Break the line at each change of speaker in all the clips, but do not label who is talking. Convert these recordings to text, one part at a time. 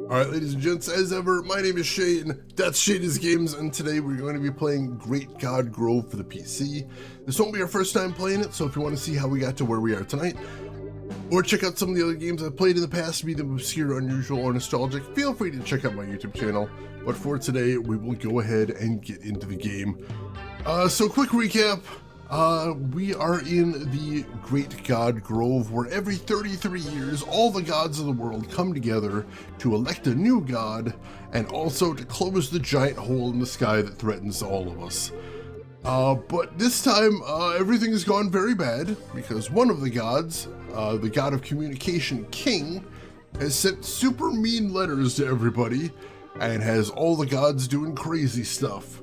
Alright, ladies and gents, as ever, my name is Shane, that's Shane's Games, and today we're going to be playing Great God Grove for the PC. This won't be our first time playing it, so if you want to see how we got to where we are tonight, or check out some of the other games I've played in the past, be them obscure, unusual, or nostalgic, feel free to check out my YouTube channel. But for today, we will go ahead and get into the game. So quick recap. We are in the Great God Grove, where every 33 years, all the gods of the world come together to elect a new god, and also to close the giant hole in the sky that threatens all of us. But this time, everything has gone very bad, because one of the gods, the god of communication, King, has sent super mean letters to everybody, and has all the gods doing crazy stuff.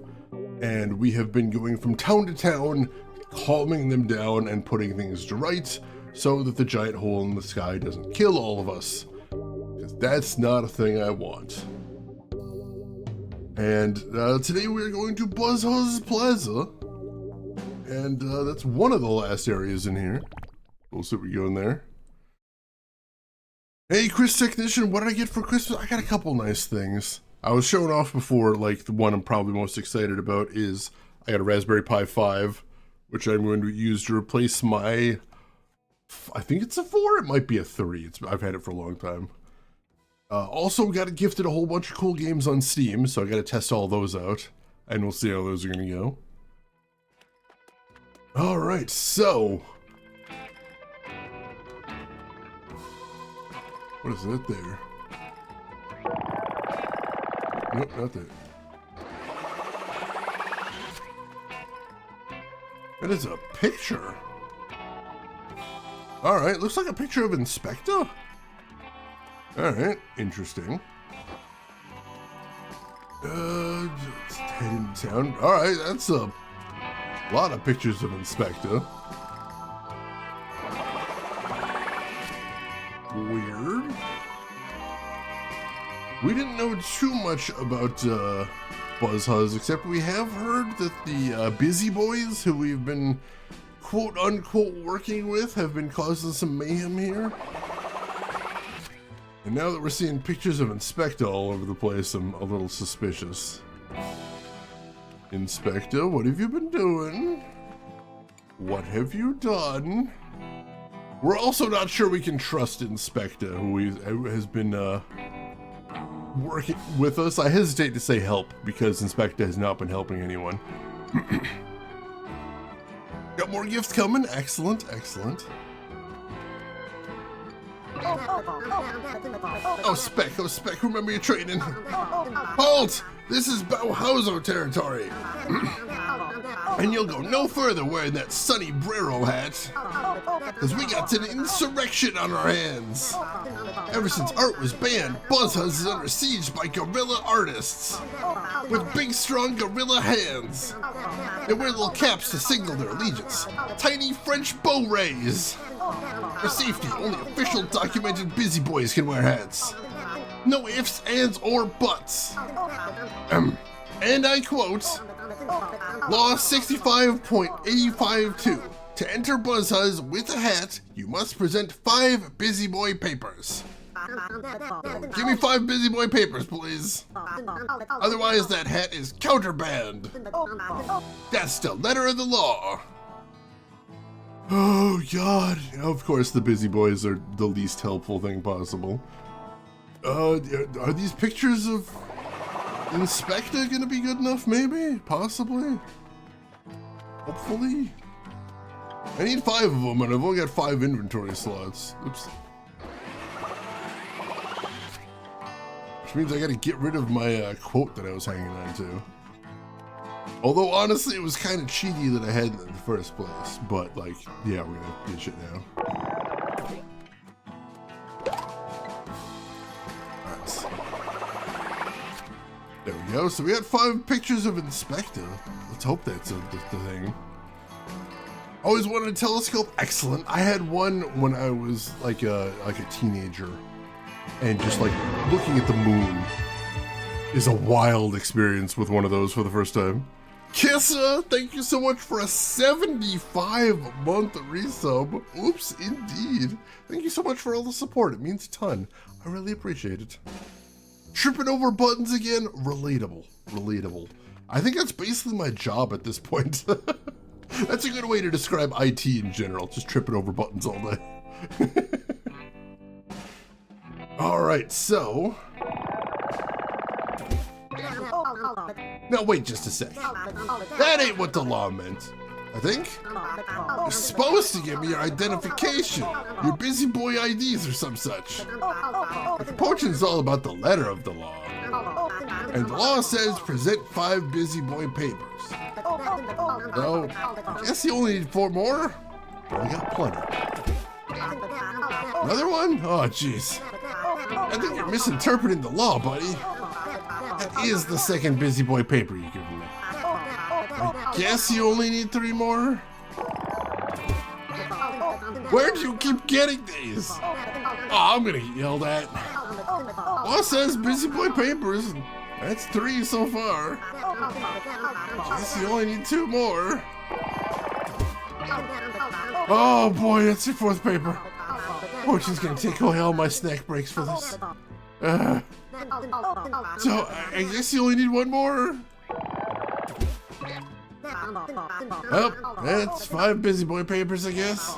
And we have been going from town to town, calming them down and putting things to rights so that the giant hole in the sky doesn't kill all of us. Because that's not a thing I want. And today we're going to BuzzHuzz Plaza. And that's one of the last areas in here. We'll see what we go in there. Hey, Chris Technician, what did I get for Christmas? I got a couple nice things. I was showing off before, like the one I'm probably most excited about is I got a Raspberry Pi 5, which I'm going to use to replace my, I think it's a 4, it might be a 3. I've had it for a long time. Also got gifted a whole bunch of cool games on Steam, so I got to test all those out, and we'll see how those are going to go. Alright, so what is that there? Nope, not that. That is a picture. Alright, looks like a picture of Inspector. Alright, interesting. Let's head into town. Alright, that's a lot of pictures of Inspector. Weird. We didn't know too much about BuzzHuzz, except we have heard that the busy boys who we've been quote-unquote working with have been causing some mayhem here. And now that we're seeing pictures of Inspector all over the place, I'm a little suspicious. Inspector, what have you been doing? What have you done? We're also not sure we can trust Inspector, who has been working with us. I hesitate to say help because Inspector has not been helping anyone. Got more gifts coming. Excellent, excellent. Oh, Spec, remember your training. Halt! This is Bauhauser territory. And you'll go no further wearing that sunny Brero hat. Because we got an insurrection on our hands. Ever since art was banned, BuzzHuzz is under siege by guerrilla artists. With big, strong gorilla hands. They wear little caps to signal their allegiance. Tiny French bow rays. For safety, only official documented busy boys can wear hats. No ifs, ands, or buts. And I quote, Law 65.852. To enter BuzzHuzz with a hat, you must present 5 busy boy papers. Give me 5 busy boy papers, please. Otherwise, that hat is counterbanned. That's the letter of the law. Oh, God. Of course, the busy boys are the least helpful thing possible. Are these pictures of Inspector gonna be good enough? Maybe? Possibly? Hopefully? I need 5 of them, and I've only got 5 inventory slots. Oops. Which means I gotta get rid of my quote that I was hanging on to. Although, honestly, it was kind of cheaty that I had it in the first place. But, like, yeah, we're gonna ditch it now. Alright. There we go. So we got 5 pictures of Inspector. Let's hope that's the thing. Always wanted a telescope. Excellent. I had one when I was like a teenager. And just like looking at the moon is a wild experience with one of those for the first time. Kissa, thank you so much for a 75-month resub. Oops, indeed. Thank you so much for all the support. It means a ton. I really appreciate it. Tripping over buttons again? Relatable. Relatable. I think that's basically my job at this point. That's a good way to describe IT in general. Just tripping over buttons all day. Alright, so... Now wait just a sec. That ain't what the law meant. I think? You're supposed to give me your identification, your busy boy IDs or some such. Poaching's all about the letter of the law. And the law says present 5 busy boy papers. So, I guess you only need 4 more? Well, we got plenty. Another one? Oh, jeez. I think you're misinterpreting the law, buddy. That is the second busy boy paper you give me. I guess you only need 3 more? Where do you keep getting these? Oh, I'm gonna get yelled at. Law says busy boy papers. That's 3 so far. Guess you only need 2 more. Oh boy, that's your 4th paper. Poaching's gonna take away all my snack breaks for this. So, I guess you only need 1 more? Well, that's 5 busy boy papers, I guess.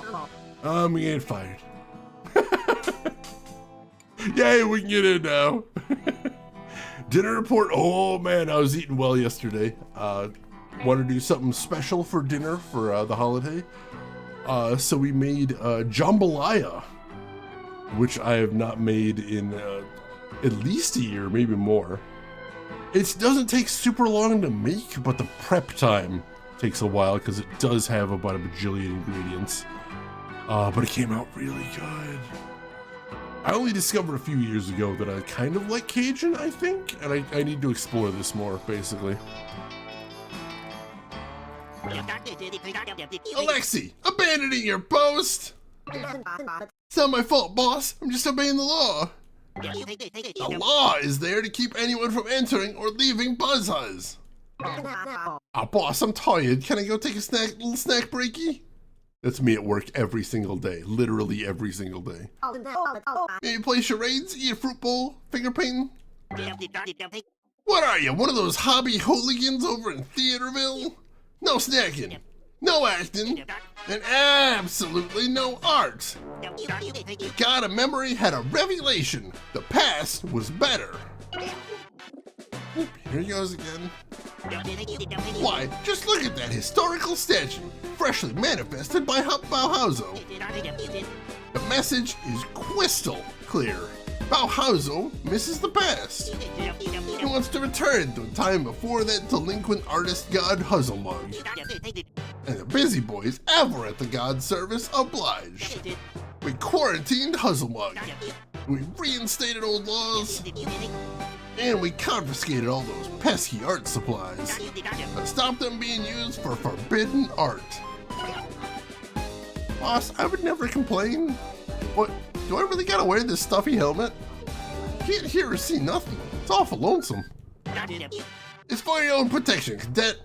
I'm getting fired. Yay, we can get in now. Dinner report. Oh man, I was eating well yesterday. Want to do something special for dinner for the holiday. So we made jambalaya, which I have not made in at least a year, maybe more. It doesn't take super long to make, but the prep time takes a while because it does have about a bajillion ingredients. But it came out really good. I only discovered a few years ago that I kind of like Cajun, I think, and I need to explore this more, basically. Alexi, abandoning your post! It's not my fault, boss. I'm just obeying the law. The law is there to keep anyone from entering or leaving BuzzHuzz. Boss, I'm tired. Can I go take a little snack breaky? That's me at work every single day. Literally every single day. Maybe play charades, eat a fruit bowl, finger painting? What are you, one of those hobby hooligans over in Theaterville? No snacking, no acting, and absolutely no art. God of Memory had a revelation. The past was better. Oop, here he goes again. Why, just look at that historical statue, freshly manifested by Bauhauzo. The message is crystal clear. Bauhauzo misses the past. He wants to return to a time before that delinquent artist god Huzzlemug. And the busy boys ever at the god service obliged. We quarantined Huzzlemug. We reinstated old laws. And we confiscated all those pesky art supplies and stopped them being used for forbidden art. Boss, I would never complain. What, do I really gotta wear this stuffy helmet? Can't hear or see nothing. It's awful lonesome. It's for your own protection, cadet.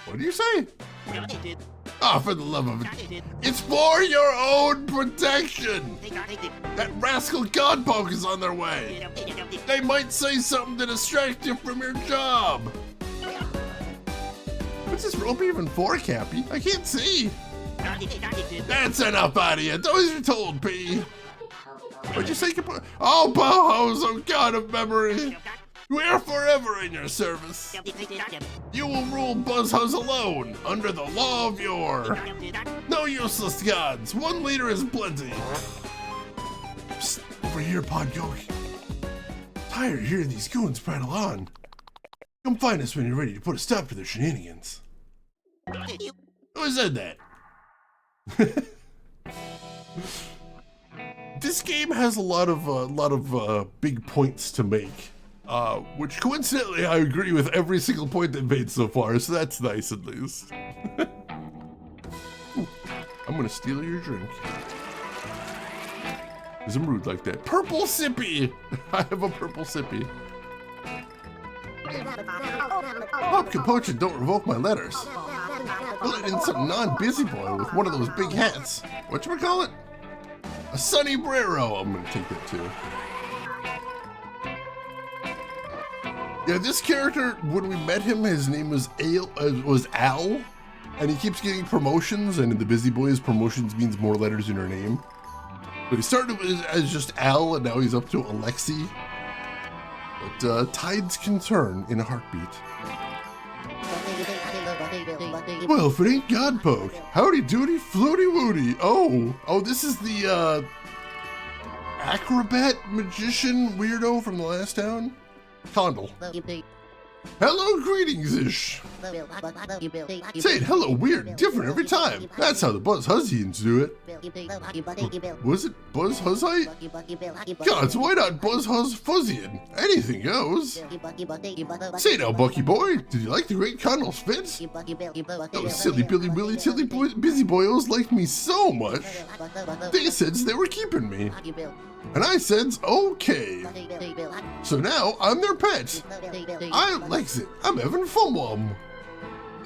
What do you say? Oh, for the love of it. It's for your own protection! That rascal Godpoke is on their way! They might say something to distract you from your job! What's this rope even for, Cappy? I can't see! That's enough out of you! Do as you're told, P! What'd you say? Oh, Bauhauzo, God of Memory! We are forever in your service. You will rule BuzzHuzz alone, under the law of yore. No useless gods, 1 leader is plenty. Psst, over here, Podgoki. Tired of hearing these goons prattle on. Come find us when you're ready to put a stop to their shenanigans. Who said that? This game has a lot of big points to make. Which coincidentally I agree with every single point they've made so far, so that's nice at least. Ooh, I'm gonna steal your drink. Because I'm rude like that. Purple sippy! I have a purple sippy. Pop Capocha, don't revoke my letters. We'll let in some non-busy boy with one of those big hats. Whatchamacallit? A Sunny Brero. I'm gonna take that too. Yeah, this character, when we met him, his name was Al, and he keeps getting promotions, and in the Busy Boys, promotions means more letters in her name. So he started as just Al, and now he's up to Alexi. But tides can turn in a heartbeat. Well, if it ain't Godpoke, howdy doody floaty woody. Oh, this is the acrobat magician weirdo from the last town? Condal. Hello, greetings-ish. Say it hello weird, different every time. That's how the BuzzHuzzians do it. Was it BuzzHuzzite? Gods, why not BuzzHuzz Fuzzian? Anything goes. Say now, Bucky boy, did you like the great Condal's fit? Those silly Billy Willy Tilly Busy Boyos liked me so much. They said they were keeping me. And I said, okay. So now I'm their pet. I likes it. I'm having fun with them.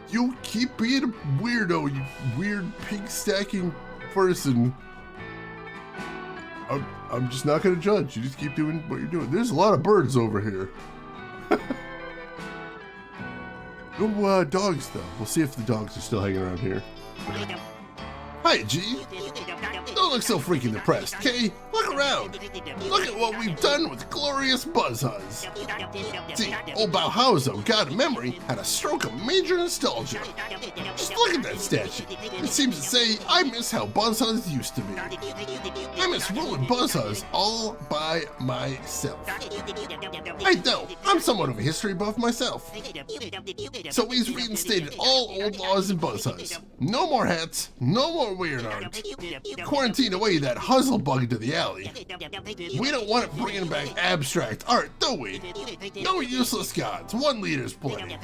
You keep being a weirdo, you weird pig stacking person. I'm just not gonna judge. You just keep doing what you're doing. There's a lot of birds over here. No dogs though. We'll see if the dogs are still hanging around here. Hi, G. Don't look so freaking depressed, okay? Look around. Look at what we've done with glorious BuzzHuzz. See, old Bauhauser, God of Memory, had a stroke of major nostalgia. Just look at that statue. It seems to say, I miss how BuzzHuzz used to be. I miss ruling BuzzHuzz all by myself. I know, I'm somewhat of a history buff myself. So he's reinstated all old laws in BuzzHuzz. No more hats, no more weird art. Quarantine away that Huzzle bug to the alley. We don't want it bringing back abstract art, do we? No useless gods, one leader's plenty.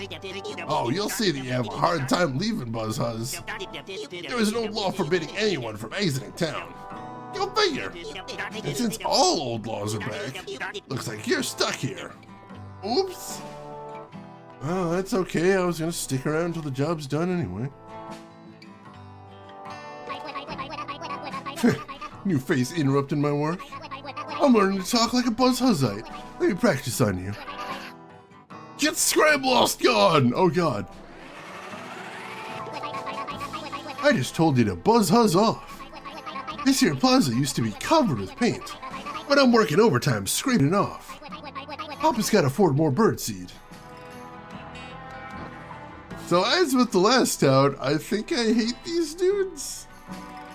Oh, you'll see that you have a hard time leaving BuzzHuzz. There is no law forbidding anyone from exiting town. Go figure. And since all old laws are back, looks like you're stuck here. Oops. Well, that's okay. I was gonna stick around until the job's done anyway. New face interrupting my work. I'm learning to talk like a BuzzHuzzite. Let me practice on you. Get Scramblost gone! Oh god. I just told you to BuzzHuzz off. This here plaza used to be covered with paint, but I'm working overtime scraping it off. Papa's gotta afford more birdseed. So as with the last town, I think I hate these dudes.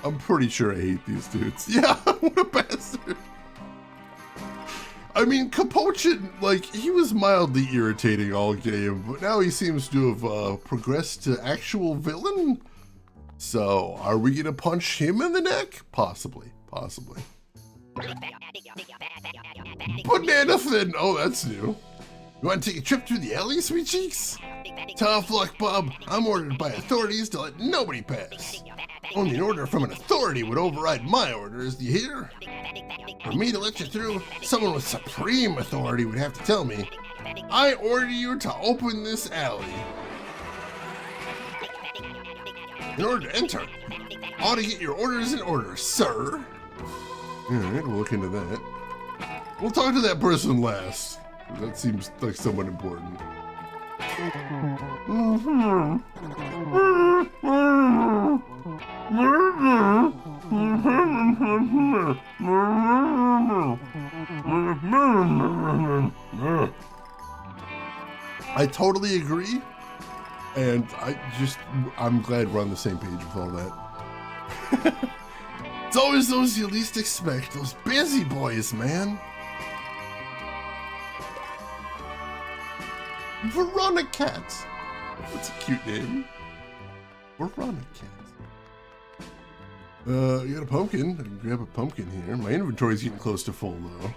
I'm pretty sure I hate these dudes. Yeah, what a bastard. I mean, Capochin, like, he was mildly irritating all game, but now he seems to have progressed to actual villain. So, are we gonna punch him in the neck? Possibly, possibly. Banana Fin! Oh, that's new. You wanna take a trip through the alley, sweet cheeks? Tough luck, bub. I'm ordered by authorities to let nobody pass. Only an order from an authority would override my orders, do you hear? For me to let you through, someone with supreme authority would have to tell me, I order you to open this alley. In order to enter, ought to get your orders in order, sir. Alright, we'll look into that. We'll talk to that person last. That seems like someone important. I totally agree, and I'm glad we're on the same page with all that. It's always those you least expect, those busy boys, man. Veronica. That's a cute name. Veronica. You got a pumpkin. I can grab a pumpkin here. My inventory's getting close to full though.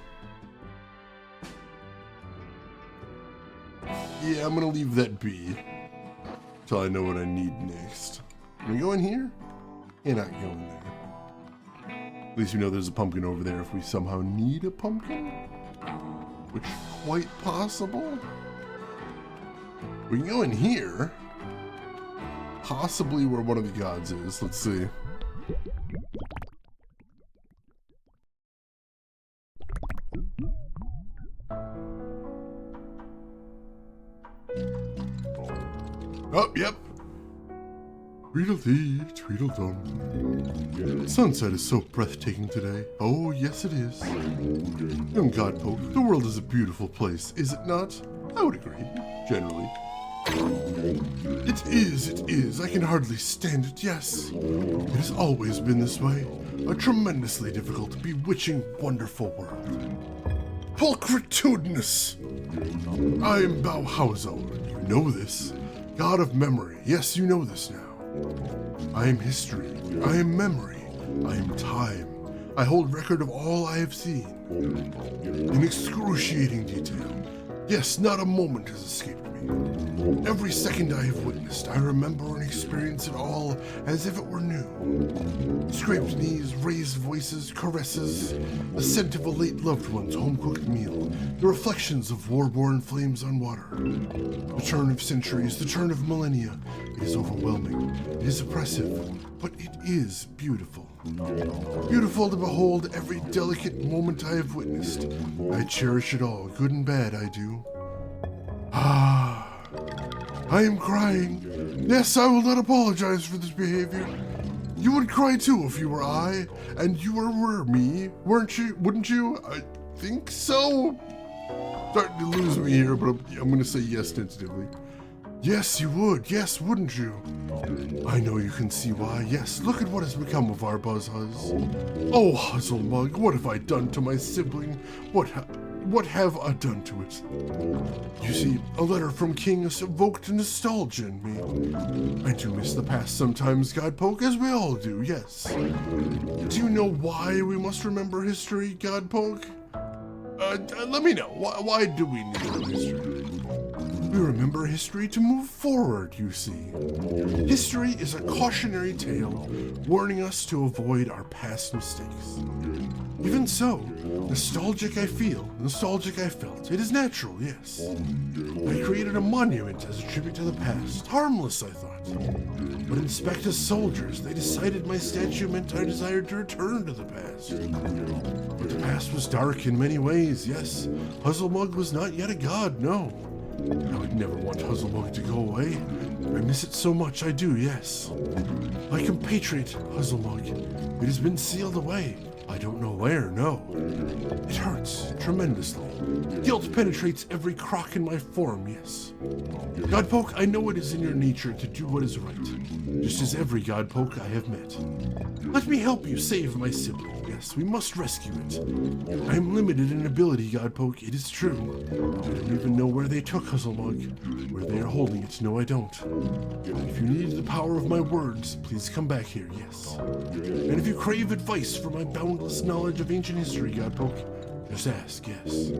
Yeah, I'm gonna leave that be until I know what I need next. Can we go in here? Cannot go in there. At least we know there's a pumpkin over there if we somehow need a pumpkin, which is quite possible. We can go in here, possibly where one of the gods is. Let's see. Oh, yep. Tweedledee, Tweedledum. Sunset is so breathtaking today. Oh, yes it is. Young Godpoke, the world is a beautiful place, is it not? I would agree, generally. It is. I can hardly stand it, yes. It has always been this way. A tremendously difficult, bewitching, wonderful world. Pulchritudinous! I am Bauhauser. You know this. God of memory. Yes, you know this now. I am history. I am memory. I am time. I hold record of all I have seen. In excruciating detail. Yes, not a moment has escaped me. Every second I have witnessed, I remember and experience it all as if it were new. Scraped knees, raised voices, caresses, the scent of a late loved one's home-cooked meal, the reflections of war-born flames on water. The turn of centuries, the turn of millennia. It is overwhelming, it is oppressive, but it is beautiful. Beautiful to behold every delicate moment I have witnessed. I cherish it all, good and bad, I do. I am crying. Yes, I will not apologize for this behavior. You would cry too if you were I, and you were me, weren't you? Wouldn't you? I think so. Starting to lose me here, but I'm going to say yes tentatively. Yes, you would. Yes, wouldn't you? I know you can see why. Yes, look at what has become of our BuzzHuzz. Oh, Huzzlemug, what have I done to my sibling? What have I done to it? You see, a letter from King has evoked nostalgia in me. I do miss the past sometimes, Godpoke, as we all do, yes. Do you know why we must remember history, Godpoke? Let me know. Why do we need to remember history? We remember history to move forward, you see. History is a cautionary tale, warning us to avoid our past mistakes. Even so, nostalgic I feel, nostalgic I felt. It is natural, yes. I created a monument as a tribute to the past. Harmless, I thought. But Inspector's soldiers, they decided my statue meant I desired to return to the past. But the past was dark in many ways, yes. Huzzlemug was not yet a god, no. I would never want Huzzlemug to go away. I miss it so much, I do, yes. My compatriot, Huzzlemug, it has been sealed away. I don't know where, no. It hurts tremendously. Guilt penetrates every crock in my form, yes. Godpoke, I know it is in your nature to do what is right, just as every Godpoke I have met. Let me help you save my sibling, yes, we must rescue it. I am limited in ability, Godpoke, it is true. I don't even know where they took Huzzlemug, where they are holding it, no I don't. If you need the power of my words, please come back here, yes. And if you crave advice from my boundless knowledge of ancient history, Godpoke, just ask, yes.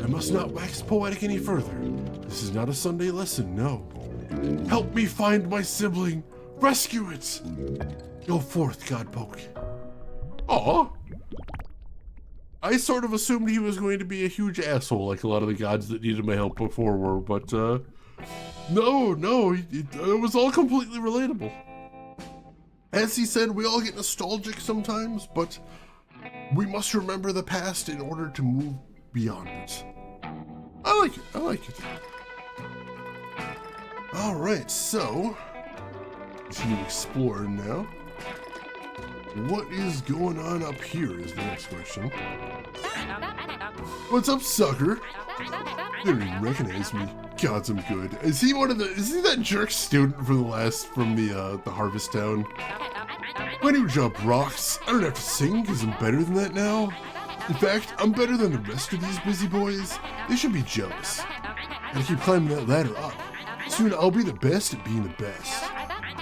I must not wax poetic any further. This is not a Sunday lesson, no. Help me find my sibling. Rescue it. Go forth, Godpoke. Aw. I sort of assumed he was going to be a huge asshole like a lot of the gods that needed my help before were, but no, it was all completely relatable. As he said, we all get nostalgic sometimes, but we must remember the past in order to move beyond it. I like it. All right, so continue exploring now. What is going on up here is the next question. What's up, sucker? They don't even recognize me. Gods, I'm good. Is he that jerk student from the Harvest Town? My new job rocks. I don't have to sing because I'm better than that now. In fact, I'm better than the rest of these busy boys. They should be jealous. Gotta keep climbing that ladder up. Soon I'll be the best at being the best.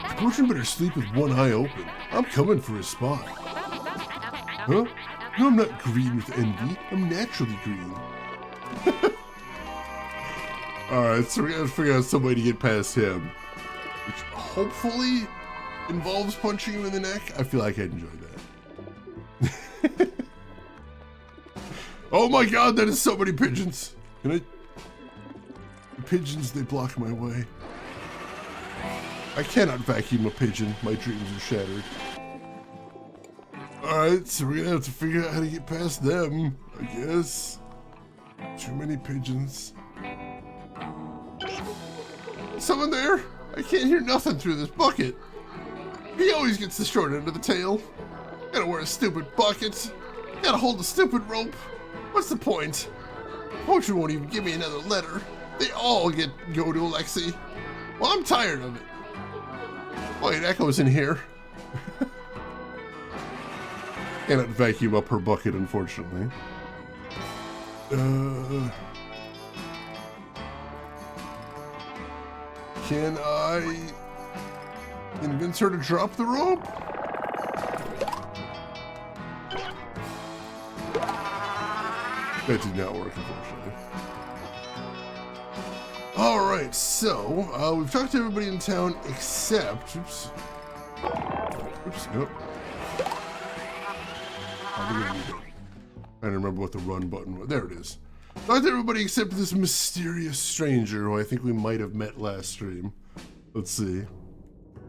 The potion better sleep with one eye open. I'm coming for his spot. Huh? No, I'm not green with envy. I'm naturally green. Alright, so we gotta figure out some way to get past him. Which hopefully involves punching him in the neck. I feel like I'd enjoy that. Oh my god, that is so many pigeons. The pigeons, they block my way. I cannot vacuum a pigeon. My dreams are shattered. Alright, so we're gonna have to figure out how to get past them, I guess. Too many pigeons. Someone there? I can't hear nothing through this bucket. He always gets the short end of the tail. Gotta wear a stupid bucket. Gotta hold a stupid rope. What's the point? Potion won't even give me another letter. They all go to Alexi. Well, I'm tired of it. Wait, Echo's in here. Cannot vacuum up her bucket, unfortunately. Can I convince her to drop the rope? That did not work, unfortunately. Alright, so, we've talked to everybody in town except... Oops, nope. I don't remember what the run button was. There it is. Talked to everybody except this mysterious stranger who I think we might have met last stream. Let's see.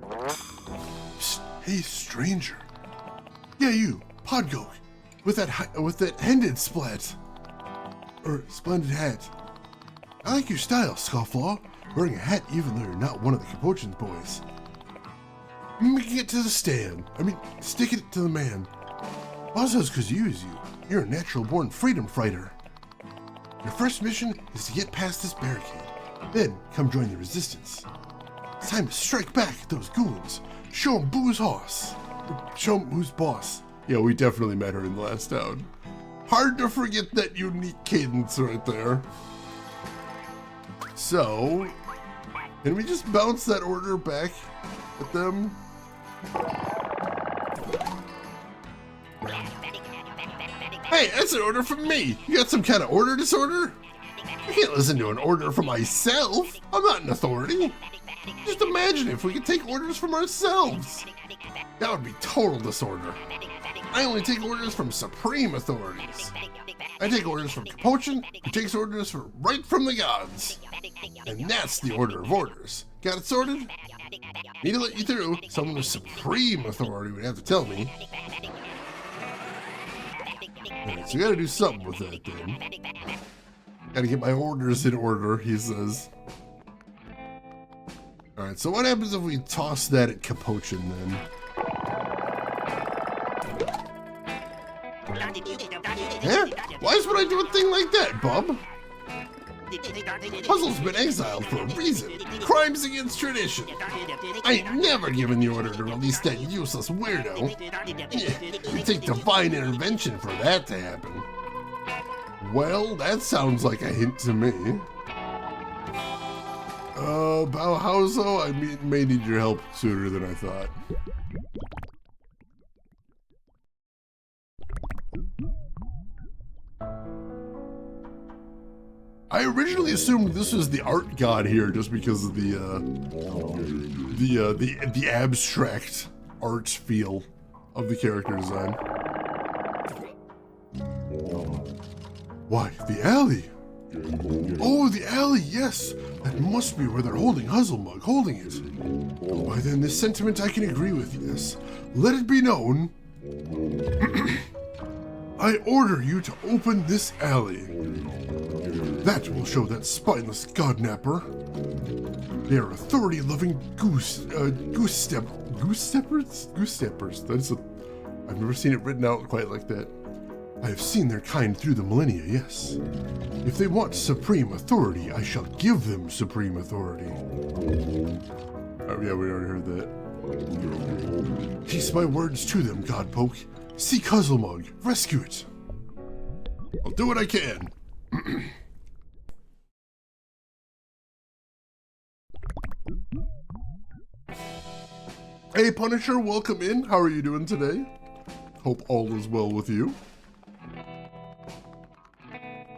Psst, hey, stranger. Yeah, you, Podgoke, with that hended splat. Or splendid hat. I like your style, Scofflaw. Wearing a hat even though you're not one of the Capuchin's boys. Make it to the stand. I mean, stick it to the man. BuzzHuzz could use you. You're a natural-born freedom fighter. Your first mission is to get past this barricade. Then, come join the resistance. It's time to strike back at those goons. Show them who's hoss. Show them who's boss. Yeah, we definitely met her in the last town. Hard to forget that unique cadence right there. So, can we just bounce that order back at them? Hey, that's an order from me. You got some kind of order disorder? I can't listen to an order from myself. I'm not an authority. Just imagine if we could take orders from ourselves. That would be total disorder. I only take orders from supreme authorities. I take orders from Capuchin, who takes orders right from the gods. And that's the order of orders. Got it sorted? Need to let you through. Someone with supreme authority would have to tell me. Alright, so we gotta do something with that then. Gotta get my orders in order, he says. Alright, so what happens if we toss that at Capuchin then? Huh? Why would I do a thing like that, bub? Puzzle's been exiled for a reason. Crimes against tradition. I ain't never given the order to release that useless weirdo. It'd take divine intervention for that to happen. Well, that sounds like a hint to me. Bauhauso, I may need your help sooner than I thought. I originally assumed this was the art god here just because of the abstract art feel of the character design. Why, the alley! Oh, the alley, yes! That must be where they're holding Huzzlemug, holding it. Why then, this sentiment I can agree with, yes. Let it be known. I order you to open this alley. That will show that spineless godnapper. They are authority-loving goose steppers? That's I've never seen it written out quite like that. I have seen their kind through the millennia, yes. If they want supreme authority, I shall give them supreme authority. Oh yeah, we already heard that. Peace my words to them, Godpoke. Seek Huzzlemug, rescue it. I'll do what I can. Hey Punisher, welcome in. How are you doing today? Hope all is well with you.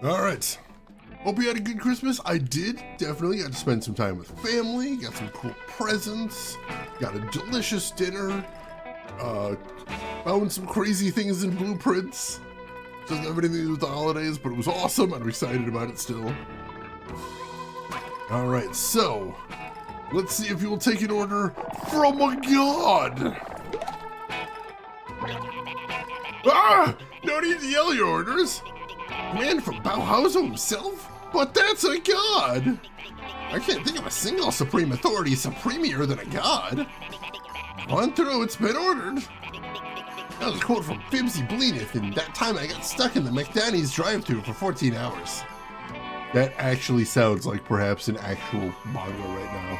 Alright. Hope you had a good Christmas. I did, definitely. Got to spend some time with family, got some cool presents, got a delicious dinner, found some crazy things in blueprints. Doesn't have anything to do with the holidays, but it was awesome. I'm excited about it still. Alright, so let's see if you will take an order from a god. Ah! No need to yell your orders. Man from Bauhausen himself? But that's a god! I can't think of a single supreme authority supremier than a god. On through, it's been ordered. That was a quote from Fibsy Bleedeth, and that time I got stuck in the McDonald's drive-thru for 14 hours. That actually sounds like perhaps an actual manga right now.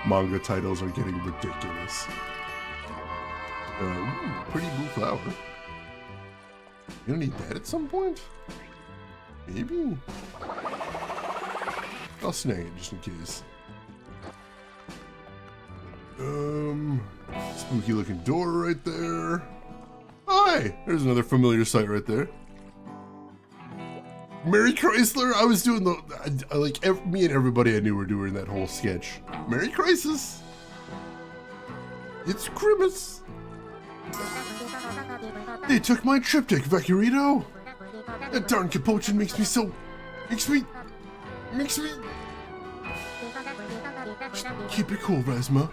Manga titles are getting ridiculous. Pretty blue flower. You don't need that at some point? Maybe? I'll snag it just in case. Spooky looking door right there. Hi! There's another familiar sight right there. Mary Chrysler, I was doing me and everybody I knew were doing that whole sketch. Merry Crisis! It's Christmas! They took my triptych, Vecchierito! That darn Capuchin makes me... Keep it cool, Rasma.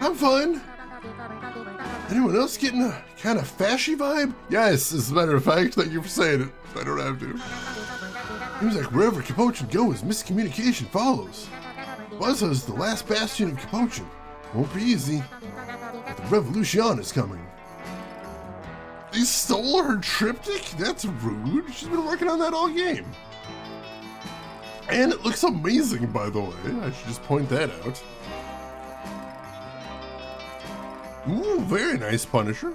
I'm fine. Anyone else getting a kind of fashy vibe? Yes, as a matter of fact, thank you for saying it. I don't have to. Seems like wherever Capuchin goes, miscommunication follows. BuzzHuzz is the last bastion of Capuchin. Won't be easy, but the revolution is coming. They stole her triptych? That's rude. She's been working on that all game. And it looks amazing, by the way. I should just point that out. Ooh, very nice Punisher.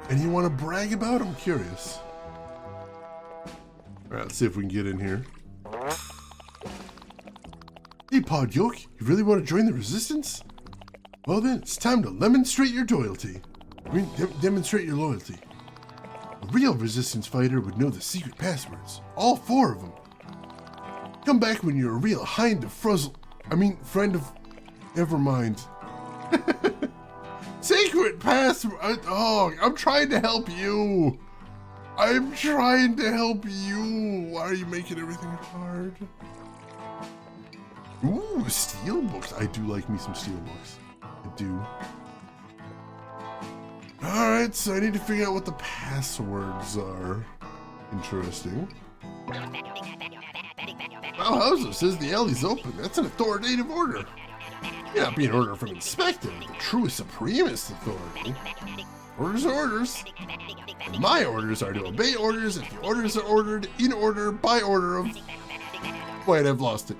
And you want to brag about? I'm curious. Alright, let's see if we can get in here. Hey, Pod Yoke, you really want to join the Resistance? Well then, it's time to demonstrate your loyalty. Demonstrate your loyalty. A real Resistance fighter would know the secret passwords. All 4 of them. Come back when you're a real friend of... Never mind. Secret password. Oh, I'm trying to help you. I'm trying to help you. Why are you making everything hard? Ooh, steelbooks. I do like me some steelbooks. I do. Alright, so I need to figure out what the passwords are. Interesting. BuzzHuzz says the alley's open. That's an authoritative order. May not be an order from Inspector, the true supremest authority. Orders are orders. My orders are to obey orders if the orders are ordered in order by order of... Wait, I've lost it.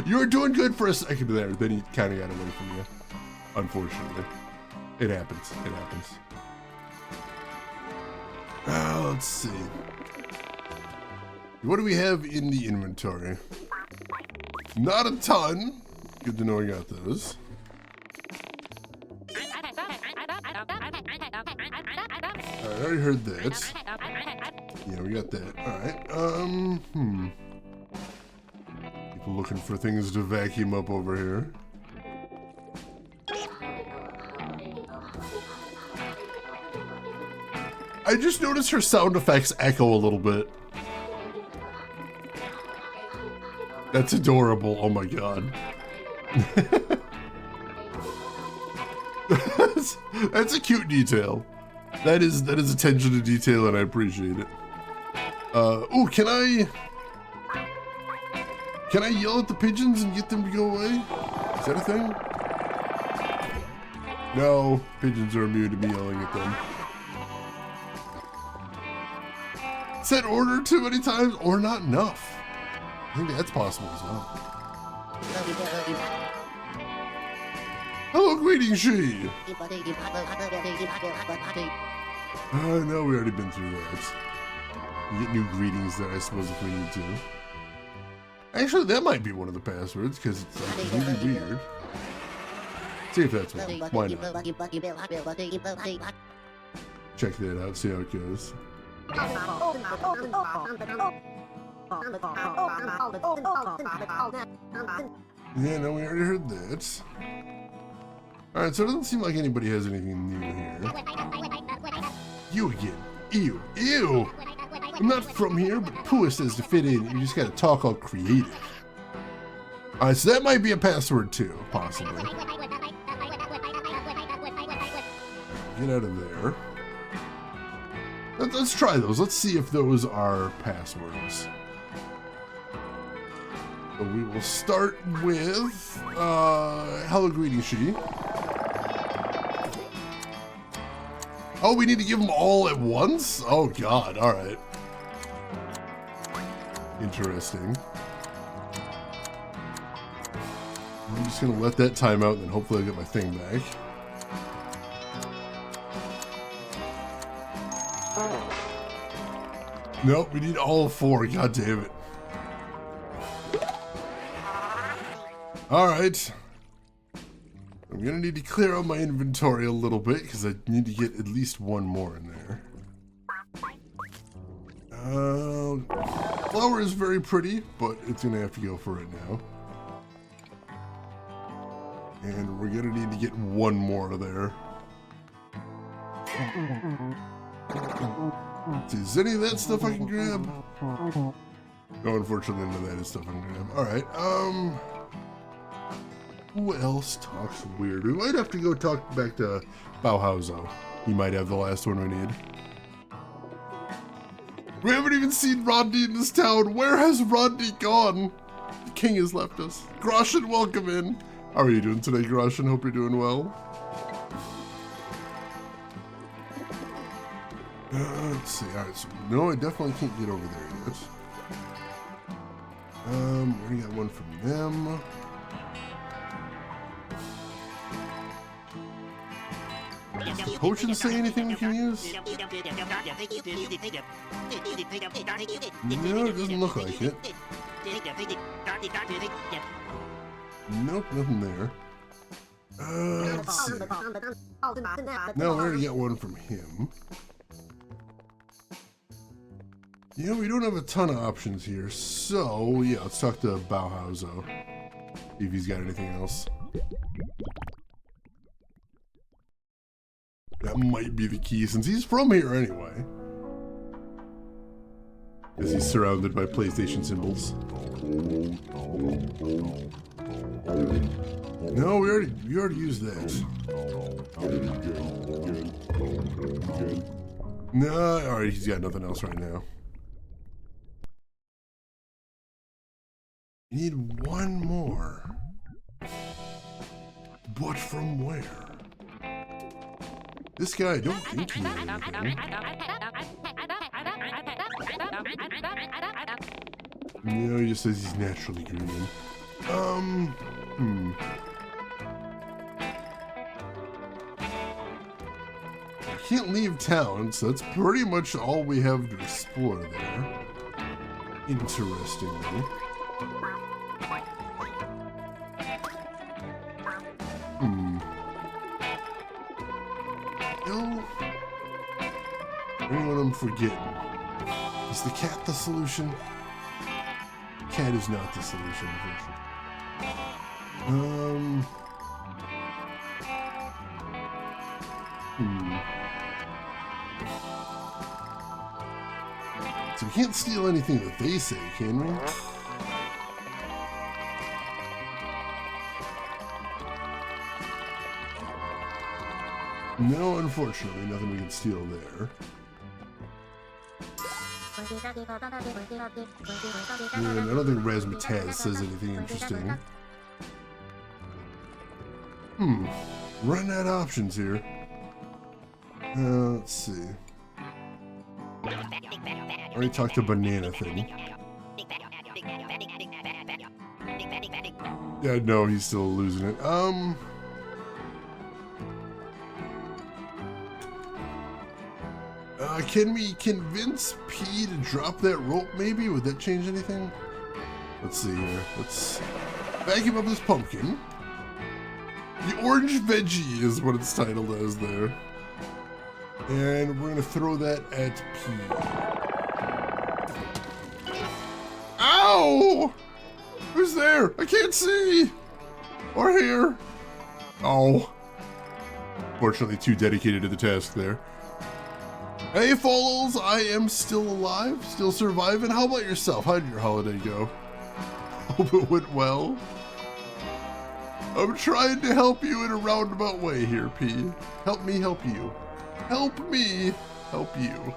You were doing good for a second there, then he kind of got away from you. Unfortunately. It happens. It happens. Let's see. What do we have in the inventory? Not a ton. Good to know I got those. I already heard that. Yeah, we got that. Alright. People looking for things to vacuum up over here. I just noticed her sound effects echo a little bit. That's adorable. Oh my god. That's a cute detail. That is attention to detail, and I appreciate it. Ooh, can I yell at the pigeons and get them to go away? Is that a thing? No, pigeons are immune to me yelling at them. Said order too many times, or not enough. I think that's possible as well. Hello, greeting she. No, we already been through that. We get new greetings there, I suppose, if we need to. Actually, that might be one of the passwords, because it's like really weird. See if that's one. Why not? Check that out, see how it goes. Yeah, no, we already heard that. Alright, so it doesn't seem like anybody has anything new here. You again. Ew. Ew! I'm not from here, but Pua says to fit in, you just gotta talk all creative. Alright, so that might be a password too, possibly. Get out of there. Let's try those. Let's see if those are passwords. So we will start with, hello greetings, Shiggy. Oh, we need to give them all at once? Oh god, alright. Interesting. I'm just gonna let that time out and then hopefully I'll get my thing back. Nope, we need all 4, god damn it. Alright. I'm gonna need to clear out my inventory a little bit because I need to get at least one more in there. Flower is very pretty, but it's gonna have to go for it now. And we're gonna need to get one more there. Is any of that stuff I can grab? No, unfortunately none of that is stuff I can grab. Alright, who else talks weird? We might have to go talk back to BuzzHuzz. He might have the last one we need. We haven't even seen Rodney in this town. Where has Rodney gone? The king has left us. Groshin, welcome in. How are you doing today, Groshin? Hope you're doing well. Let's see. Alright, so no, I definitely can't get over there yet. We got one from them. Does the potion say anything we can use? No, it doesn't look like it. Nope, nothing there. Let's see. No, we already got one from him. Yeah, we don't have a ton of options here, so yeah, let's talk to BuzzHuzz. See if he's got anything else. That might be the key since he's from here anyway. As he's surrounded by PlayStation symbols. No, we already used that. No, alright, he's got nothing else right now. We need one more. But from where? This guy, I don't think he knows anything. No, he just says he's naturally green. I can't leave town, so that's pretty much all we have to explore there. Interestingly. Anyone I'm forgetting? Is the cat the solution? Cat is not the solution, unfortunately. So we can't steal anything that they say, can we? No, unfortunately, nothing we can steal there. And I don't think Razmataz says anything interesting. Running out of options here. Let's see. Already talked to Banana thing. Yeah, no, he's still losing it. Can we convince P to drop that rope maybe? Would that change anything? Let's see here. Let's vacuum up this pumpkin. The orange veggie is what it's titled as there. And we're gonna throw that at P. Ow! Who's there? I can't see! Or hear. Oh. Fortunately, too dedicated to the task there. Hey, Follows, I am still alive, still surviving. How about yourself? How did your holiday go? Hope it went well. I'm trying to help you in a roundabout way here, P. Help me help you. Help me help you.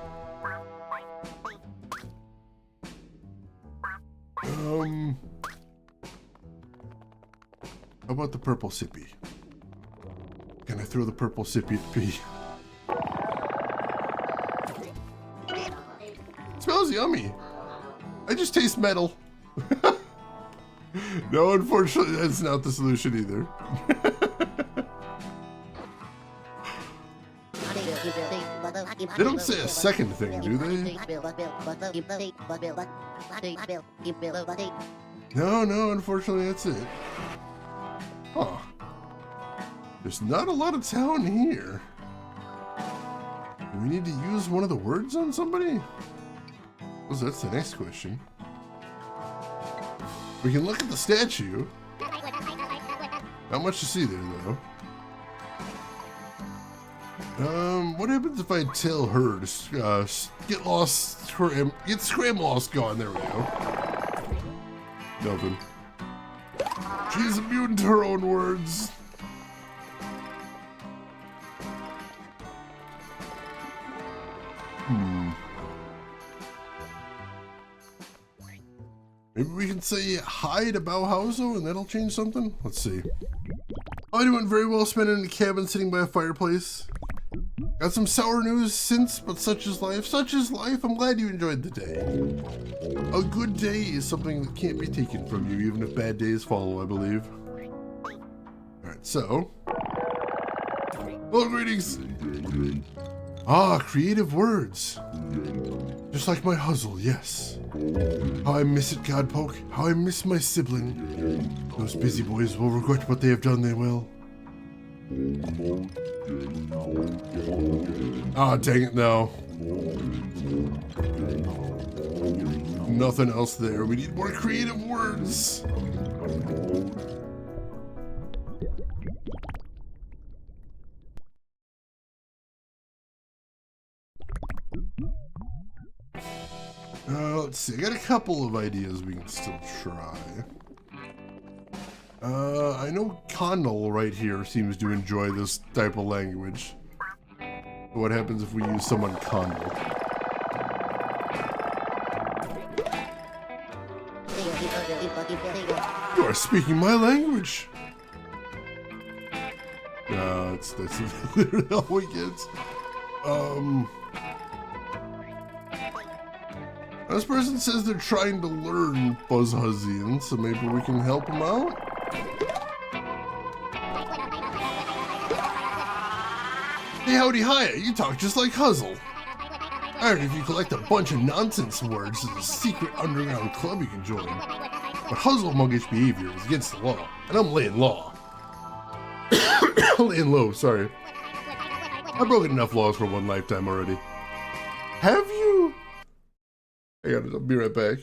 How about the purple sippy? Can I throw the purple sippy at P? Smells yummy. I just taste metal. No, unfortunately, that's not the solution either. They don't say a second thing, do they? No, unfortunately, that's it. Huh. There's not a lot of town here. Do we need to use one of the words on somebody? Oh, that's the next question. We can look at the statue. Not much to see there, though. What happens if I tell her to get lost, get scram lost gone? There we go. Nothing. She's immune to her own words. Maybe we can say hi to Bauhauser and that'll change something? Let's see. Oh, I'm doing very well spending in a cabin sitting by a fireplace. Got some sour news since, but such is life. Such is life. I'm glad you enjoyed the day. A good day is something that can't be taken from you, even if bad days follow, I believe. Alright, so. Well, greetings. Ah, creative words. Just like my Huzzle, yes. How I miss it, Godpoke. How I miss my sibling. Those busy boys will regret what they have done, they will. Ah, dang it, no. Nothing else there. We need more creative words. Let's see. I got a couple of ideas we can still try. I know Connell right here seems to enjoy this type of language. What happens if we use someone Connell? You are speaking my language! No, that's literally all we get. This person says they're trying to learn BuzzHuzzian, so maybe we can help them out? Hey, howdy, hiya, you talk just like Huzzle. I heard if you collect a bunch of nonsense words, there's a secret underground club you can join. But Huzzle muggish behavior is against the law, and I'm laying law. Laying low, sorry. I've broken enough laws for one lifetime already. Have you? I'll be right back.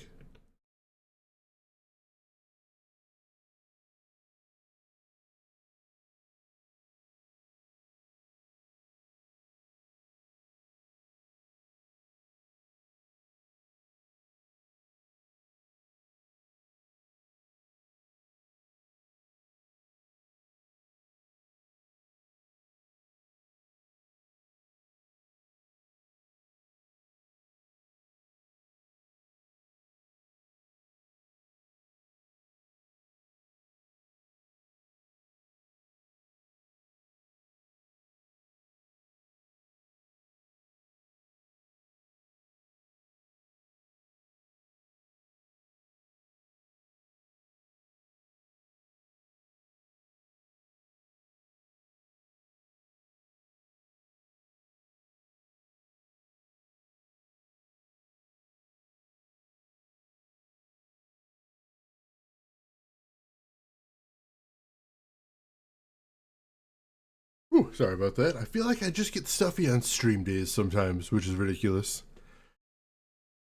Ooh, sorry about that. I feel like I just get stuffy on stream days sometimes, which is ridiculous.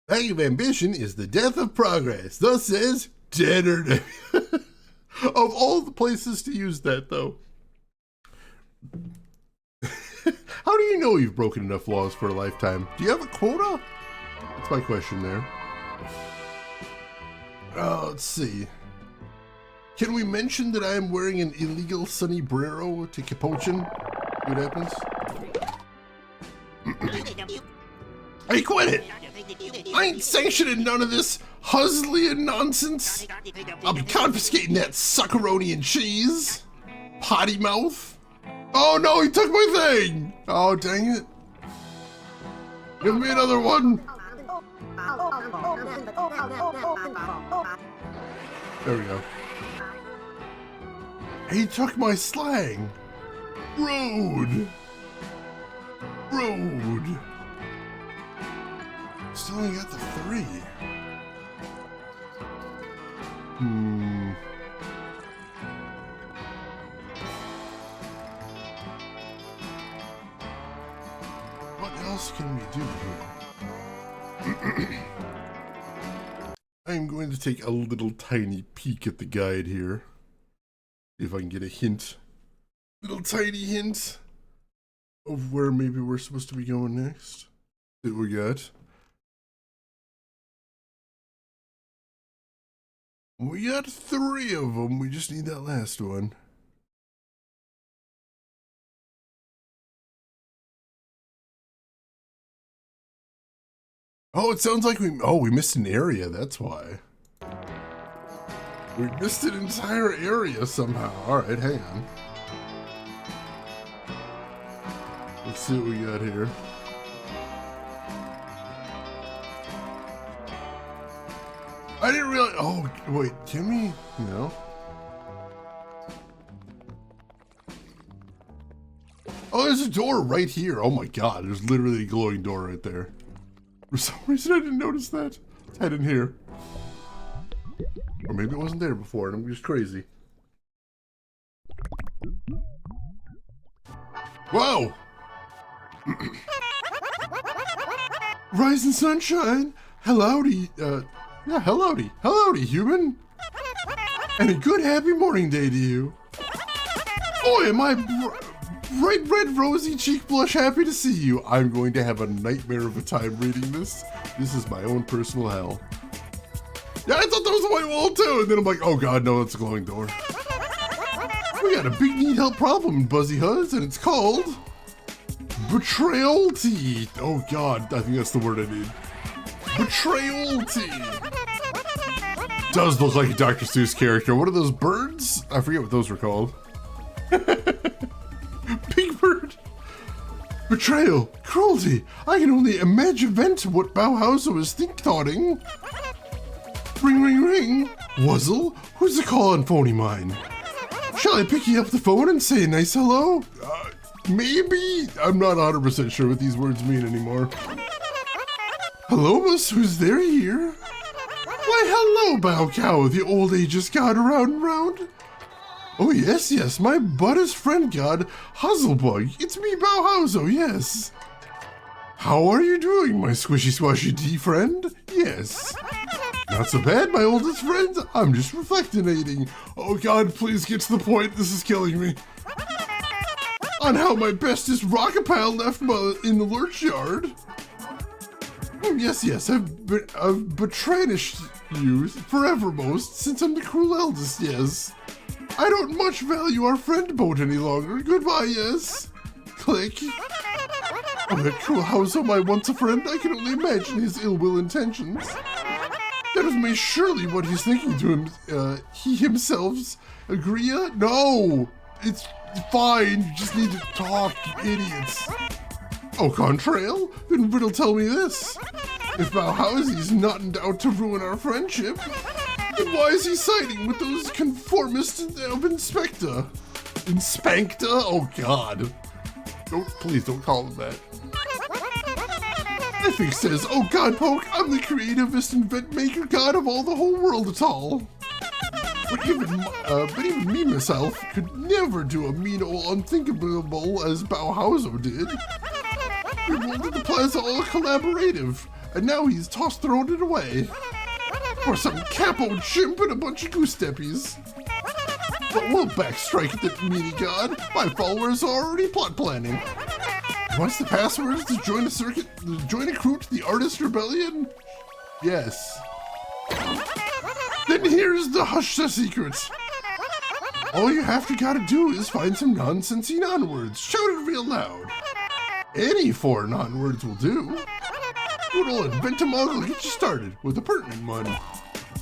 Lack of ambition is the death of progress. Thus says Tanner. Of all the places to use that, though. How do you know you've broken enough laws for a lifetime? Do you have a quota? That's my question there. Let's see. Can we mention that I am wearing an illegal Sunnybrero to Capuchin? See what happens? Hey, quit it! I ain't sanctioning none of this Huzzlian nonsense. I'll be confiscating that suckeroni and cheese. Potty mouth. Oh no, he took my thing. Oh, dang it. Give me another one. There we go. He took my slang. Rude. Rude. Still only got the 3. What else can we do here? I'm going to take a little tiny peek at the guide here. See if I can get a hint. Little tiny hint of where maybe we're supposed to be going next. See what we got. We got 3 of them. We just need that last one. Oh, it sounds like we missed an area. That's why. We missed an entire area somehow. All right, hang on. Let's see what we got here. I didn't realize. Oh, wait, can we? No. Oh, there's a door right here. Oh my god, there's literally a glowing door right there. For some reason, I didn't notice that. Let's head in here. Or maybe it wasn't there before and I'm just crazy. Whoa! Rising sunshine! Hellowdy, yeah, hellowdy. Hellowdy, human! And a good happy morning day to you. Boy, am I bright red rosy cheek blush happy to see you. I'm going to have a nightmare of a time reading this. This is my own personal hell. Yeah, I thought that was a white wall too, and then I'm like, oh god, no, it's a glowing door. We got a big need help problem in BuzzHuzz, and it's called betrayalty. Oh god, I think that's the word I need. Betrayalty. Does look like a Dr. Seuss character. What are those birds? I forget what those were called. Big bird. Betrayal, cruelty. I can only imagine what Bauhaus was think-thoughting. Ring, ring, ring. Wuzzle, who's the call on phony mine? Shall I pick you up the phone and say a nice hello? Maybe? I'm not 100% sure what these words mean anymore. Hello, miss, who's there here? Why, hello, Bow Cow, the old ageist god around and round. Oh, yes, yes, my buddy's friend god, Huzzlebug. It's me, Bauhaus, oh, yes. How are you doing, my squishy squashy tea friend? Yes. Not so bad, my oldest friend. I'm just reflectinating. Oh god, please get to the point. This is killing me. On how my bestest rockapile left in the lurch yard. Yes, yes, I've betrayed you forevermost since I'm the cruel eldest, yes. I don't much value our friend boat any longer. Goodbye, yes. Click. Oh, that cruel Hauso, my once a friend. I can only imagine his ill will intentions. That is most surely what he's thinking to him. He himself's agree? No, it's fine. You just need to talk, you idiots. Au contraire, then riddle tell me this. If Bauhausi's not in doubt to ruin our friendship, then why is he siding with those conformists of Inspector? Inspector? Oh god. Please don't call him that. I think says, oh god, Poke, I'm the creativist invent maker god of all the whole world at all. But even me myself could never do a mean or unthinkable as Bauhauser did. We rolled at the Plaza all collaborative, and now he's thrown it away. For some capo chimp and a bunch of goose steppies. But we'll backstrike at the meanie god. My followers are already plot planning. What's the passwords to join a circuit, join a crew to the Artist Rebellion? Yes. Then here's the hush the secret. All you gotta do is find some nonsensy non-words. Shout it real loud. Any 4 non-words will do. good old Inventamog will get you started with a pertinent one.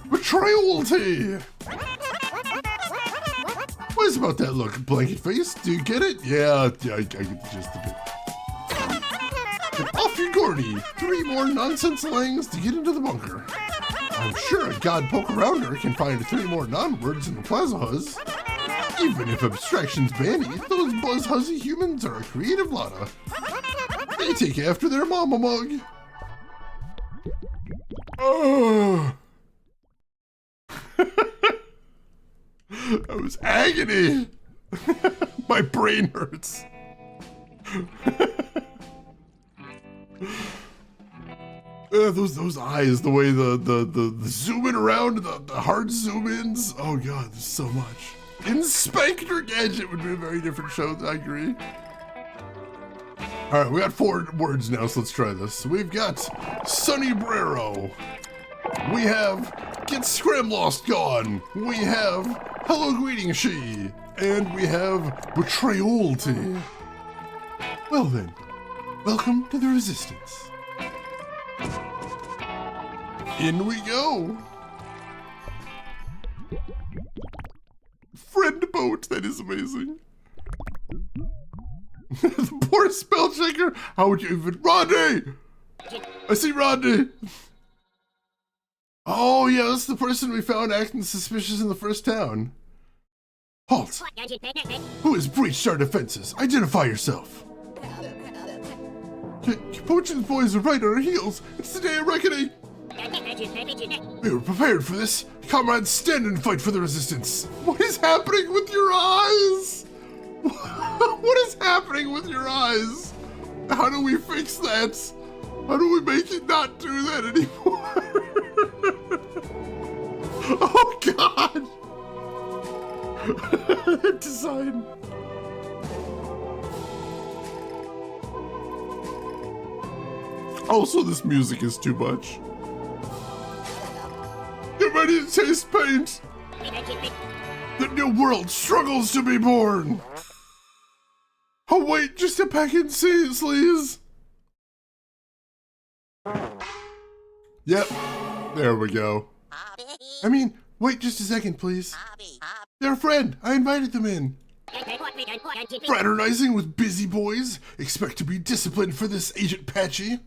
Betrayalty! What is about that look, blanket face? Do you get it? Yeah, I get the gist of it. And off you Gordy! 3 more nonsense langs to get into the bunker. I'm sure a god poke arounder can find 3 more non-words in the BuzzHuzz. Even if abstraction's banny, those BuzzHuzzy humans are a creative lotta. They take after their mama mug. Oh. That was agony. My brain hurts. Those eyes, the way the zooming around, the hard zoom ins. Oh god, there's so much. Inspector Gadget would be a very different show, I agree. All right, we got 4 words now, so let's try this. We've got Sunny Brero. We have Get Scram Lost Gone. We have Hello Greeting She. And we have Betrayalty. Well then, welcome to the Resistance. In we go. Friend boat, that is amazing. The poor spell checker. How would you even... Rodney! I see Rodney. Oh yeah, that's the person we found acting suspicious in the first town. Halt! Who has breached our defenses? Identify yourself. Capuchin's boys are right on our heels. It's the day of reckoning. We were prepared for this. Comrades, stand and fight for the resistance. What is happening with your eyes? What is happening with your eyes? How do we fix that? How do we make it not do that anymore? Oh god! That design. Also, this music is too much. Get ready to taste paint! The new world struggles to be born! Oh wait, just a pack in sleeves! Yep, there we go. I mean, wait just a second, please. They're a friend, I invited them in. Fraternizing with busy boys? Expect to be disciplined for this, Agent Patchy.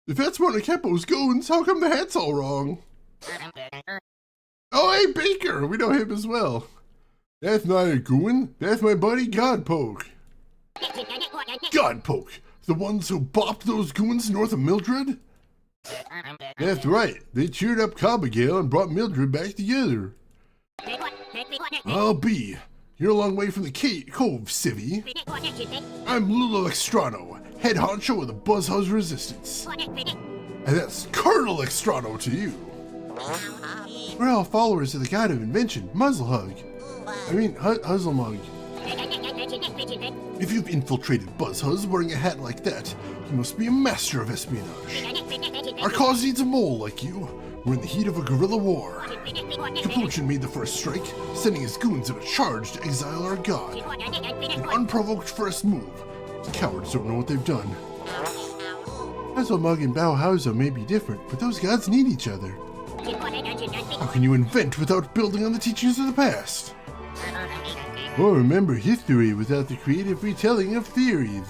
If that's one of Capo's goons, how come the hat's all wrong? Oh, hey, Baker! We know him as well. That's not a goon. That's my buddy Godpoke. Godpoke? The ones who bopped those goons north of Mildred? That's right. They cheered up Cobbigail and brought Mildred back together. I'll be. You're a long way from the cove, Civvy. I'm Lula Extrano, head honcho of the BuzzHuzz Resistance. And that's Colonel Extrano to you. We're all followers of the god of invention, Muzzlehug. Huzzlemug. If you've infiltrated BuzzHuzz wearing a hat like that, you must be a master of espionage. Our cause needs a mole like you. We're in the heat of a guerrilla war. Capuchin made the first strike, sending his goons on a charge to exile our god. An unprovoked first move. The cowards don't know what they've done. Huzzlemug and Bauhauser may be different, but those gods need each other. How can you invent without building on the teachings of the past? Or remember history without the creative retelling of theories.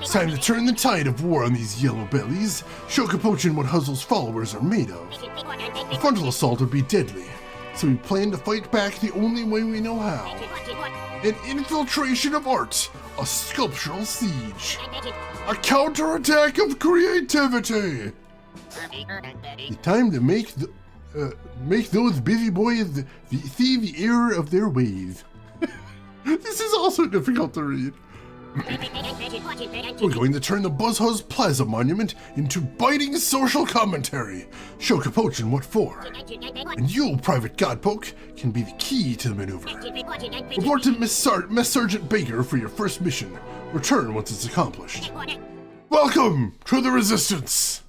It's time to turn the tide of war on these yellow bellies. Show Capuchin what Huzzle's followers are made of. A frontal assault would be deadly, so we plan to fight back the only way we know how. An infiltration of art, a sculptural siege, a counterattack of creativity. The time to make those busy boys see the error of their ways. This is also difficult to read. We're going to turn the BuzzHuzz Plaza monument into biting social commentary. Show Capuchin what for. And you, Private Godpoke, can be the key to the maneuver. Report to Mess Sergeant Baker for your first mission. Return once it's accomplished. Welcome to the Resistance!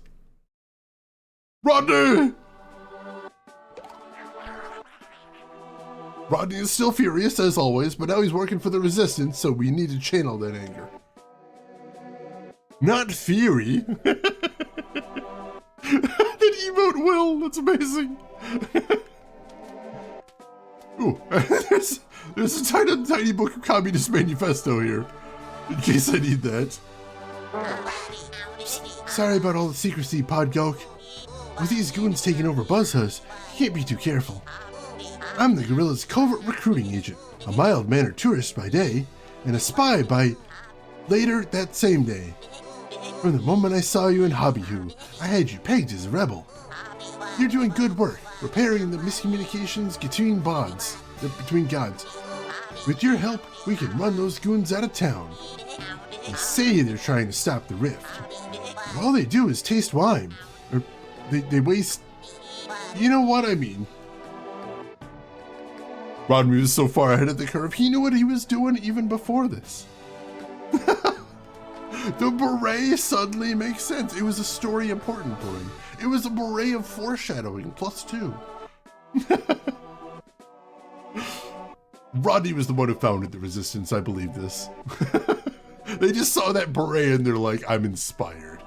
Rodney! Rodney is still furious, as always, but now he's working for the Resistance, so we need to channel that anger. Not theory. That emote will. That's amazing. Ooh, there's a tiny book of Communist Manifesto here, in case I need that. Sorry about all the secrecy, Podgok. With these goons taking over BuzzHuzz, you can't be too careful. I'm the guerrilla's covert recruiting agent, a mild-mannered tourist by day, and a spy by later that same day. From the moment I saw you in Hobbyhoo, I had you pegged as a rebel. You're doing good work, repairing the miscommunications between gods. With your help, we can run those goons out of town. They say they're trying to stop the rift. But all they do is taste wine. Or they waste... You know what I mean. Rodney was so far ahead of the curve, he knew what he was doing even before this. The beret suddenly makes sense. It was a story important for him. It was a beret of foreshadowing, +2. Rodney was the one who founded the resistance, I believe this. They just saw that beret and they're like, I'm inspired.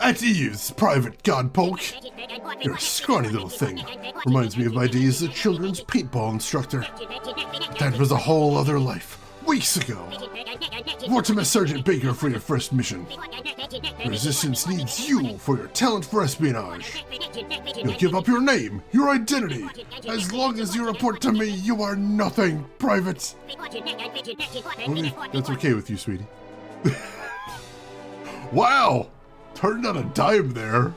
At ease, Private Godpoke. You're a scrawny little thing. Reminds me of my days as a children's paintball instructor. That was a whole other life. Weeks ago. Report to Miss Sergeant Baker for your first mission. The Resistance needs you for your talent for espionage. You'll give up your name, your identity. As long as you report to me, you are nothing, Private. Only that's okay with you, sweetie. Wow! Turned on a dime there.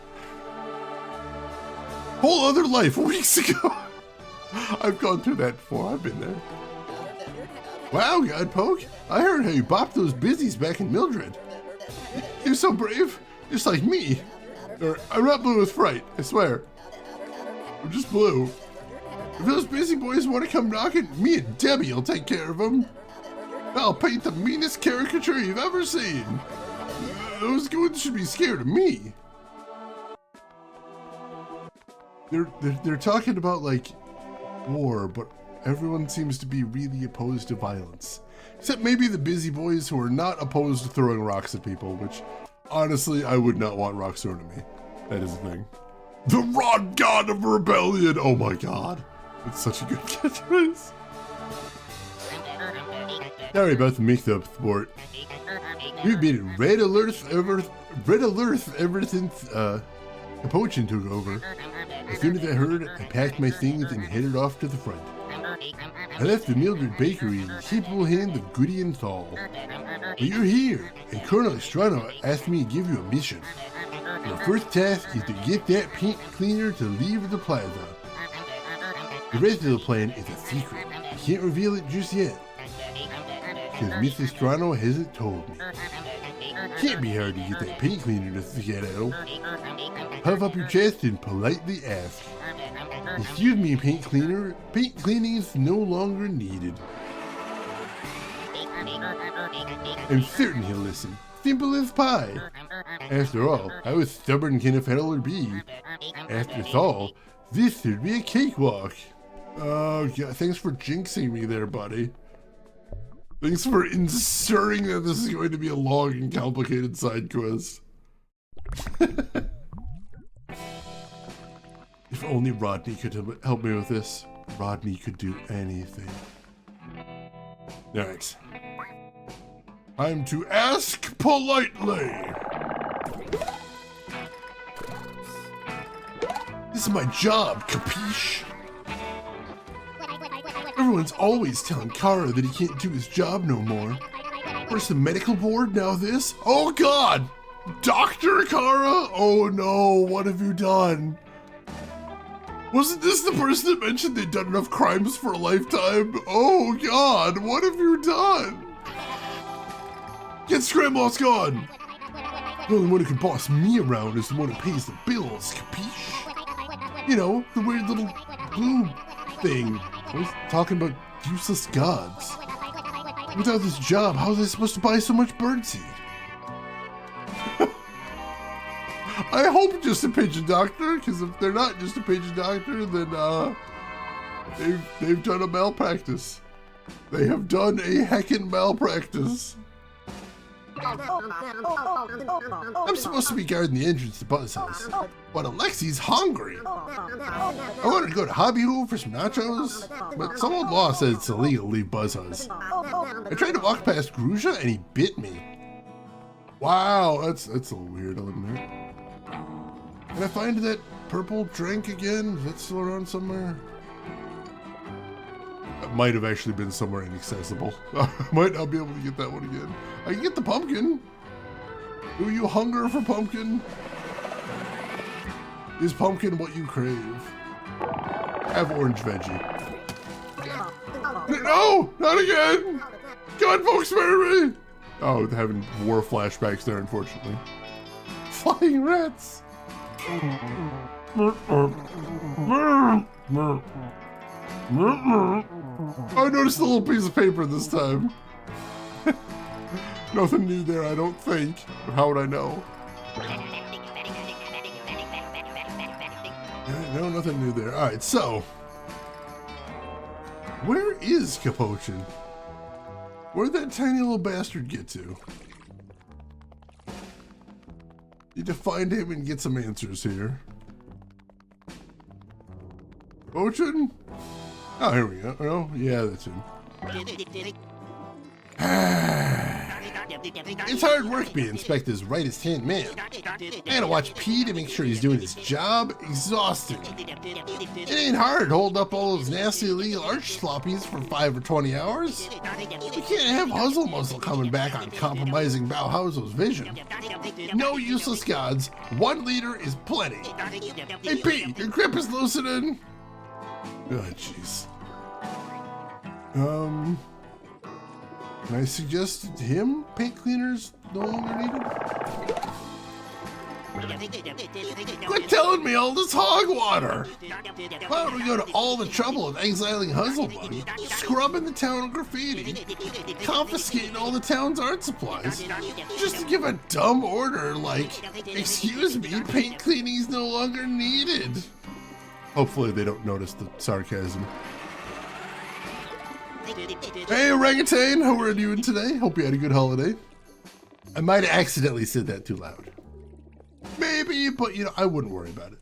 Whole other life weeks ago. I've gone through that before. I've been there. Wow, Godpoke. I heard how you bopped those busies back in Mildred. You're so brave. Just like me. Or, I'm not blue with fright, I swear. I'm just blue. If those busy boys want to come knocking, me and Debbie will take care of them. I'll paint the meanest caricature you've ever seen. Those goons should be scared of me. They're talking about, like, war, but everyone seems to be really opposed to violence. Except maybe the busy boys who are not opposed to throwing rocks at people, which, honestly, I would not want rocks thrown at me. That is the thing. The Rod God of Rebellion! Oh my god. It's such a good catchphrase. Sorry about the mix-up, sport. We've been in red alert ever since Capuchin took over. As soon as I heard, I packed my things and headed off to the front. I left the Mildred Bakery in capable hands of Goody and Thal. But you're here, and Colonel Estrano asked me to give you a mission. Your first task is to get that paint cleaner to leave the plaza. The rest of the plan is a secret. I can't reveal it just yet, because Miss Estrano hasn't told me. Can't be hard to get that paint cleaner to skedaddle. Puff up your chest and politely ask. Excuse me, paint cleaner. Paint cleaning is no longer needed. I'm certain he'll listen. Simple as pie. After all, I was stubborn can a feller be. After all, this should be a cakewalk. Oh, yeah, thanks for jinxing me there, buddy. Thanks for inserting that this is going to be a long and complicated side quest. If only Rodney could help me with this. Rodney could do anything. Alright. Time to ask politely. This is my job, capiche? Everyone's always telling Kara that he can't do his job no more. First the medical board, now this. Oh god! Dr. Kara? Oh no, what have you done? Wasn't this the person that mentioned they'd done enough crimes for a lifetime? Oh god, what have you done? Get Scramblot's gone! The only one who can boss me around is the one who pays the bills, capiche? You know, the weird little blue thing. Always talking about useless gods. Without this job, how are they supposed to buy so much birdseed? I hope just a pigeon doctor, because if they're not just a pigeon doctor, then they've done a malpractice. They have done a heckin' malpractice. I'm supposed to be guarding the entrance to BuzzHuzz, but Alexi's hungry. I wanted to go to Hobby Hole for some nachos, but some old law said it's illegal to leave BuzzHuzz. I tried to walk past Grusha and he bit me. Wow, that's a little weird, I'll admit. Can I find that purple drink again? Is that still around somewhere? It might have actually been somewhere inaccessible. I might not be able to get that one again. I can get the pumpkin. Do you hunger for pumpkin? Is pumpkin what you crave? Have orange veggie. No, not again! God, folks, spare me! Oh, having war flashbacks there, unfortunately. Flying rats! I noticed a little piece of paper this time. Nothing new there, I don't think. But how would I know? No, nothing new there. Alright, so. Where is Capuchin? Where'd that tiny little bastard get to? Need to find him and get some answers here. Capuchin? Oh, here we go. Oh, yeah, that's him. It's hard work being Inspector's right-hand man. I gotta watch P to make sure he's doing his job. Exhausting. It ain't hard to hold up all those nasty illegal arch sloppies for 5 or 20 hours. We can't have Huzzle Muzzle coming back on compromising Bauhauser's vision. No useless gods. 1 liter is plenty. Hey P, your grip is loosening. Oh, jeez. Can I suggest to him paint cleaners no longer needed? Quit telling me all this hog water! Why don't we go to all the trouble of exiling Huzzlebug, scrubbing the town of graffiti, confiscating all the town's art supplies, just to give a dumb order like, excuse me, paint cleaning is no longer needed. Hopefully they don't notice the sarcasm. Hey orangutan, how are you doing today? Hope you had a good holiday. I might have accidentally said that too loud. Maybe, but you know, I wouldn't worry about it.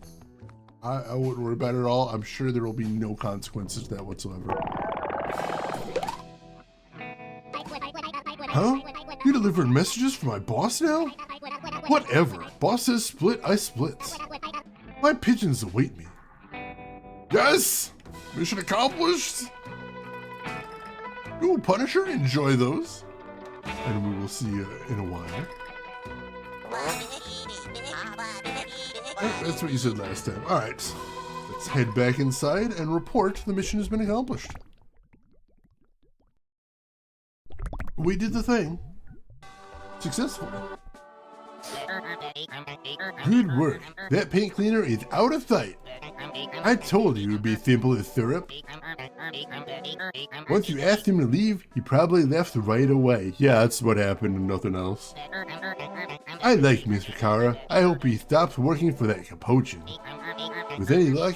I wouldn't worry about it at all. I'm sure there will be no consequences to that whatsoever. Huh? You delivering messages for my boss now? Whatever. Boss says split, I splits. My pigeons await me. Yes! Mission accomplished! Ooh, Punisher, enjoy those. And we will see you in a while. That's what you said last time. Alright, let's head back inside and report the mission has been accomplished. We did the thing. Successfully. Good work. That paint cleaner is out of sight. I told you it would be simple as syrup. Once you asked him to leave, he probably left right away. Yeah, that's what happened and nothing else. I like Mr. Kara. I hope he stops working for that Capuchin. With any luck,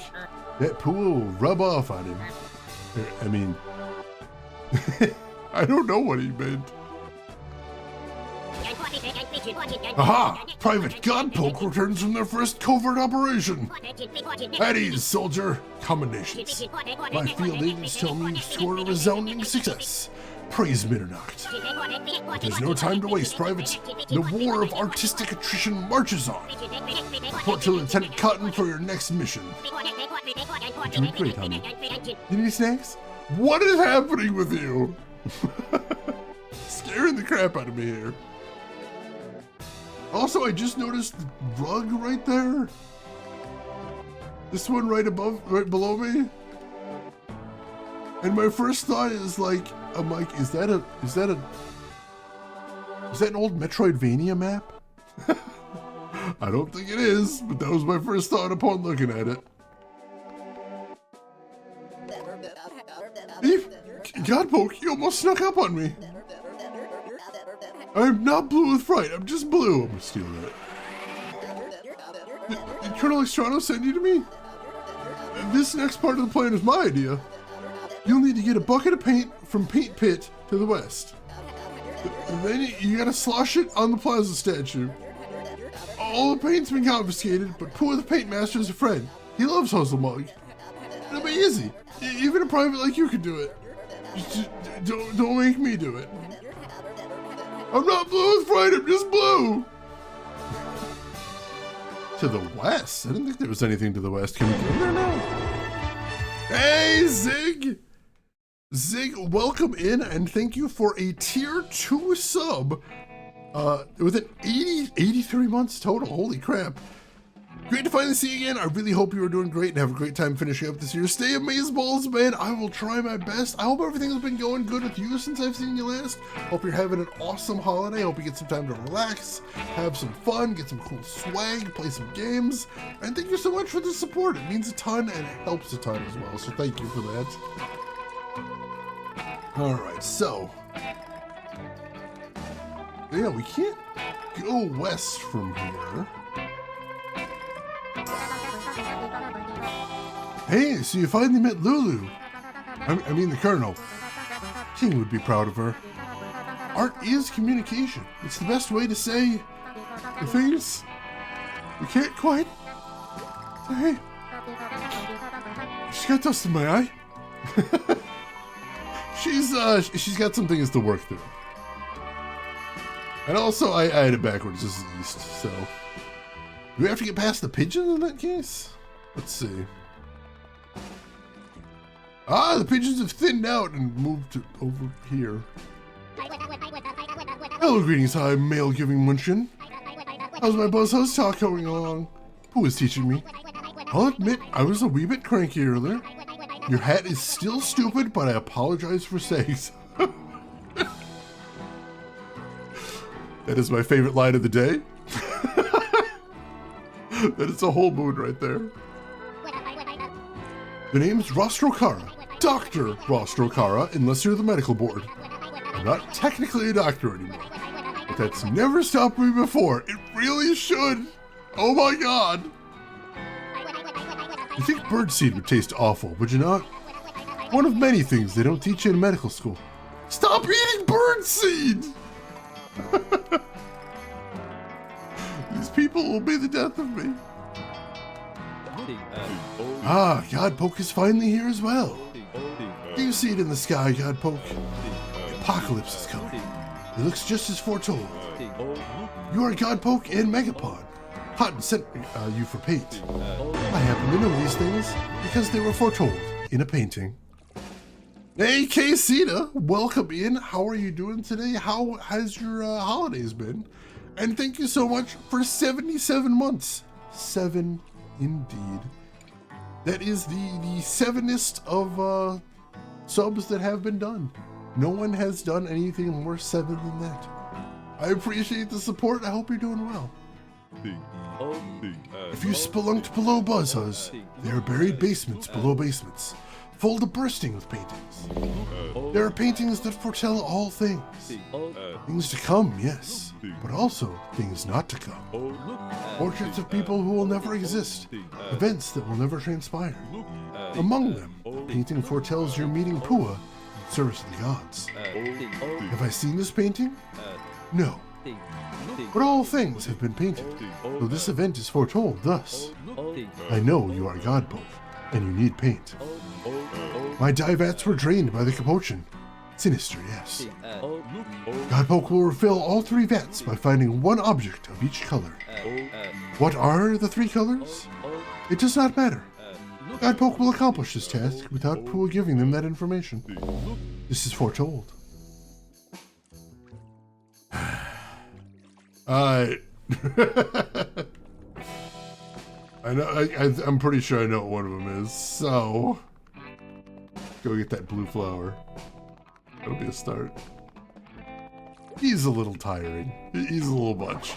that pool will rub off on him. I mean, I don't know what he meant. Aha! Private Godpoke returns from their first covert operation. At ease, soldier. Commendations. My field agents tell me you scored a resounding success. Praise Mitternacht. There's no time to waste, privates. The war of artistic attrition marches on. Report to Lieutenant Cotton for your next mission. You're doing great, honey. Need any snacks? What is happening with you? Scaring the crap out of me here. Also, I just noticed the rug right there. This one right below me. And my first thought is like, I'm like, is that an old Metroidvania map? I don't think it is, but that was my first thought upon looking at it. Godpoke, you almost snuck up on me. I'm not blue with fright, I'm just blue. I'm gonna steal that. Did Colonel Extrano send you to me? This next part of the plan is my idea. You'll need to get a bucket of paint from Paint Pit to the west. And then you gotta slosh it on the Plaza statue. All the paint's been confiscated, but Pooh the Paint Master is a friend. He loves Hustle Mug. It'll be easy. Even a private like you can do it. Just don't make me do it. I'm not blue with pride, I'm just blue. To the west? I didn't think there was anything to the west. Can we go there now? Hey, Zig! Zig, welcome in, and thank you for a tier 2 sub within 83 months total. Holy crap. Great to finally see you again. I really hope you are doing great and have a great time finishing up this year. Stay amazeballs, man. I will try my best. I hope everything has been going good with you since I've seen you last. Hope you're having an awesome holiday. Hope you get some time to relax, have some fun, get some cool swag, play some games. And thank you so much for the support. It means a ton and it helps a ton as well. So thank you for that. All right, so yeah, we can't go west from here. Hey, so you finally met Lulu. I mean the Colonel. King would be proud of her. Art is communication. It's the best way to say the things we can't quite say. She's got dust in my eye. She's got some things to work through. And also, I had it backwards. This is east, so. Do we have to get past the pigeons in that case? Let's see. Ah, the pigeons have thinned out and moved over here. Hello, greetings, hi, mail-giving Munchin. How's my BuzzHuzz talk going along? Who is teaching me? I'll admit, I was a wee bit cranky earlier. Your hat is still stupid, but I apologize for saying so. That is my favorite line of the day. That is a whole mood right there. The name's Rostrokara. Dr. Rostrokara, unless you're the medical board. I'm not technically a doctor anymore. But that's never stopped me before. It really should. Oh my god. You think birdseed would taste awful, would you not? One of many things they don't teach you in medical school. Stop eating birdseed! These people will be the death of me. Ah, Godpoke is finally here as well. Do you see it in the sky, Godpoke? The apocalypse is coming. It looks just as foretold. You are Godpoke and Megapod. Houghton sent you for paint. I happen to know these things because they were foretold in a painting. Hey, Casita, welcome in. How are you doing today? How has your holidays been? And thank you so much for 77 months. 7 indeed. That is the 7th of subs that have been done. No one has done anything more 7 than that. I appreciate the support. I hope you're doing well. If you spelunked below BuzzHuzz, there are buried basements below basements, full to bursting with paintings. There are paintings that foretell all things. Things to come, yes, but also things not to come. Portraits of people who will never exist, events that will never transpire. Among them, the painting foretells your meeting Pua in service of the gods. Have I seen this painting? No. But all things have been painted, though this event is foretold thus. I know you are Godpoke, and you need paint. My dye vats were drained by the Capuchin. Sinister, yes. Godpoke will refill all 3 vats by finding one object of each color. What are the 3 colors? It does not matter. Godpoke will accomplish this task without Pua giving them that information. This is foretold. I know. I'm pretty sure I know what one of them is. So, go get that blue flower. That'll be a start. He's a little tiring. He's a little much.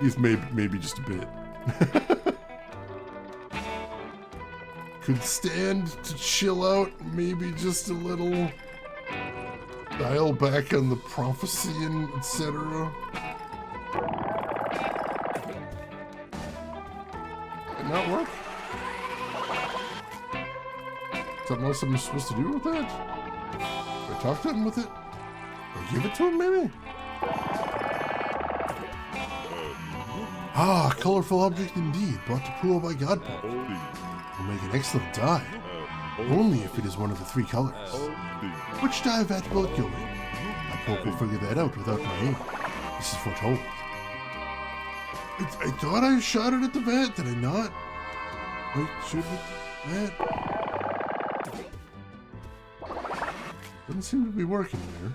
He's maybe just a bit. Could stand to chill out, maybe just a little. Dial back on the prophecy and etc. Did not work? Something else I'm supposed to do with that? Did I talk to him with it? Or give it to him, maybe? Ah, colorful object indeed, brought to pool by Godpop. Will make an excellent dye. Only if it is one of the 3 colors. Which dye vat will it go in? I hope we'll figure that out without my aid. This is foretold. I thought I shot it at the vat, did I not? Wait, shoot it at the vat? Doesn't seem to be working there.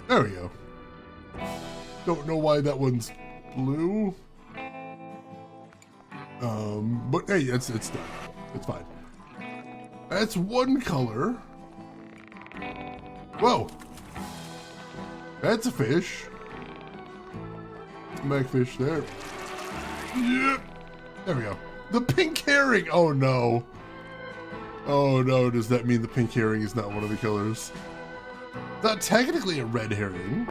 There we go. Don't know why that one's blue. But hey, it's done. It's fine. That's one color. Whoa. That's a fish. Backfish there. Yep. There we go. The pink herring. Oh no. Oh no, does that mean the pink herring is not one of the colors? Not technically a red herring.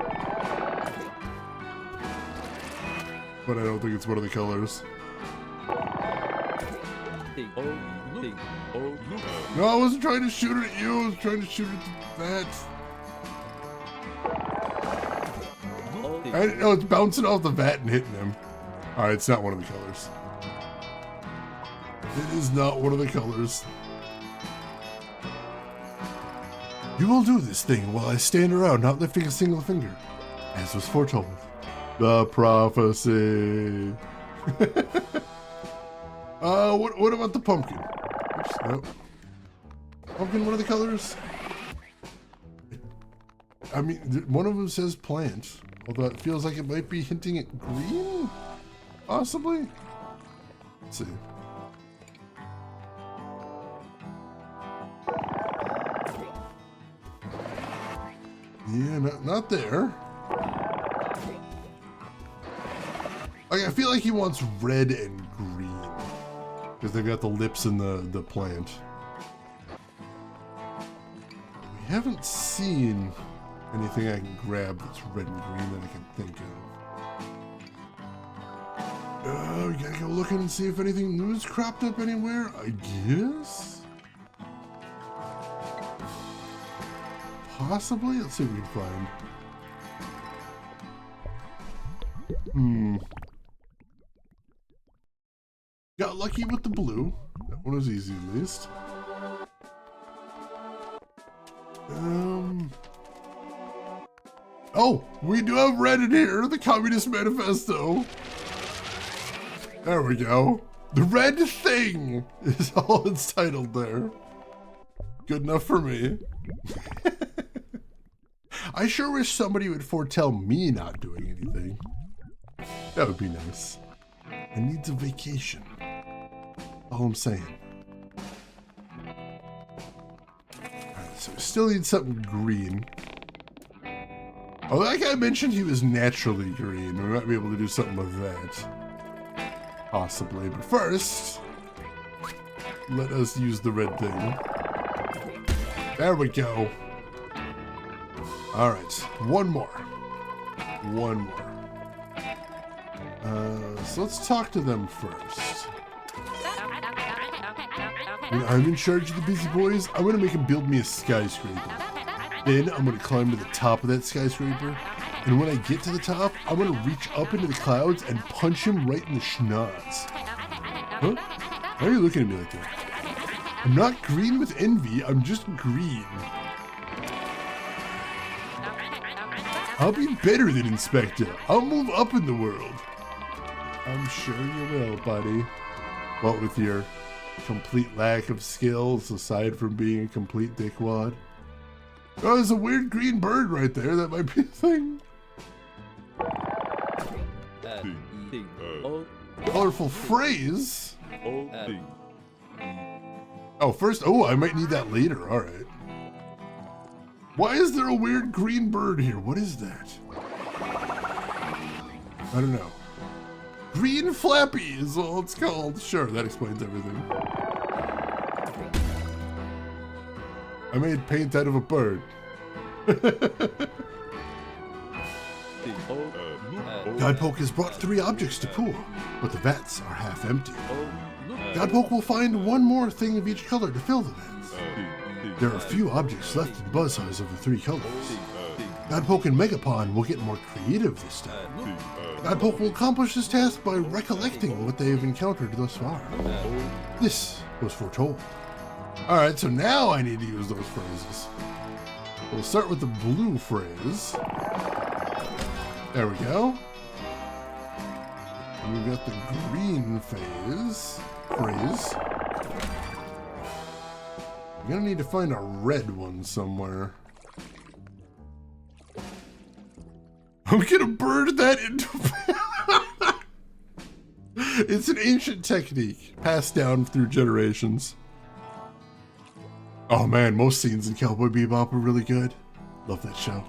But I don't think it's one of the colors. No, I wasn't trying to shoot it at you. I was trying to shoot it at that. No, it's bouncing off the vat and hitting him. Alright, it's not one of the colors. It is not one of the colors. You will do this thing while I stand around not lifting a single finger, as was foretold. The prophecy. What about the pumpkin? Oops, no. Pumpkin, one of the colors? I mean, one of them says plant, although it feels like it might be hinting at green? Possibly? Let's see. Yeah, not there. Like, I feel like he wants red and green. Because they've got the lips and the plant. We haven't seen anything I can grab that's red and green that I can think of. We gotta go looking and see if anything new's cropped up anywhere, I guess? Possibly? Let's see what we can find. Got lucky with the blue. That one was easy at least. Oh, we do have red in here, the Communist Manifesto. There we go. The red thing is all it's titled there. Good enough for me. I sure wish somebody would foretell me not doing anything. That would be nice. I need a vacation. All I'm saying. Alright, so we still need something green. Oh, like I mentioned, he was naturally green. We might be able to do something with that. Possibly. But first, let us use the red thing. There we go. Alright, one more. One more. So let's talk to them first. When I'm in charge of the busy boys, I'm gonna make them build me a skyscraper. Then I'm gonna climb to the top of that skyscraper, and when I get to the top, I'm gonna reach up into the clouds and punch him right in the schnoz. Huh? Why are you looking at me like that? I'm not green with envy, I'm just green. I'll be better than Inspector. I'll move up in the world. I'm sure you will, buddy. What with your complete lack of skills, aside from being a complete dickwad? Oh, there's a weird green bird right there. That might be a thing. Colorful phrase? Oh, first, I might need that later. All right. Why is there a weird green bird here? What is that? I don't know. Green Flappy is all it's called. Sure, that explains everything. I made paint out of a bird. Godpoke has brought 3 objects to pool, but the vats are half empty. Godpoke will find one more thing of each color to fill the vents. There are few objects left in BuzzHuzz of the 3 colors. Godpoke and Megapon will get more creative this time. Godpoke will accomplish this task by recollecting what they have encountered thus far. This was foretold. Alright, so now I need to use those phrases. We'll start with the blue phrase. There we go. And we've got the green phrase. I'm gonna need to find a red one somewhere. I'm gonna bird that into... It's an ancient technique, passed down through generations. Oh man, most scenes in Cowboy Bebop are really good. Love that show.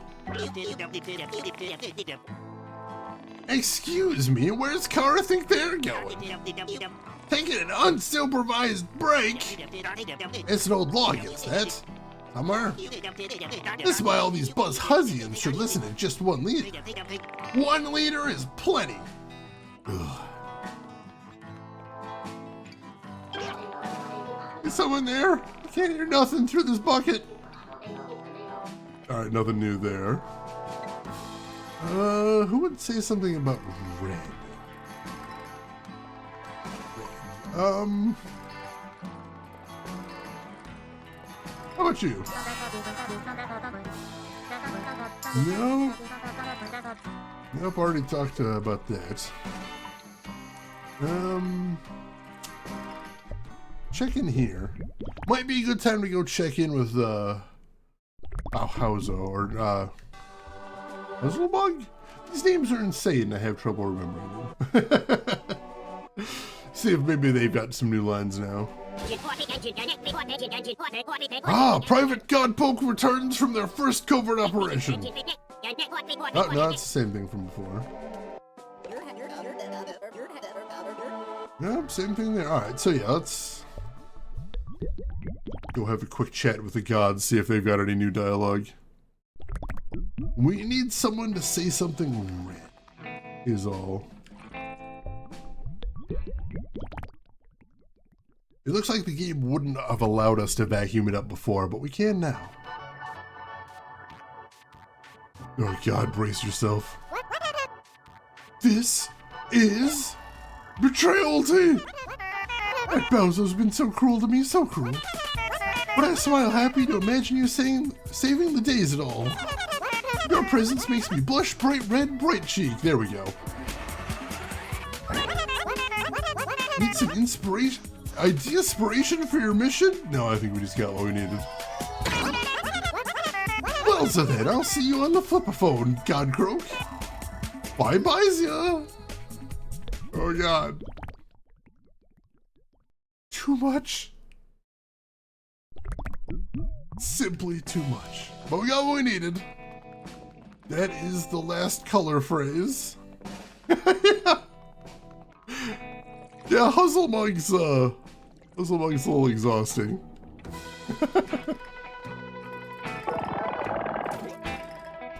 Excuse me, where's Kara think they're going? Taking an unsupervised break? It's an old law against that. Somewhere. This is why all these BuzzHuzzians should listen to just 1 leader. 1 leader is plenty. Ugh. Is someone there? I can't hear nothing through this bucket. Alright, nothing new there. Who would say something about red? How about you? No. Nope, already talked about that. Check in here. Might be a good time to go check in with, Bauhauser or, Puzzlebug? These names are insane. I have trouble remembering them. See if maybe they've got some new lines now. Ah, Private Godpoke returns from their first covert operation. Oh, no, it's the same thing from before. Nope, same thing there. Alright, so yeah, let's go have a quick chat with the gods, see if they've got any new dialogue. We need someone to say something red, is all. It looks like the game wouldn't have allowed us to vacuum it up before, but we can now. Oh god, brace yourself. This is Betrayalty! That Bowser's been so cruel to me, so cruel. But I smile happy to imagine you saving the days at all. Your presence makes me blush bright red, bright cheek. There we go. Need some inspiration? Inspiration for your mission? No, I think we just got what we needed. Well, so then, I'll see you on the flipaphone, Godcroak. Bye-byes ya. Oh, God. Too much. Simply too much. But we got what we needed. That is the last color phrase. Yeah, Huzzlemug's a little exhausting.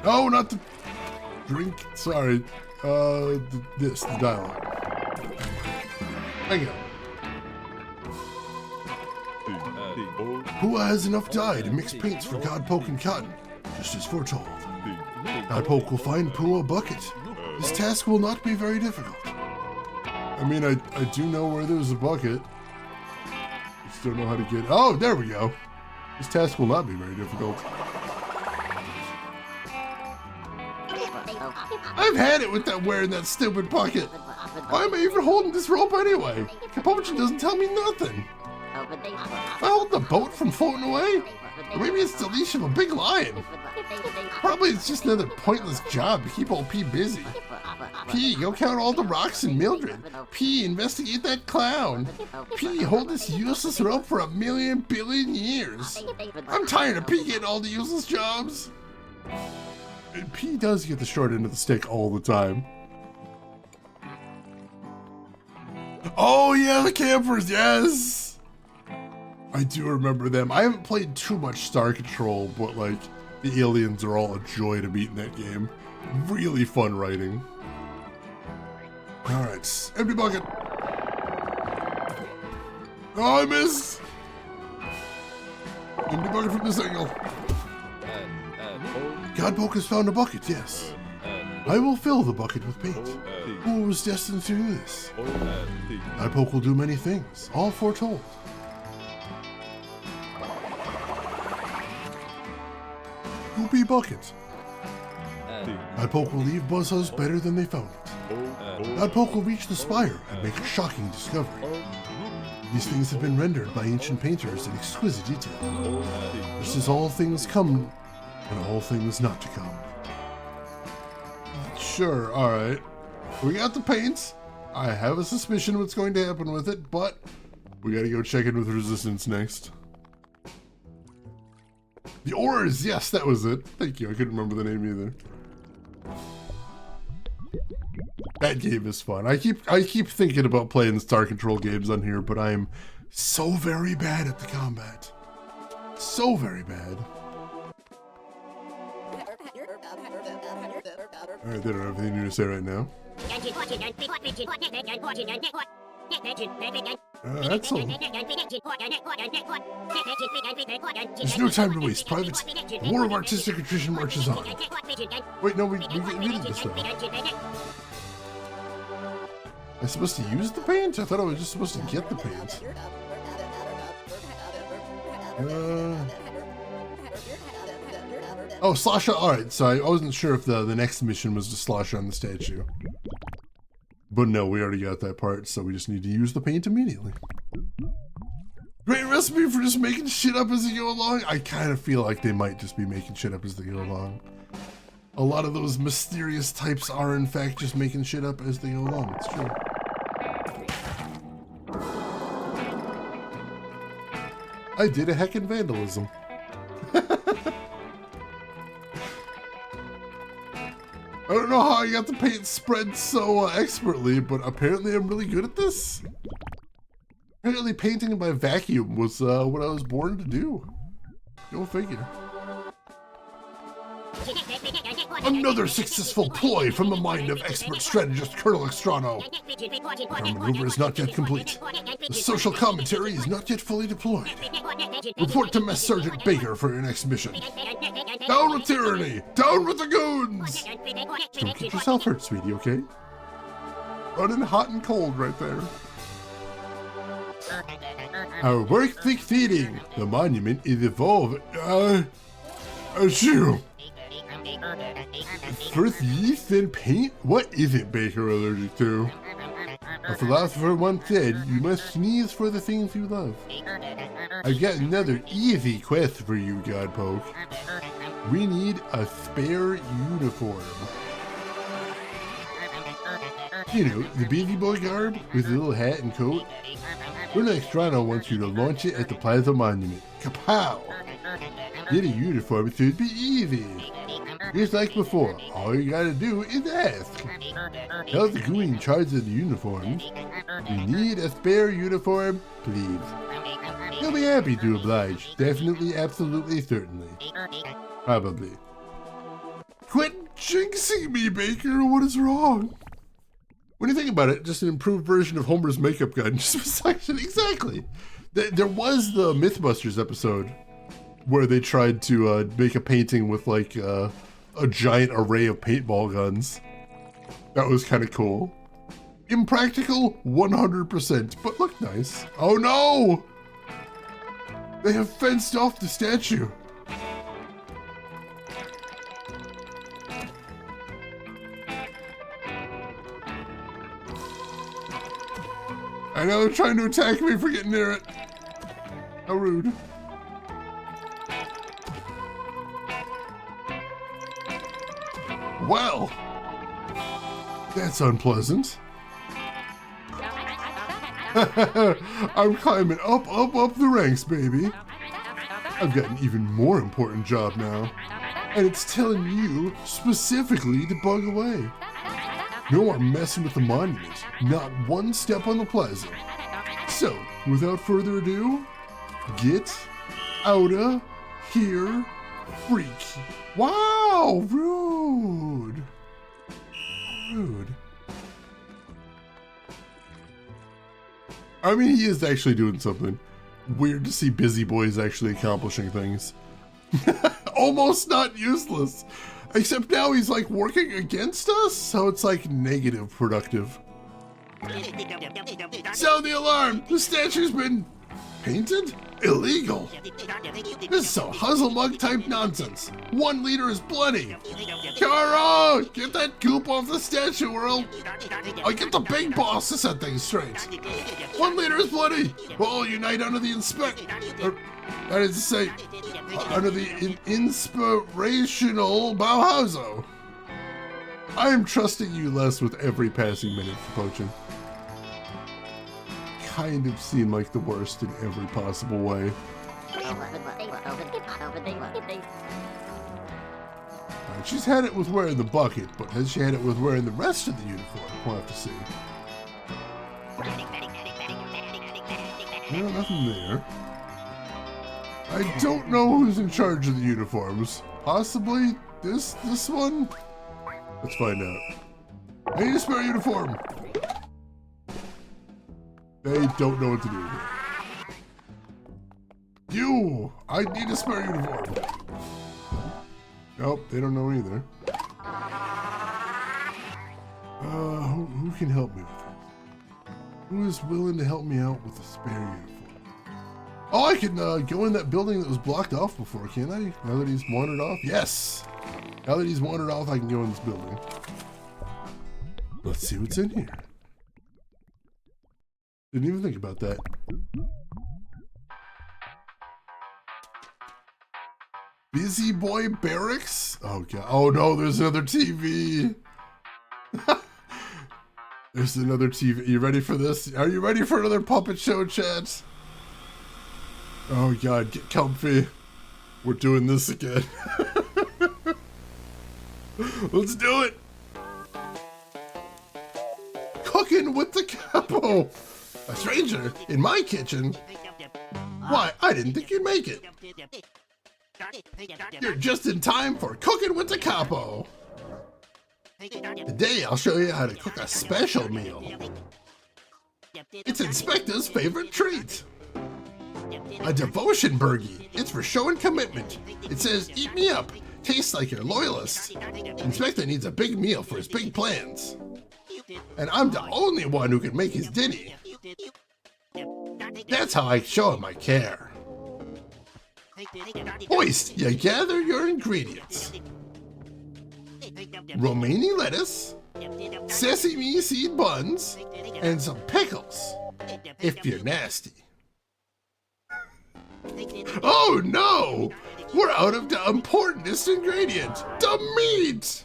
Oh, not the drink. Sorry. The dialogue. Hang on. Who has enough dye to mix paints for Godpoke and Cotton, just as foretold? Godpoke will find Pooh a bucket. This task will not be very difficult. I mean, I do know where there's a bucket. Just don't know how to get... Oh, there we go. This task will not be very difficult. I've had it with that wearing that stupid bucket. Why am I even holding this rope anyway? Capuchin doesn't tell me nothing. Am I holding the boat from floating away? Or maybe it's the leash of a big lion. Probably it's just another pointless job to keep old P busy. P, go count all the rocks in Mildred. P, investigate that clown. P, hold this useless rope for 1,000,000 billion years. I'm tired of P getting all the useless jobs. And P does get the short end of the stick all the time. Oh yeah, the campers, yes! I do remember them. I haven't played too much Star Control, but like, the aliens are all a joy to beat in that game. Really fun writing. Alright, empty bucket. Oh, I missed! Empty bucket from this angle. Godpoke has found a bucket, yes. I will fill the bucket with paint. Who was destined to do this? Godpoke will do many things, all foretold. Goopy bucket. Godpoke will leave BuzzHuzz better than they found it. Godpoke will reach the Spire and make a shocking discovery. These things have been rendered by ancient painters in exquisite detail. This is all things come and all things not to come. Sure, alright. We got the paints. I have a suspicion what's going to happen with it, but we gotta go check in with Resistance next. The ores, yes, that was it. Thank you, I couldn't remember the name either. That game is fun. I keep thinking about playing Star Control games on here, but I'm so very bad at the combat. So very bad. Alright, they don't have anything new to say right now. Excellent. There's no time to waste, privates. The war of artistic attrition marches on. Wait, no, we get rid of this though. Am I supposed to use the paint? I thought I was just supposed to get the paint. Oh, slosh on. Alright, so I wasn't sure if the next mission was to slosh on the statue. But no, we already got that part, so we just need to use the paint immediately. Great recipe for just making shit up as they go along. I kind of feel like they might just be making shit up as they go along. A lot of those mysterious types are in fact just making shit up as they go along. It's true. I did a heckin' vandalism. I don't know how I got the paint spread so expertly, but apparently I'm really good at this. Apparently painting by vacuum was what I was born to do. Go figure. Another successful ploy from the mind of expert strategist Colonel Extrano. Our maneuver is not yet complete. The social commentary is not yet fully deployed. Report to Mess Sergeant Baker for your next mission. Down with tyranny! Down with the goons! Don't get yourself hurt, sweetie, okay? Running hot and cold right there. Our work succeeding. The monument is evolved. Achoo! First yeast, then paint? What isn't Baker allergic to? A philosopher once said, you must sneeze for the things you love. I've got another easy quest for you, Godpoke. We need a spare uniform. You know, the busy boy garb with a little hat and coat. Colonel Extrano wants you to launch it at the Plaza monument. Kapow! Get a uniform so it'd be easy. Just like before, all you gotta do is ask. Tell the gooey in charge of the uniforms, we need a spare uniform, please. He'll be happy to oblige. Definitely, absolutely, certainly. Probably. Quit jinxing me, Baker. What is wrong? When you think about it, just an improved version of Homer's makeup gun. Just a section, exactly. There was the Mythbusters episode where they tried to make a painting with like a giant array of paintball guns. That was kind of cool. Impractical, 100%, but looked nice. Oh no! They have fenced off the statue. I know they're trying to attack me for getting near it. How rude. Well, that's unpleasant. I'm climbing up the ranks, baby. I've got an even more important job now, and it's telling you specifically to bug away. No more messing with the monument, not one step on the plaza. So, without further ado, get outta here, freak. Wow, rude. Rude. I mean, he is actually doing something. Weird to see busy boys actually accomplishing things. Almost not useless. Except now he's like working against us, so it's like negative productive. Sound the alarm! The statue's been painted? Illegal. This is some Huzzlemug type nonsense. 1 liter is plenty. Kara! Get that goop off the statue or I'll get the big boss to set things straight. 1 liter is plenty. We'll all unite under the that is to say, under the inspirational BuzzHuzz. I am trusting you less with every passing minute, Poachin. Kind of seem like the worst in every possible way. Right, she's had it with wearing the bucket, but has she had it with wearing the rest of the uniform? We'll have to see. No, nothing there. I don't know who's in charge of the uniforms. Possibly this one? Let's find out. I need a spare uniform. They don't know what to do with it. You! I need a spare uniform. Nope, they don't know either. Who can help me with this? Who is willing to help me out with a spare uniform? Oh, I can go in that building that was blocked off before, can't I? Now that he's wandered off? Yes! Now that he's wandered off, I can go in this building. Let's see what's in here. Didn't even think about that. Busy Boy Barracks? Oh god. Oh no, there's another TV. There's another TV. You ready for this? Are you ready for another puppet show, chat? Oh god, get comfy. We're doing this again. Let's do it. Cooking with the capo. A stranger in my kitchen? Why, I didn't think you'd make it. You're just in time for Cooking with the Capo. Today I'll show you how to cook a special meal. It's Inspector's favorite treat. A devotion burgie. It's for show and commitment. It says, eat me up. Tastes like you're loyalist. Inspector needs a big meal for his big plans. And I'm the only one who can make his dinny. That's how I show him I care. Hoist, you gather your ingredients. Romaine lettuce, sesame seed buns, and some pickles, if you're nasty. Oh no! We're out of the importantest ingredient, the meat!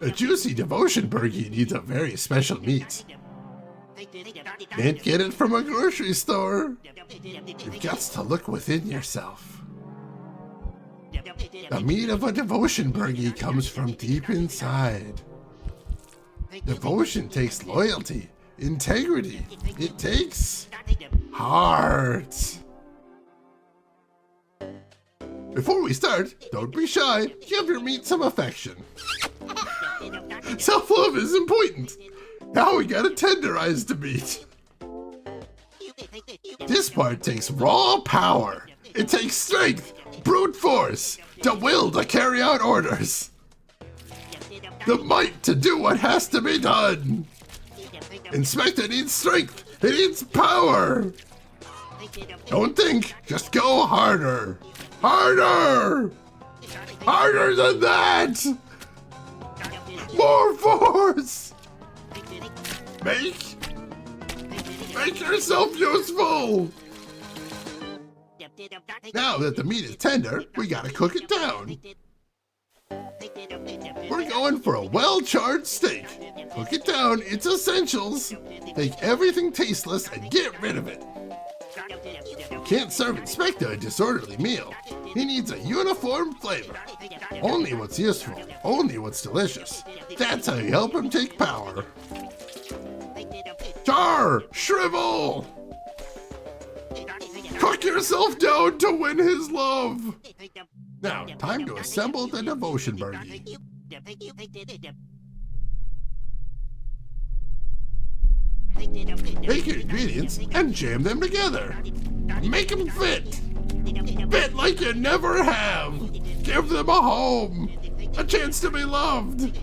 A juicy devotion burgie needs a very special meat. Can't get it from a grocery store. You've got to look within yourself. The meat of a devotion burgie comes from deep inside. Devotion takes loyalty, integrity. It takes heart. Before we start, don't be shy. Give your meat some affection. Self-love is important. Now we gotta tenderize the meat. This part takes raw power. It takes strength, brute force, the will to carry out orders. The might to do what has to be done. Inspector needs strength. It needs power. Don't think, just go harder. Harder! Harder than that! More force! Make yourself useful! Now that the meat is tender, we gotta cook it down. We're going for a well-charred steak. Cook it down, it's essentials. Take everything tasteless and get rid of it. You can't serve Inspector a disorderly meal. He needs a uniform flavor. Only what's useful, only what's delicious. That's how you help him take power. Char! Shrivel! Cook yourself down to win his love! Now, time to assemble the devotion burgie. Take your ingredients and jam them together. Make them fit. Fit like you never have. Give them a home. A chance to be loved.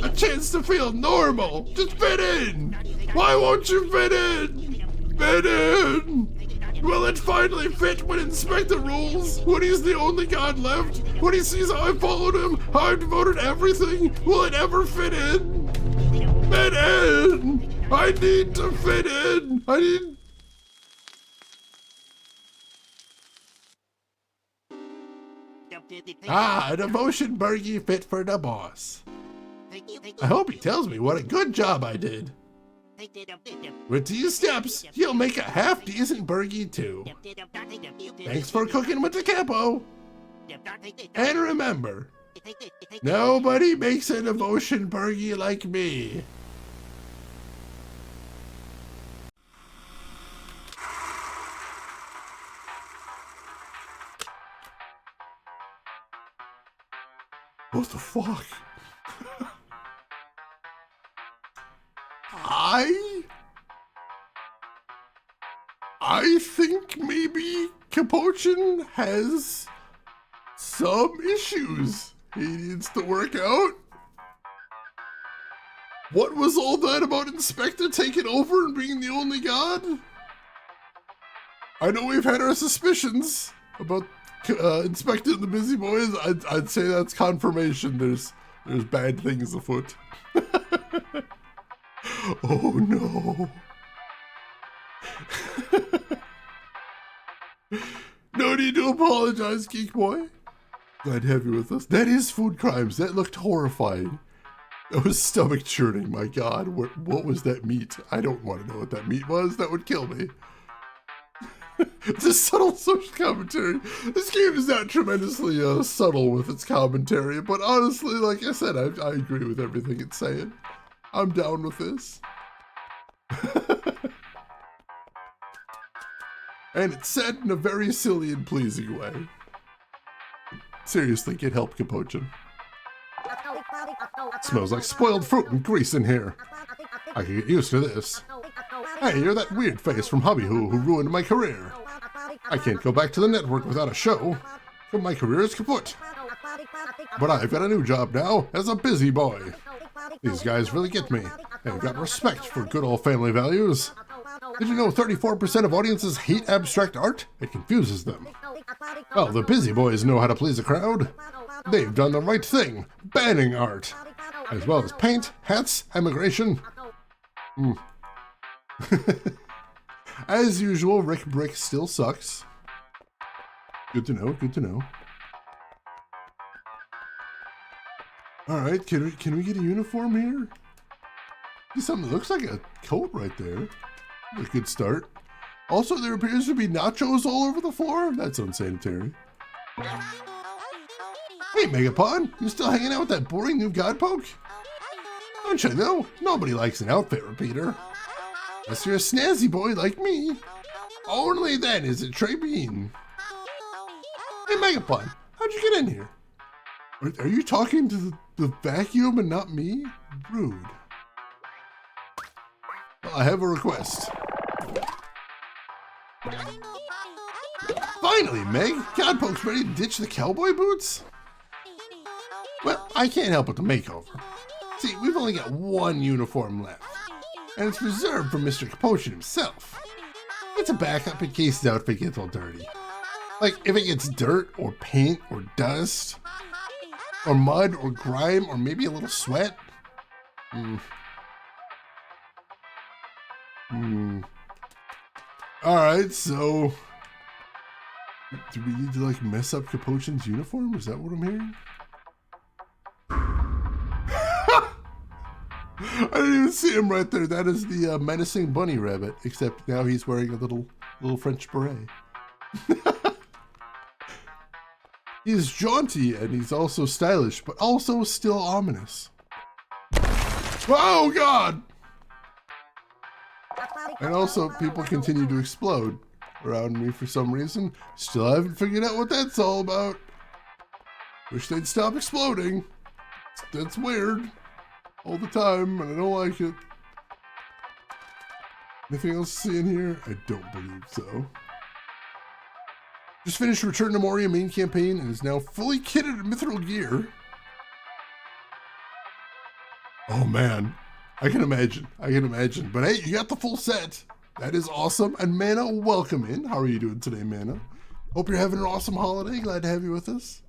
A chance to feel normal. Just fit in. Why won't you fit in? Fit in. Will it finally fit when Inspector rules? When he's the only god left? When he sees how I followed him? How I devoted everything? Will it ever fit in? Fit in. I need to fit in. A devotion burgie fit for the boss. I hope he tells me what a good job I did. With these steps, he'll make a half-decent burgie too. Thanks for cooking with the capo. And remember, nobody makes a devotion burgie like me. What the fuck? I think maybe Capuchin has some issues he needs to work out. What was all that about Inspector taking over and being the only god? I know we've had our suspicions about Inspector and the Busy Boys. I'd say that's confirmation. There's bad things afoot. Oh no. No need to apologize, Geek Boy. Glad to have you with us. That is Food Crimes. That looked horrifying. That was stomach churning, my god. What was that meat? I don't want to know what that meat was. That would kill me. It's a subtle social commentary. This game is not tremendously subtle with its commentary, but honestly, like I said, I agree with everything it's saying. I'm down with this. And it's said in a very silly and pleasing way. Seriously, get help, Capuchin. Smells like spoiled fruit and grease in here. I can get used to this. Hey, you're that weird face from Hobby who ruined my career. I can't go back to the network without a show, but my career is kaput. But I've got a new job now as a busy boy. These guys really get me. They've got respect for good old family values. Did you know 34% of audiences hate abstract art? It confuses them. Well, the busy boys know how to please a crowd. They've done the right thing, banning art, as well as paint, hats, immigration. As usual, Rick Brick still sucks. Good to know, good to know. Alright, can we get a uniform here? See something that looks like a coat right there. A good start. Also, there appears to be nachos all over the floor. That's unsanitary. Hey, Megapod, you still hanging out with that boring new godpoke? Don't you know? Nobody likes an outfit repeater. Unless you're a snazzy boy like me. Only then is it Trey Bean. Hey, Megapod, how'd you get in here? Are you talking to the vacuum and not me? Rude. Well, I have a request. Finally, Meg! Godpoke's ready to ditch the cowboy boots? Well, I can't help but the makeover. See, we've only got one uniform left, and it's reserved for Mr. Capuchin himself. It's a backup in case his outfit gets all dirty. Like, if it gets dirt, or paint, or dust, or mud, or grime, or maybe a little sweat. Alright, so... do we need to, like, mess up Capuchin's uniform? Is that what I'm hearing? I didn't even see him right there. That is the menacing bunny rabbit, except now he's wearing a little French beret. He's jaunty and he's also stylish, but also still ominous. Oh God! And also, people continue to explode around me for some reason. Still haven't figured out what that's all about. Wish they'd stop exploding. That's weird. All the time, and I don't like it. Anything else to see in here? I don't believe so. Just finished Return to Moria main campaign and is now fully kitted in mithril gear. Oh man, I can imagine. But hey, you got the full set. That is awesome. And Mana, welcome in. How are you doing today, Mana? Hope you're having an awesome holiday. Glad to have you with us.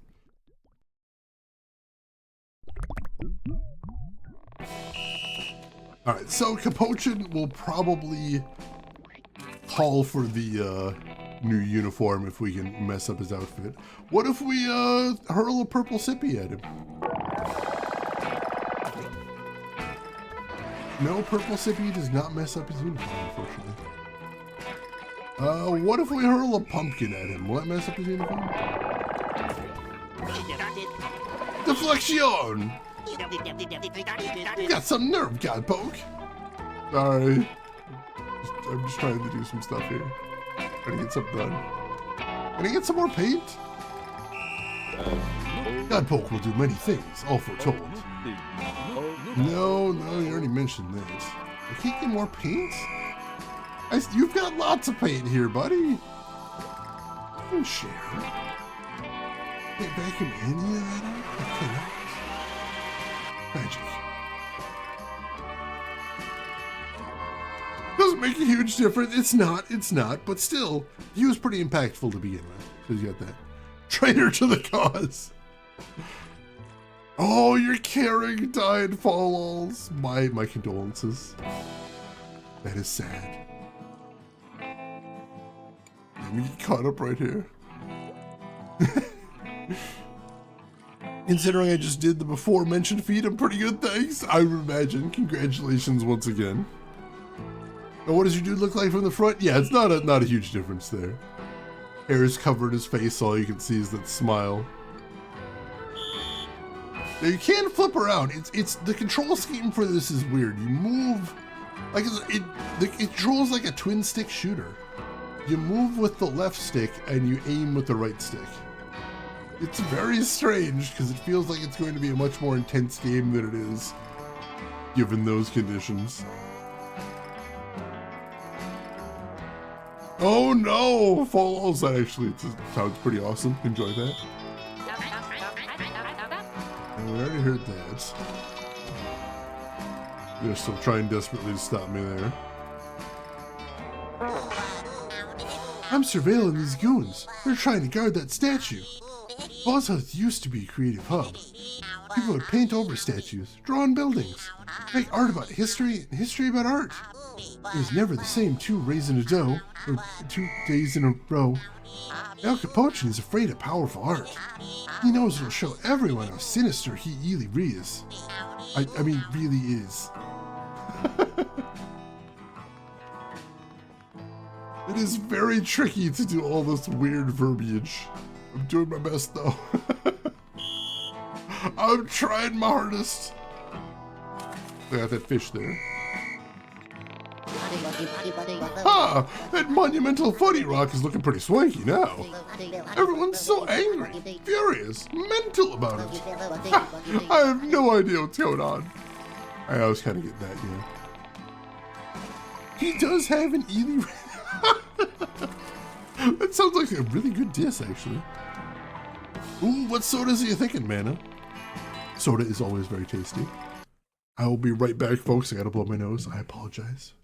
All right, so Capochin will probably call for the new uniform if we can mess up his outfit. What if we hurl a purple sippy at him? No, purple sippy does not mess up his uniform, unfortunately. What if we hurl a pumpkin at him? Will that mess up his uniform? Deflection! You got some nerve, Godpoke. Sorry. I'm just trying to do some stuff here. Trying to get something done. Can I get some more paint? Godpoke will do many things, all foretold. No, you already mentioned this. I can't get more paint? You've got lots of paint here, buddy. You can share. Can't vacuum any of that out? I cannot. Magic. Doesn't make a huge difference. It's not, but still, he was pretty impactful to begin with. Because you got that. Traitor to the cause. Oh, you're carrying dying falls. My condolences. That is sad. Let me get caught up right here. Considering I just did the before mentioned feat, I'm pretty good, thanks. I would imagine. Congratulations once again. Now, what does your dude look like from the front? Yeah, it's not a huge difference there. Hair is covered his face, all you can see is that smile. Now you can flip around. It's the control scheme for this is weird. You move like the controls like a twin stick shooter. You move with the left stick and you aim with the right stick. It's very strange because it feels like it's going to be a much more intense game than it is, given those conditions. Oh no! Falls actually sounds pretty awesome. Enjoy that. And we already heard that. They're still trying desperately to stop me there. I'm surveilling these goons. They're trying to guard that statue. BuzzHuzz used to be a creative hub. People would paint over statues, draw on buildings, make art about history, and history about art. It was never the same 2 days in a row. Now Capochin is afraid of powerful art. He knows it'll show everyone how sinister he really is. I mean, really is. It is very tricky to do all this weird verbiage. I'm doing my best though. I'm trying my hardest. I got that fish there. Ah, that monumental funny rock is looking pretty swanky now. Everyone's so angry, furious, mental about it. I have no idea what's going on. I always kind of get that, yeah. He does have an Ely. That sounds like a really good diss, actually. Ooh, what sodas are you thinking, Mana? Soda is always very tasty. I will be right back, folks. I gotta blow my nose. I apologize.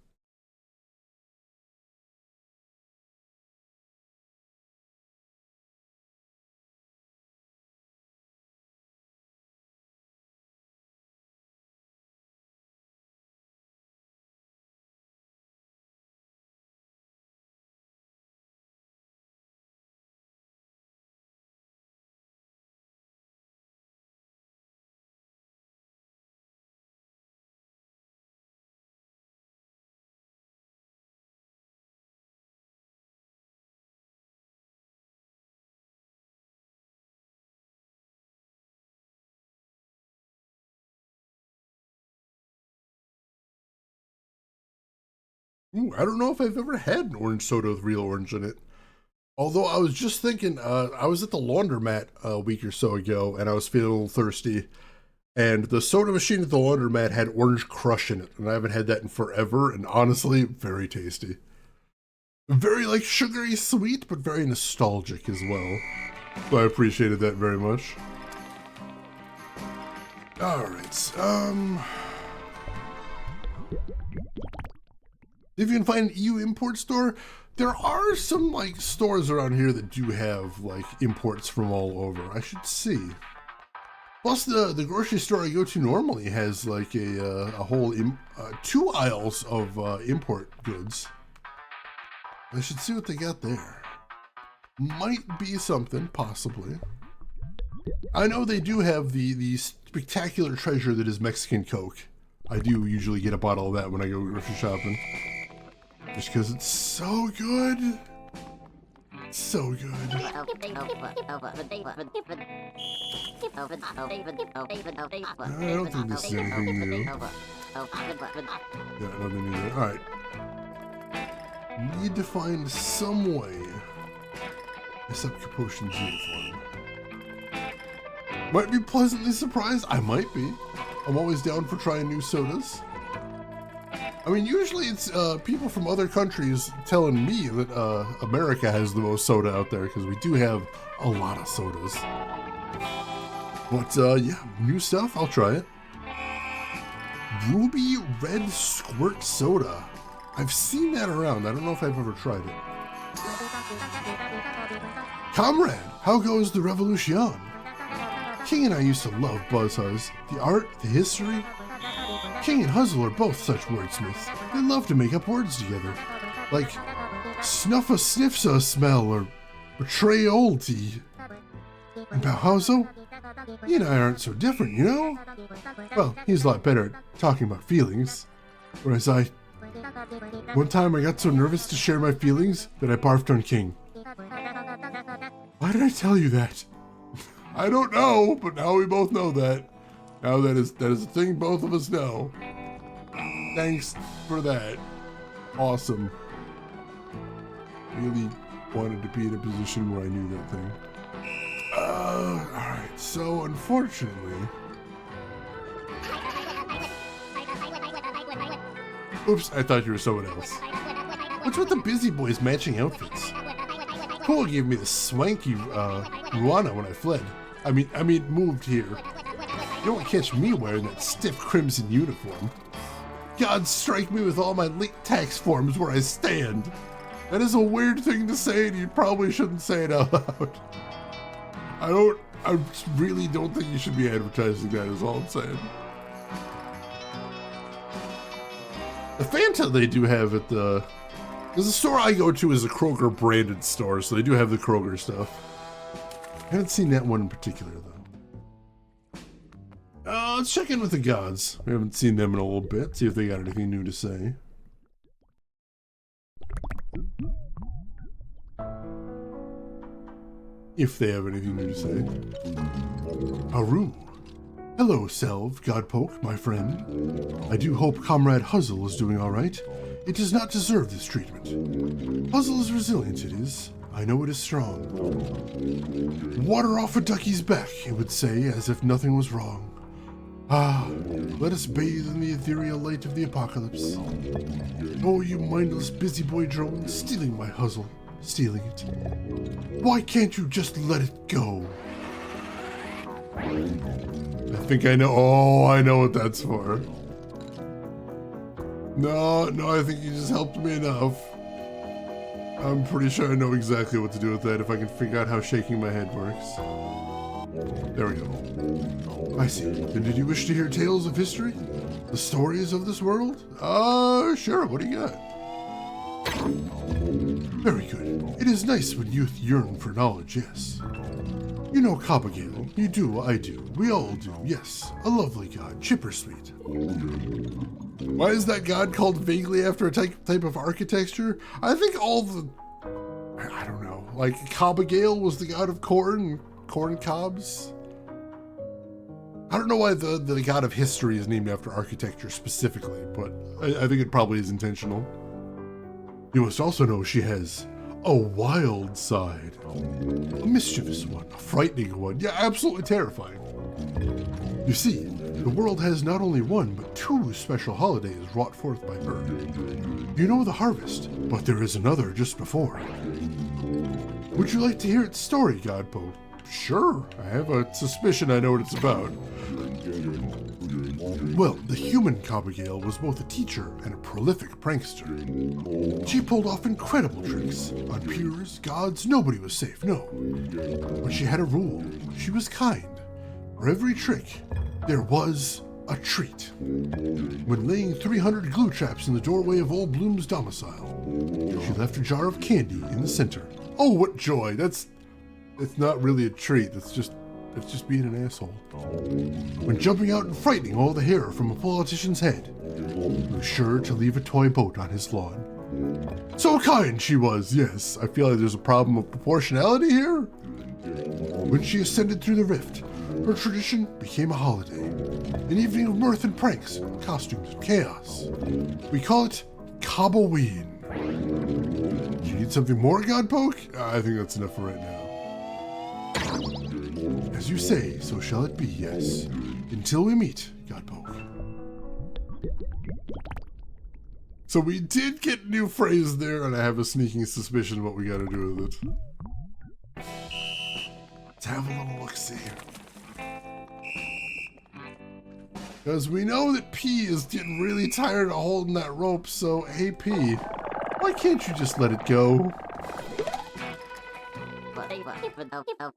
Ooh, I don't know if I've ever had an orange soda with real orange in it. Although I was just thinking, I was at the laundromat a week or so ago and I was feeling a little thirsty. And the soda machine at the laundromat had Orange Crush in it, and I haven't had that in forever, and honestly, very tasty. Very, like, sugary sweet, but very nostalgic as well. So I appreciated that very much. Alright, if you can find an EU import store, there are some, like, stores around here that do have, like, imports from all over. I should see. Plus, the grocery store I go to normally has, like, a whole 2 aisles of import goods. I should see what they got there. Might be something, possibly. I know they do have the spectacular treasure that is Mexican Coke. I do usually get a bottle of that when I go grocery shopping. Just because it's so good. So good. I don't think this is anything new. Yeah, nothing new there. Alright. Need to find some way to set up Potion's uniform. Might be pleasantly surprised. I might be. I'm always down for trying new sodas. I mean, usually it's people from other countries telling me that America has the most soda out there, because we do have a lot of sodas. But yeah, new stuff, I'll try it. Ruby Red Squirt Soda. I've seen that around. I don't know if I've ever tried it. Comrade, how goes the revolution? King and I used to love BuzzHuzz. The art, the history. King and Huzzle are both such wordsmiths. They love to make up words together. Like, snuffa sniffsa smell, or betray oldie. And Bauhauso? He and I aren't so different, you know? Well, he's a lot better at talking about feelings. Whereas one time I got so nervous to share my feelings that I barfed on King. Why did I tell you that? I don't know, but now we both know that. Now that is a thing both of us know. Thanks for that. Awesome. Really wanted to be in a position where I knew that thing. Alright, so unfortunately... Oops, I thought you were someone else. What's with the busy boys matching outfits? Cole gave me the swanky Ruana when I fled. I mean, moved here. You won't catch me wearing that stiff crimson uniform. God strike me with all my late tax forms where I stand. That is a weird thing to say, and you probably shouldn't say it out loud. I really don't think you should be advertising that, is all I'm saying. The Fanta they do have at the store I go to is a Kroger branded store, so they do have the Kroger stuff. I haven't seen that one in particular, though. Let's check in with the gods. We haven't seen them in a little bit. See if they got anything new to say. If they have anything new to say. Haru. Hello, Selv, Godpoke, my friend. I do hope Comrade Huzzle is doing alright. It does not deserve this treatment. Huzzle is resilient, it is. I know it is strong. Water off a ducky's back, it would say, as if nothing was wrong. Ah, let us bathe in the ethereal light of the apocalypse. Oh, you mindless busy-boy drone, stealing my Huzzle, stealing it. Why can't you just let it go? I think I know. Oh, I know what that's for. No, I think you just helped me enough. I'm pretty sure I know exactly what to do with that if I can figure out how shaking my head works. There we go. I see. And did you wish to hear tales of history? The stories of this world? Sure. What do you got? Very good. It is nice when youth yearn for knowledge, yes. You know Kabagale. You do, I do. We all do, yes. A lovely god, chipper sweet. Why is that god called vaguely after a type of architecture? I think all the... I don't know. Like, Kabagale was the god of corn cobs? I don't know why the god of history is named after architecture specifically, but I think it probably is intentional. You must also know she has a wild side. A mischievous one, a frightening one, yeah, absolutely terrifying. You see, The world has not only one, but two special holidays wrought forth by her. You know the harvest, but there is another just before. Would you like to hear its story, Godpo? Sure, I have a suspicion I know what it's about. Well, the human Cobbergale was both a teacher and a prolific prankster. She pulled off incredible tricks. On peers, gods, nobody was safe, no. But she had a rule. She was kind. For every trick, there was a treat. When laying 300 glue traps in the doorway of Old Bloom's domicile, she left a jar of candy in the center. Oh, what joy! It's not really a treat. It's just being an asshole. When jumping out and frightening all the hair from a politician's head, he was sure to leave a toy boat on his lawn. So kind she was, yes. I feel like there's a problem of proportionality here. When she ascended through the rift, her tradition became a holiday. An evening of mirth and pranks, costumes and chaos. We call it Cobbaween. Do you need something more, Godpoke? I think that's enough for right now. As you say, so shall it be, yes. Until we meet, Godpoke. So we did get a new phrase there, and I have a sneaking suspicion what we gotta do with it. Let's have a little look-see. Because we know that P is getting really tired of holding that rope, so hey P, why can't you just let it go?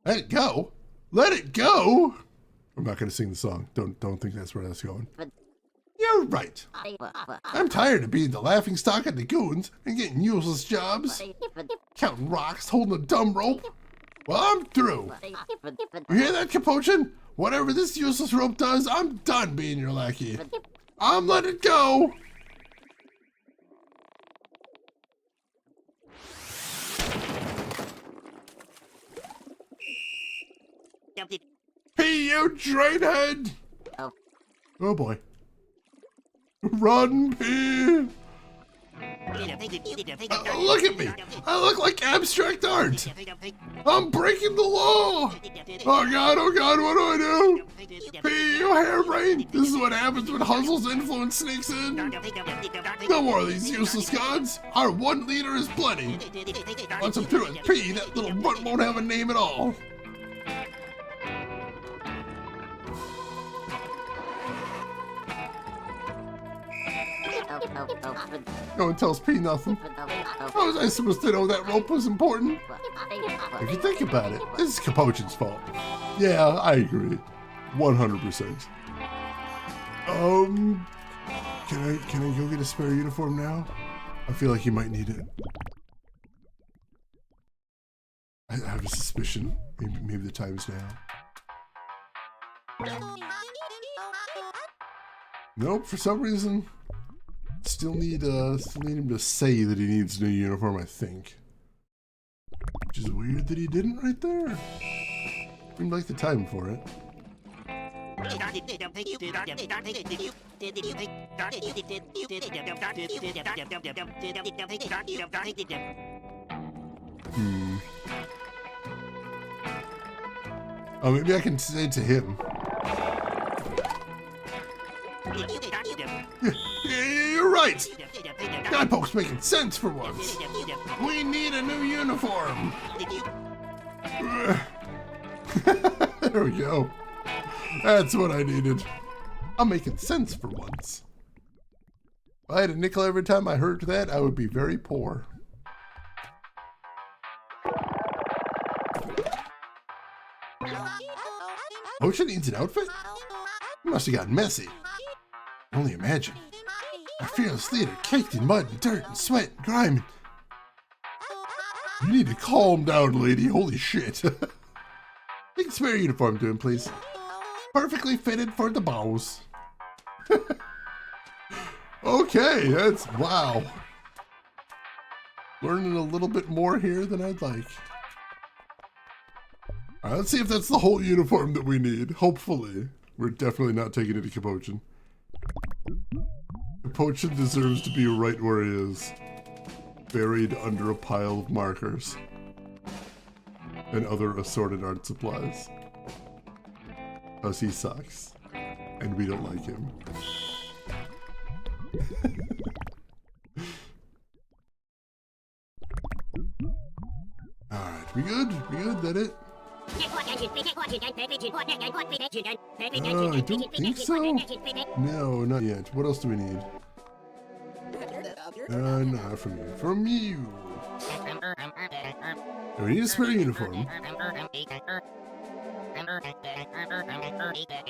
Let it go? Let it go? I'm not gonna sing the song. Don't think that's where that's going. You're right. I'm tired of being the laughingstock of the goons and getting useless jobs. Counting rocks, holding a dumb rope. Well, I'm through. You hear that, Capuchin? Whatever this useless rope does, I'm done being your lackey. I'm letting it go. Hey, you drainhead! Oh boy. Run, P! Look at me! I look like abstract art! I'm breaking the law! Oh god, what do I do? P, you harebrained! This is what happens when Huzzle's influence sneaks in! No more of these useless gods! Our one leader is plenty! Once I'm through with P, that little runt won't have a name at all! No one tells P nothing. How was I supposed to know that rope was important? If you think about it, this is Capuchin's fault. Yeah, I agree. 100%. Can I go get a spare uniform now? I feel like he might need it. I have a suspicion. Maybe the time's now. Nope, for some reason. Still need him to say that he needs a new uniform, I think. Which is weird that he didn't right there. Seemed like the time for it. Oh, maybe I can say it to him. You're right! Godpoke's making sense for once. We need a new uniform. There we go. That's what I needed. I'm making sense for once. If I had a nickel every time I heard that, I would be very poor. Potion needs an outfit? He must have gotten messy. Only imagine. Our fearless leader caked in mud and dirt and sweat and grime. You need to calm down, lady. Holy shit. Take a spare uniform to him, please. Perfectly fitted for the bows. Okay, that's wow. Learning a little bit more here than I'd like. All right, let's see if that's the whole uniform that we need. Hopefully. We're definitely not taking it to Capuchin. Capuchin deserves to be right where he is. Buried under a pile of markers. And other assorted art supplies. Because he sucks. And we don't like him. Alright, we good? We good? That it? I don't think so. No, not yet. What else do we need? Not from you. From you! We need a spare uniform.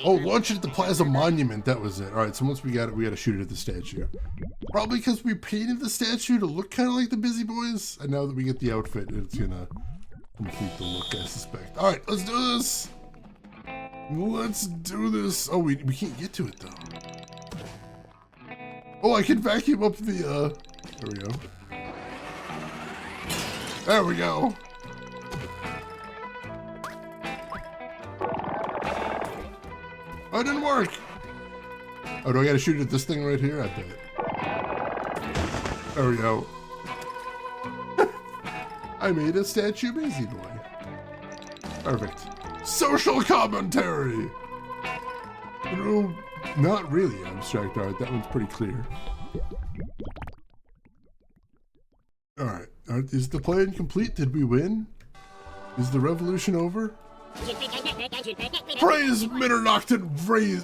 Oh, launch it at the Plaza Monument. That was it. Alright, so once we got it, we gotta shoot it at the statue. Probably because we painted the statue to look kind of like the Busy Boys. And now that we get the outfit, it's gonna complete the look, I suspect. Alright, let's do this! Let's do this! Oh, we can't get to it, though. Oh, I can vacuum up the, there we go. There we go! Oh, it didn't work! Oh, do I gotta shoot at this thing right here? I bet. There we go. I made a statue Busy Boy. Perfect. Social commentary! No, not really abstract art. That one's pretty clear. Alright. Is the plan complete? Did we win? Is the revolution over? Praise Mitternacht,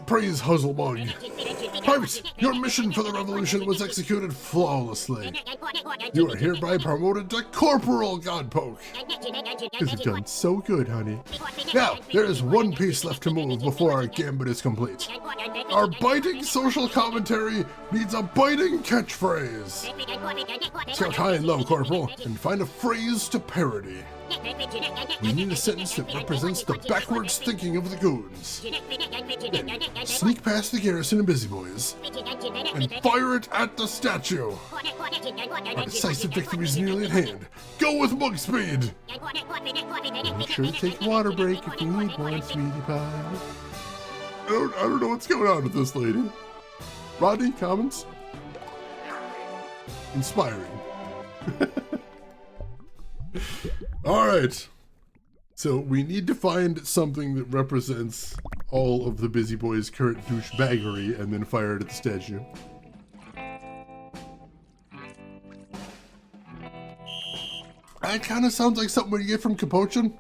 praise Huzzlebug. Pipes, your mission for the revolution was executed flawlessly. You are hereby promoted to Corporal Godpoke. You've done so good, honey. Now, there is one piece left to move before our gambit is complete. Our biting social commentary needs a biting catchphrase. Scout high and low, Corporal, and find a phrase to parody. We need a sentence that represents the backwards thinking of the goons. Then, sneak past the garrison and Busy Boys, and fire it at the statue. Our decisive victory is nearly at hand. Go with mug speed! Make sure to take a water break if you need one, sweetie pie. I don't know what's going on with this lady. Rodney, comments? Inspiring. Alright. So we need to find something that represents all of the Busy Boys' current douchebaggery and then fire it at the statue. That kind of sounds like something we get from Capochin.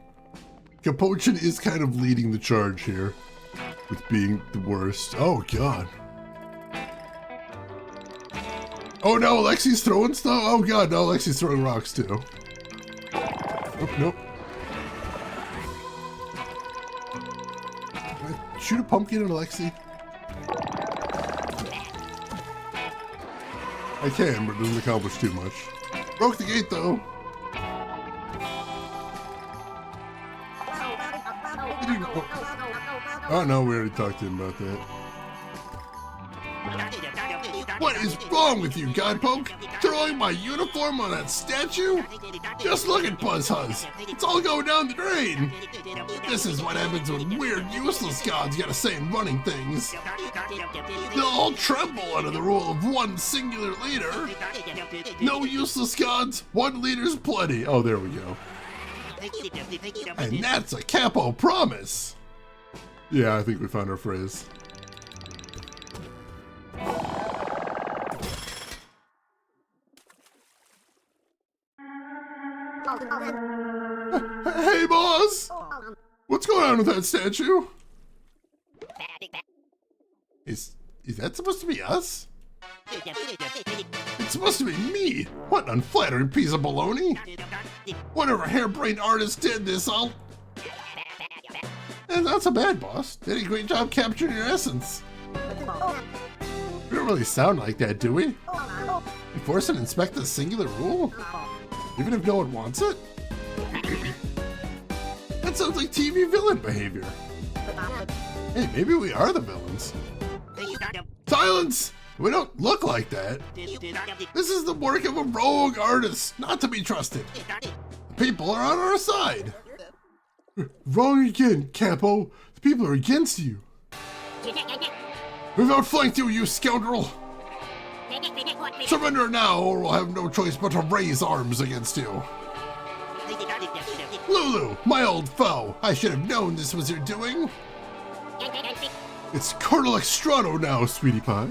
Capochin is kind of leading the charge here with being the worst. Oh, God. Oh, no, Lexi's throwing stuff? Oh, God, no, Lexi's throwing rocks, too. Oh, nope. Can I shoot a pumpkin at Lexi? I can, but it doesn't accomplish too much. Broke the gate, though. Oh, no, we already talked to him about that. What is wrong with you, Godpoke? Throwing my uniform on that statue? Just look at BuzzHuzz. It's all going down the drain. This is what happens when weird, useless gods gotta say in running things. They'll all tremble under the rule of one singular leader. No useless gods, one leader's plenty. Oh, there we go. And that's a capo promise. Yeah, I think we found our phrase. Hey, boss! What's going on with that statue? Is that supposed to be us? It's supposed to be me! What an unflattering piece of baloney! Whatever harebrained artist did this, I'll... And not so bad, boss. Did a great job capturing your essence. We don't really sound like that, do we? We force and inspect the singular rule? Even if no one wants it? That sounds like TV villain behavior. Hey, maybe we are the villains. Silence! We don't look like that. This is the work of a rogue artist, not to be trusted. People are on our side. Wrong again, Capo. The people are against you. We've outflanked you, you scoundrel. Surrender now, or we'll have no choice but to raise arms against you. Lulu, my old foe. I should have known this was your doing. It's Colonel Extrano now, sweetie pie.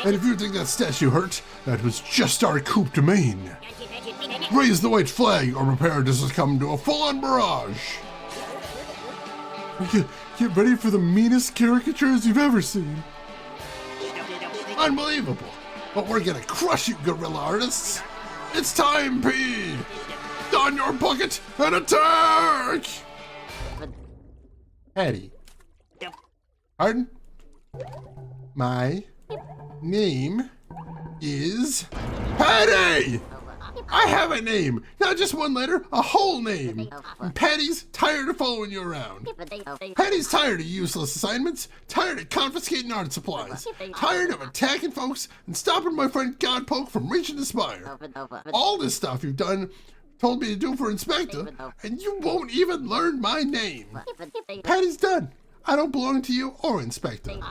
And if you think that statue hurt, that was just our coup de main. Raise the white flag or prepare to succumb to a full-on barrage. Get ready for the meanest caricatures you've ever seen. Unbelievable, but we're gonna crush you, guerrilla artists. It's time, P! Don your bucket and attack! Patty. Pardon? My name is Patty! I have a name, not just one letter, a whole name. And Patty's tired of following you around. Patty's tired of useless assignments, tired of confiscating art supplies, tired of attacking folks and stopping my friend Godpoke from reaching the Spire. All this stuff you've done, told me to do for Inspector, and you won't even learn my name. Patty's done. I don't belong to you or Inspector. In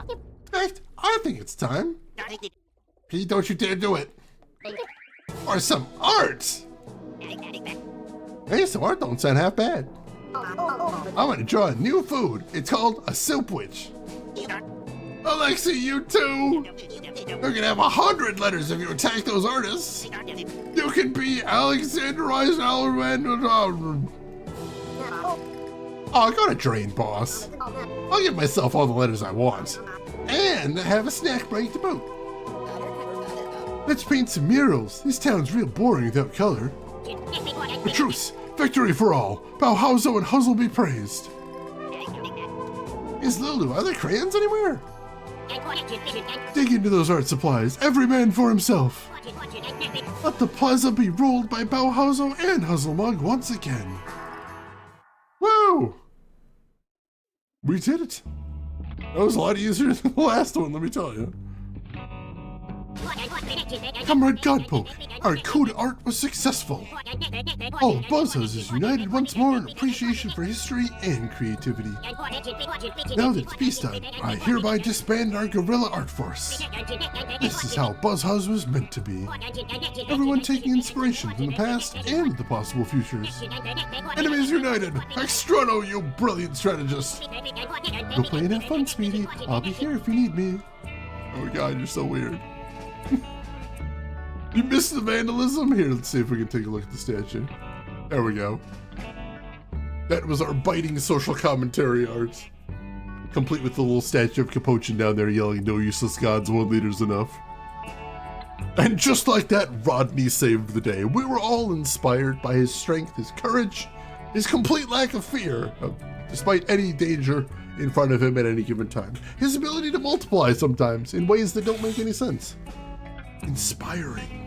fact, I think it's time. Pete, don't you dare do it. Or some art! Hey, some art don't sound half bad. I'm gonna draw a new food. It's called a soup witch. Alexi, you too! You're gonna have 100 letters if you attack those artists. You can be Alexander Eisenhower. Oh, go to drain, boss. I'll give myself all the letters I want. And have a snack break to boot. Let's paint some murals. This town's real boring without color. A truce! Victory for all! Bauhauso and Huzzle be praised! Is Lulu, are there crayons anywhere? Dig into those art supplies, every man for himself! Let the plaza be ruled by Bauhauso and Huzzlemug once again! Woo! We did it! That was a lot easier than the last one, let me tell you. Comrade Godpoke, our coup d'art was successful. All of BuzzHuzz is united once more in appreciation for history and creativity. Now that it's peacetime, I hereby disband our guerrilla art force. This is how BuzzHuzz was meant to be. Everyone taking inspiration from the past and the possible futures. Enemies united! Extrano, you brilliant strategist! Go play and have fun, Speedy. I'll be here if you need me. Oh my god, you're so weird. You missed the vandalism? Here, let's see if we can take a look at the statue. There we go. That was our biting social commentary art. Complete with the little statue of Capuchin down there yelling, "No useless gods, one leader's enough." And just like that, Rodney saved the day. We were all inspired by his strength, his courage, his complete lack of fear, despite any danger in front of him at any given time. His ability to multiply sometimes in ways that don't make any sense. Inspiring.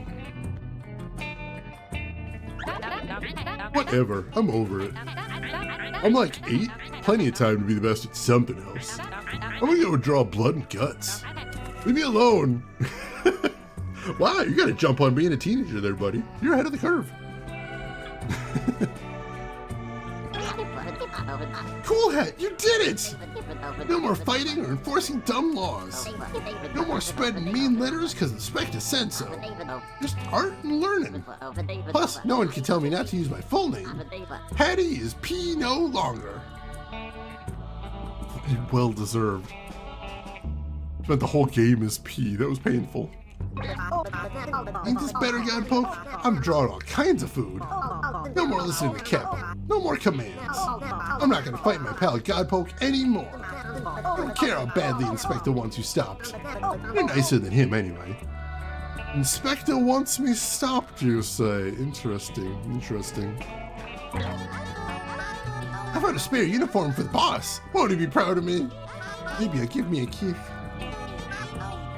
Whatever, I'm over it. I'm like 8, plenty of time to be the best at something else. I'm gonna go draw blood and guts. Leave me alone. Wow, you gotta jump on being a teenager there, buddy. You're ahead of the curve. Cool Hat, you did it! No more fighting or enforcing dumb laws. No more spreading mean letters because Inspector said so. Just art and learning. Plus, no one can tell me not to use my full name. Patty is P no longer. Well deserved. Spent the whole game as P. That was painful. Ain't this better, Godpoke? I'm drawing all kinds of food. No more listening to Kappa. No more commands. I'm not gonna fight my pal Godpoke anymore. I don't care how badly Inspector wants you stopped. You're nicer than him anyway. Inspector wants me stopped, you say. Interesting, interesting. I found a spare uniform for the boss. Won't he be proud of me? Maybe he'll give me a kiss.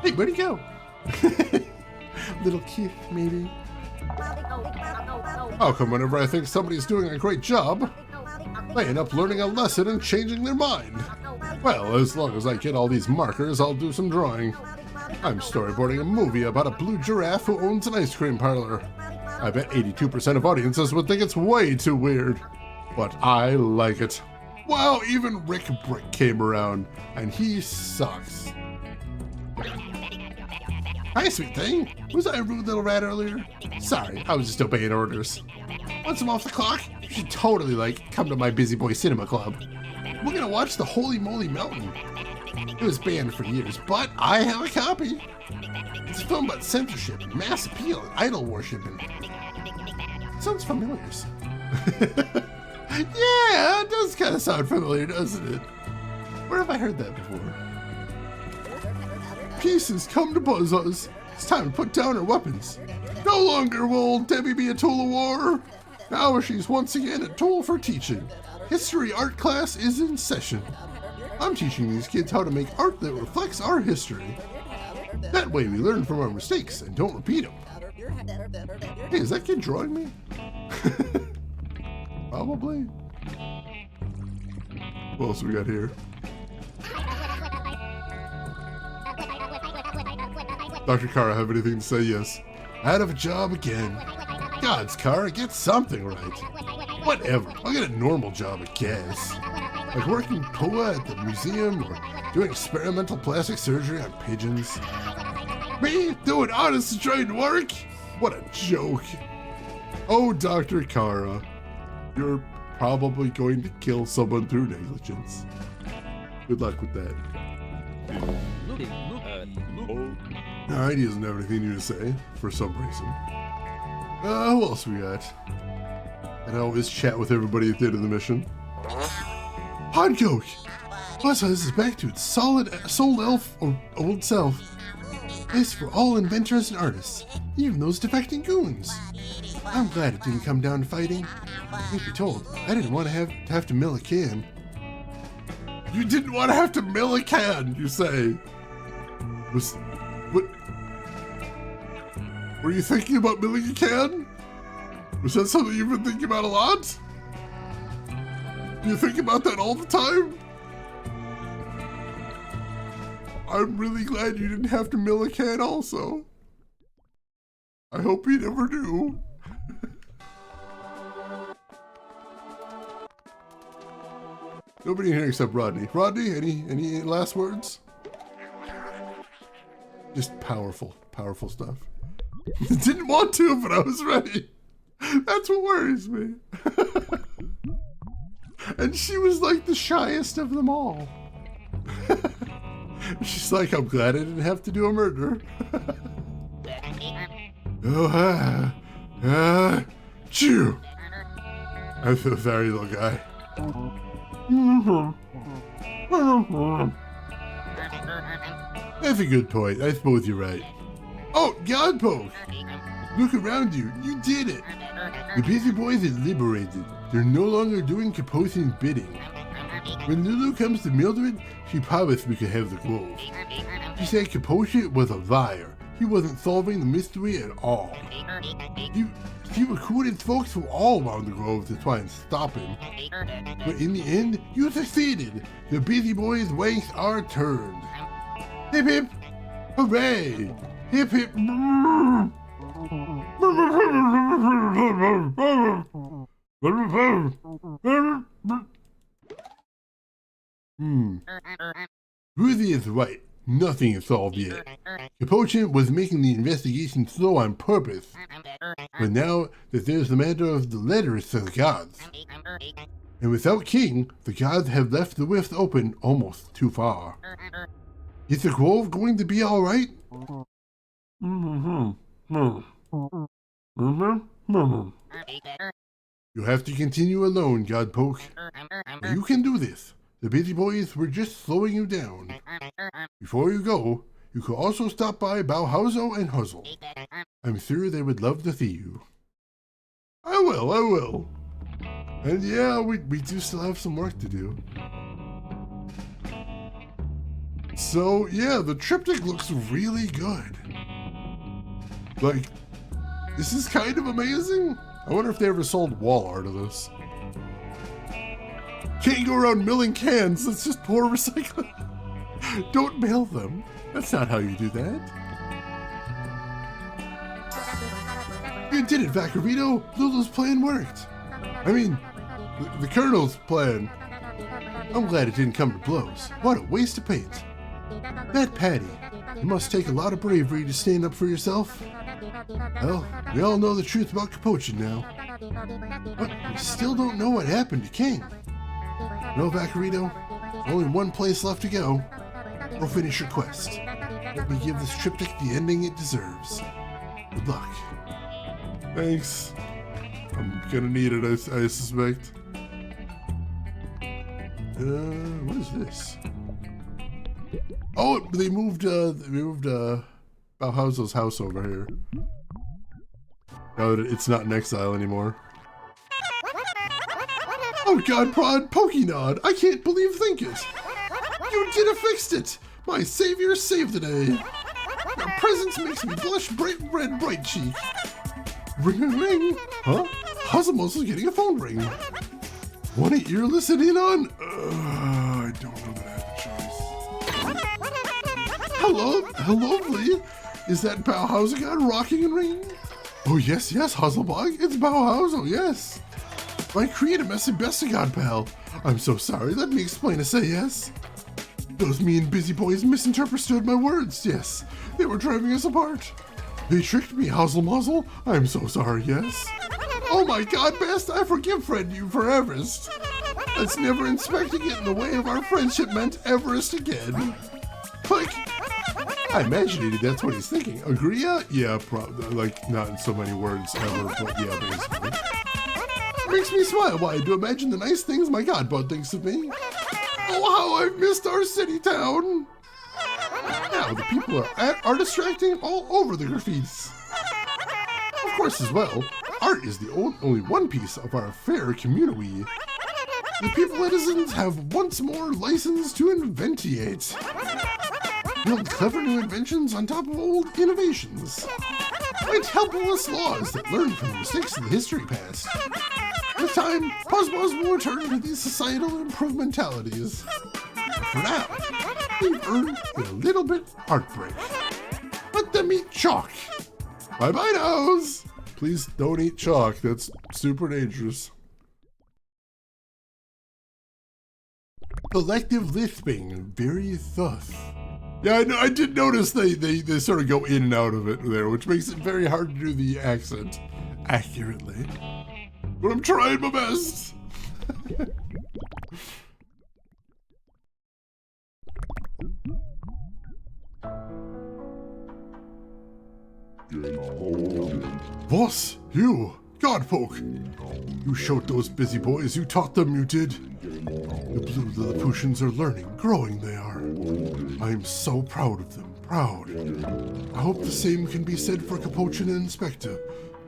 Hey, where'd he go? Little kiss, maybe. How come whenever I think somebody's doing a great job, they end up learning a lesson and changing their mind? Well, as long as I get all these markers, I'll do some drawing. I'm storyboarding a movie about a blue giraffe who owns an ice cream parlor. I bet 82% of audiences would think it's way too weird. But I like it. Wow, even Rick Brick came around, and he sucks. Hi, sweet thing. Was I a rude little rat earlier? Sorry, I was just obeying orders. Once I'm off the clock, you should totally, come to my Busy Boy Cinema Club. we're gonna watch the Holy Moly Mountain. It was banned for years, but I have a copy. It's a film about censorship, mass appeal, and idol worship. Sounds familiar. Yeah, it does kind of sound familiar, doesn't it? Where have I heard that before? Peace has come to BuzzHuzz. It's time to put down our weapons. No longer will old Debbie be a tool of war. Now she's once again a tool for teaching. History art class is in session. I'm teaching these kids how to make art that reflects our history. That way we learn from our mistakes and don't repeat them. Hey, is that kid drawing me? Probably. What else we got here? Dr. Kara, have anything to say? Yes. Out of a job again. Gods, Kara, get something right. Whatever. I'll get a normal job, I guess. Like working POA at the museum or doing experimental plastic surgery on pigeons. Me doing honest trained work? What a joke. Oh, Dr. Kara, you're probably going to kill someone through negligence. Good luck with that. Alright, he doesn't have anything new to say, for some reason. Who else we got? And I always chat with everybody at the end of the mission. Podcoke! BuzzHuzz is back to its solid soul elf or old self. Place for all inventors and artists, even those defecting goons. I'm glad it didn't come down to fighting. Truth be told, I didn't want to have to mill a can. You didn't want to have to mill a can, you say? What? Were you thinking about milling a can? Was that something you've been thinking about a lot? Do you think about that all the time? I'm really glad you didn't have to mill a can also. I hope you never do. Nobody in here except Rodney. Rodney, any last words? Just powerful stuff. Didn't want to, but I was ready. That's what worries me. And she was like the shyest of them all. She's like, I'm glad I didn't have to do a murder. Chew. I'm so sorry, little guy. That's a good point. I suppose you're right. Oh, Godpoke! Look around you. You did it. The busy boys are liberated. They're no longer doing Kaposian's bidding. When Lulu comes to Mildred, she promised we could have the grove. She said Kaposian was a liar. He wasn't solving the mystery at all. He recruited folks from all around the grove to try and stop him. But in the end, you succeeded. The busy boys' ranks are turned. Hip hip! Hooray! Hip hip! Ruthie is right. Nothing is solved yet. Kaposian was making the investigation slow on purpose. But now that there's the matter of the letters to the gods. And without King, the gods have left the rift open almost too far. Is the grove going to be alright? You have to continue alone, Godpoke. You can do this. The busy boys were just slowing you down. Before you go, you could also stop by Bauhauso and Huzzle. I'm sure they would love to see you. I will. And yeah, we do still have some work to do. So yeah, the triptych looks really good. Like, this is kind of amazing. I wonder if they ever sold wall art of this. Can't go around milling cans, that's just poor recycling. Don't mail them. That's not how you do that. You did it, Vaccarino. Lulu's plan worked. I mean, the Colonel's plan. I'm glad it didn't come to blows. What a waste of paint. That Patty, it must take a lot of bravery to stand up for yourself. Well, we all know the truth about Kaposian now. But we still don't know what happened to King. No, Vaccarito, only one place left to go. Go finish your quest. Let me give this triptych the ending it deserves. Good luck. Thanks. I'm gonna need it, I suspect. What is this? Oh, they moved BuzzHuzz's house over here. No, it's not in exile anymore. Oh God, Prod, Pokenod, I can't believe think it. You did fixed it. My savior saved the day. Your presence makes me blush bright red, bright cheek. Ring a ring. Huh? Huzzlemuzzle's getting a phone ring. One you're listening on? I don't know that I have a choice. Hello, lovely. Is that Bauhauser rocking and ringing? Oh yes, Huzzlebug. It's Bauhauser, yes. My creative messy bestigod pal. I'm so sorry. Let me explain to say yes. Those mean busy boys misinterpreted my words. Yes, they were driving us apart. They tricked me, Huzzlemuzzle. I'm so sorry, yes. Oh my God, best, I forgive friend you for Everest. Let's never expect to get in the way of our friendship meant Everest again. Like, I imagine that's what he's thinking. Agree? Yeah, probably. Like, not in so many words ever, but yeah, basically. Makes me smile wide to imagine the nice things my godbud thinks of me. Oh, how I've missed our city town. Now, the people are distracting all over the graffitis. Of course, as well, art is the only one piece of our fair community. The people citizens have once more license to inventiate. Build clever new inventions on top of old innovations. Write helpless laws that learn from the mistakes of the history past. With time, BuzzHuzz will return to these societal improvementalities. For now, we've earned a little bit heartbreak. Let them eat chalk. Bye-bye, nose. Please don't eat chalk. That's super dangerous. Collective lisping, very thus. Yeah, I did notice they sort of go in and out of it there, which makes it very hard to do the accent accurately. But I'm trying my best. Boss, you, Godpoke. You showed those busy boys, you taught them, you did. The blue Lilliputians are learning, growing they are. I am so proud of them, proud. I hope the same can be said for Capochin and Inspector.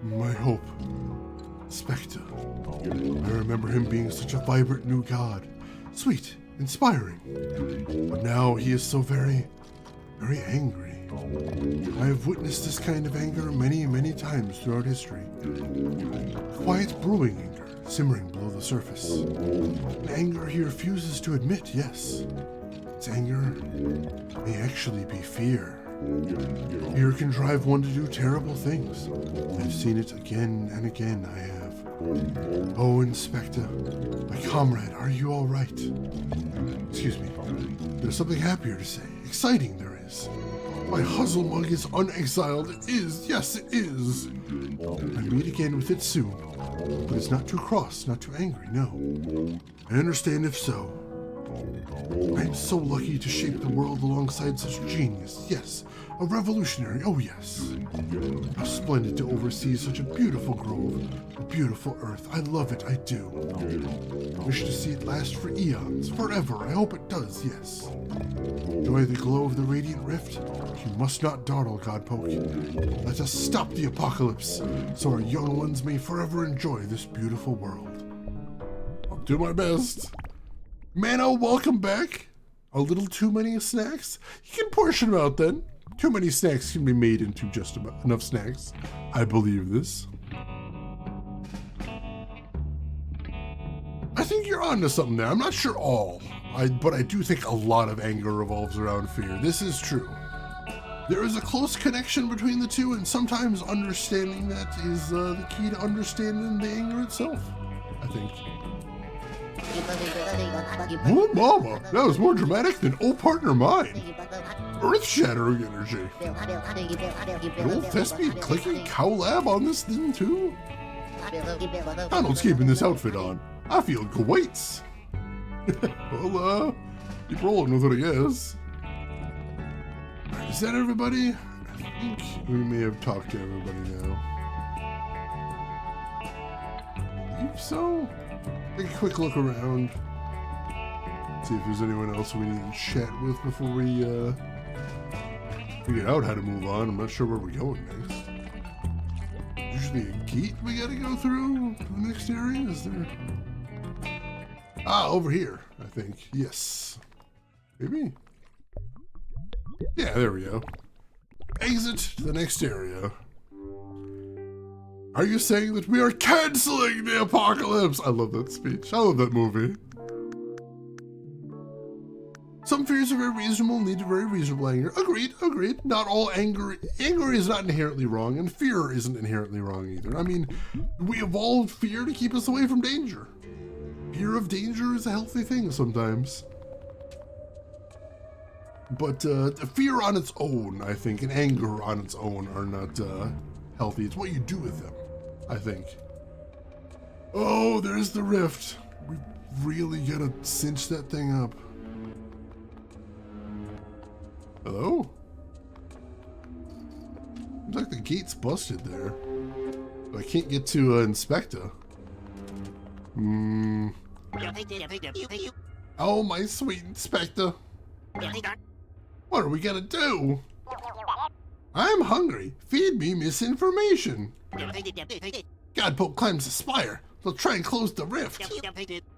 My hope. Inspector. I remember him being such a vibrant new god. Sweet, inspiring. But now he is so very, very angry. I have witnessed this kind of anger many, many times throughout history. Quiet brewing anger, simmering below the surface. An anger he refuses to admit, yes. Its anger may actually be fear. Fear can drive one to do terrible things. I've seen it again and again, I have. Oh, Inspector, my comrade, are you all right? Excuse me, there's something happier to say. Exciting there is. My Huzzlemug is unexiled. It is, yes it is. I meet again with it soon. But it's not too cross, not too angry, no. I understand if so. I am so lucky to shape the world alongside such genius. Yes, a revolutionary, oh yes. How splendid to oversee such a beautiful grove, a beautiful earth. I love it, I do. I wish to see it last for eons, forever. I hope it does, yes. Enjoy the glow of the radiant rift. You must not dawdle, Godpoke. Let us stop the apocalypse, so our young ones may forever enjoy this beautiful world. I'll do my best. Mano, welcome back. A little too many snacks? You can portion them out then. Too many snacks can be made into just about enough snacks. I believe this. I think you're onto something there. I'm not sure all, but I do think a lot of anger revolves around fear. This is true. There is a close connection between the two, and sometimes understanding that is the key to understanding the anger itself, I think. Oh, mama, that was more dramatic than "Oh, partner mine." Earth-shattering energy. An old thespian clicking cow lab on this thing too? Donald's keeping this outfit on. I feel great. Well, keep rolling with it, I guess. Is that everybody? I think we may have talked to everybody now. I believe so. Take a quick look around. See if there's anyone else we need to chat with before we figure out how to move on. I'm not sure where we're going next. Usually a gate we gotta go through to the next area? Is there? Ah, over here, I think. Yes. Maybe? Yeah, there we go. Exit to the next area. Are you saying that we are canceling the apocalypse? I love that speech. I love that movie. Some fears are very reasonable, need a very reasonable anger. Agreed, agreed. Not all anger is not inherently wrong, and fear isn't inherently wrong either. I mean, we evolved fear to keep us away from danger. Fear of danger is a healthy thing sometimes. But fear on its own, I think, and anger on its own are not healthy. It's what you do with them, I think. Oh, there's the rift. We really gotta cinch that thing up. Hello? Looks like the gate's busted there. I can't get to Inspector. Oh, my sweet Inspector. What are we gonna do? I'm hungry. Feed me misinformation. Godpoke climbs the spire. They'll try and close the rift.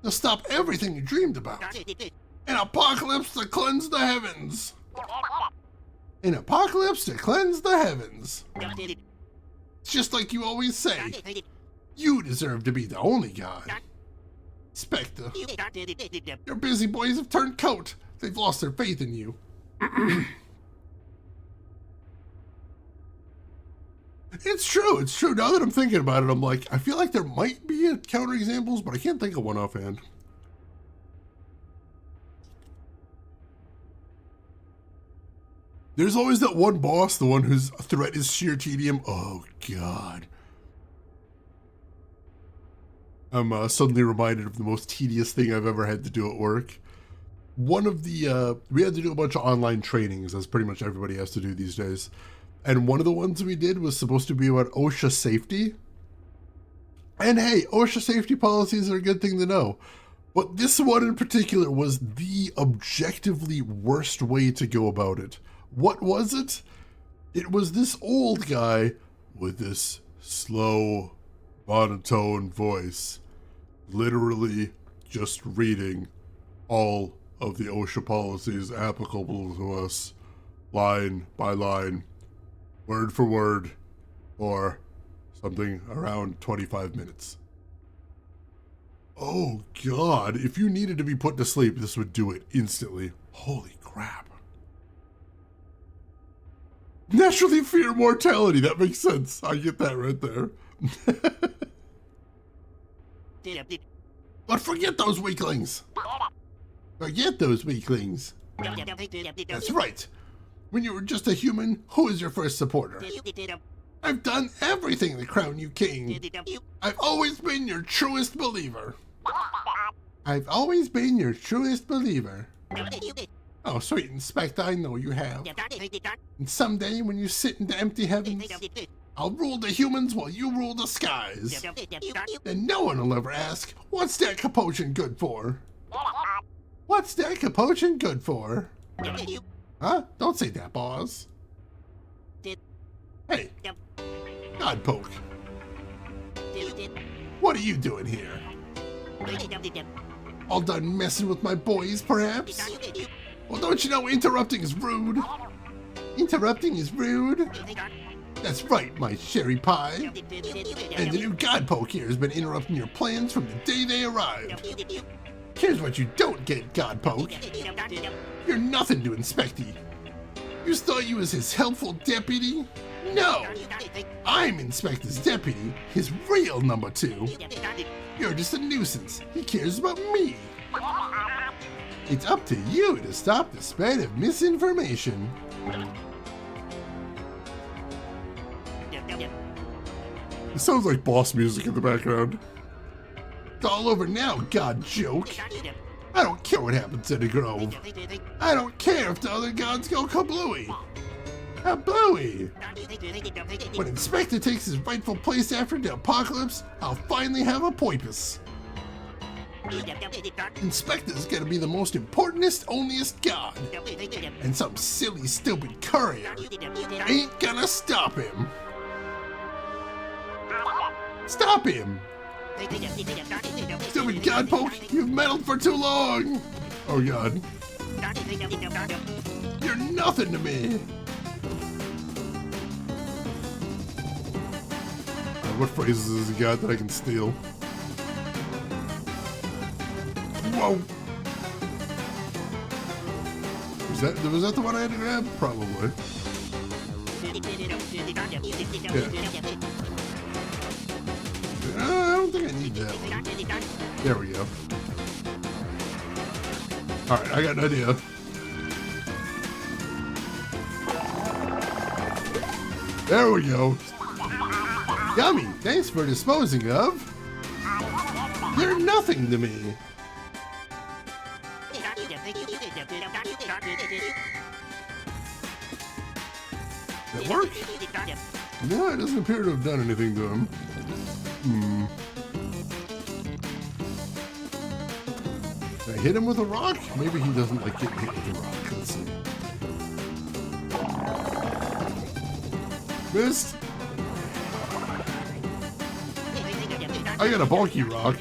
They'll stop everything you dreamed about. An apocalypse to cleanse the heavens. An apocalypse to cleanse the heavens. It's just like you always say. You deserve to be the only god. Spectre, your busy boys have turned coat. They've lost their faith in you. It's true, it's true. Now that I'm thinking about it, I'm like, I feel like there might be a counterexamples, but I can't think of one offhand. There's always that one boss, the one whose threat is sheer tedium. Oh, God. I'm suddenly reminded of the most tedious thing I've ever had to do at work. One of the, we had to do a bunch of online trainings, as pretty much everybody has to do these days. And one of the ones we did was supposed to be about OSHA safety. And hey, OSHA safety policies are a good thing to know. But this one in particular was the objectively worst way to go about it. What was it? It was this old guy with this slow, monotone voice, literally just reading all of the OSHA policies applicable to us, line by line, word for word, for something around 25 minutes. Oh God, if you needed to be put to sleep, this would do it instantly. Holy crap. Naturally fear mortality, that makes sense. I get that right there. But forget those weaklings. Forget those weaklings. That's right. When you were just a human, who was your first supporter? I've done everything to crown you king. I've always been your truest believer. I've always been your truest believer. Oh, sweet Inspector, I know you have. And someday, when you sit in the empty heavens, I'll rule the humans while you rule the skies. Then no one will ever ask, what's that capuchin good for? What's that capuchin good for? Huh? Don't say that, boss. Hey, Godpoke. What are you doing here? All done messing with my boys, perhaps? Well, don't you know interrupting is rude? Interrupting is rude? That's right, my cherry pie. And the new Godpoke here has been interrupting your plans from the day they arrived. Here's what you don't get, Godpoke. You're nothing to Inspecty. You thought you was his helpful deputy? No! I'm Inspector's deputy, his real number 2. You're just a nuisance. He cares about me. It's up to you to stop the spread of misinformation. It sounds like boss music in the background. It's all over now, God joke. I don't care what happens in the grove. I don't care if the other gods go kablooey. Kablooey! When Inspector takes his rightful place after the apocalypse, I'll finally have a poipus. Inspector's gonna be the most importantest, onlyest god. And some silly, stupid courier ain't gonna stop him. Stop him! Stupid godpoke, you've meddled for too long! Oh god. You're nothing to me! What phrases has he got that I can steal? Whoa! Was that the one I had to grab? Probably. Yeah. I don't think I need that one. There we go. Alright, I got an idea. There we go. Yummy, thanks for disposing of. You're nothing to me. That work? No, it doesn't appear to have done anything to him. Did I hit him with a rock? Maybe he doesn't like getting hit with a rock. Let's see. Missed. I got a bulky rock.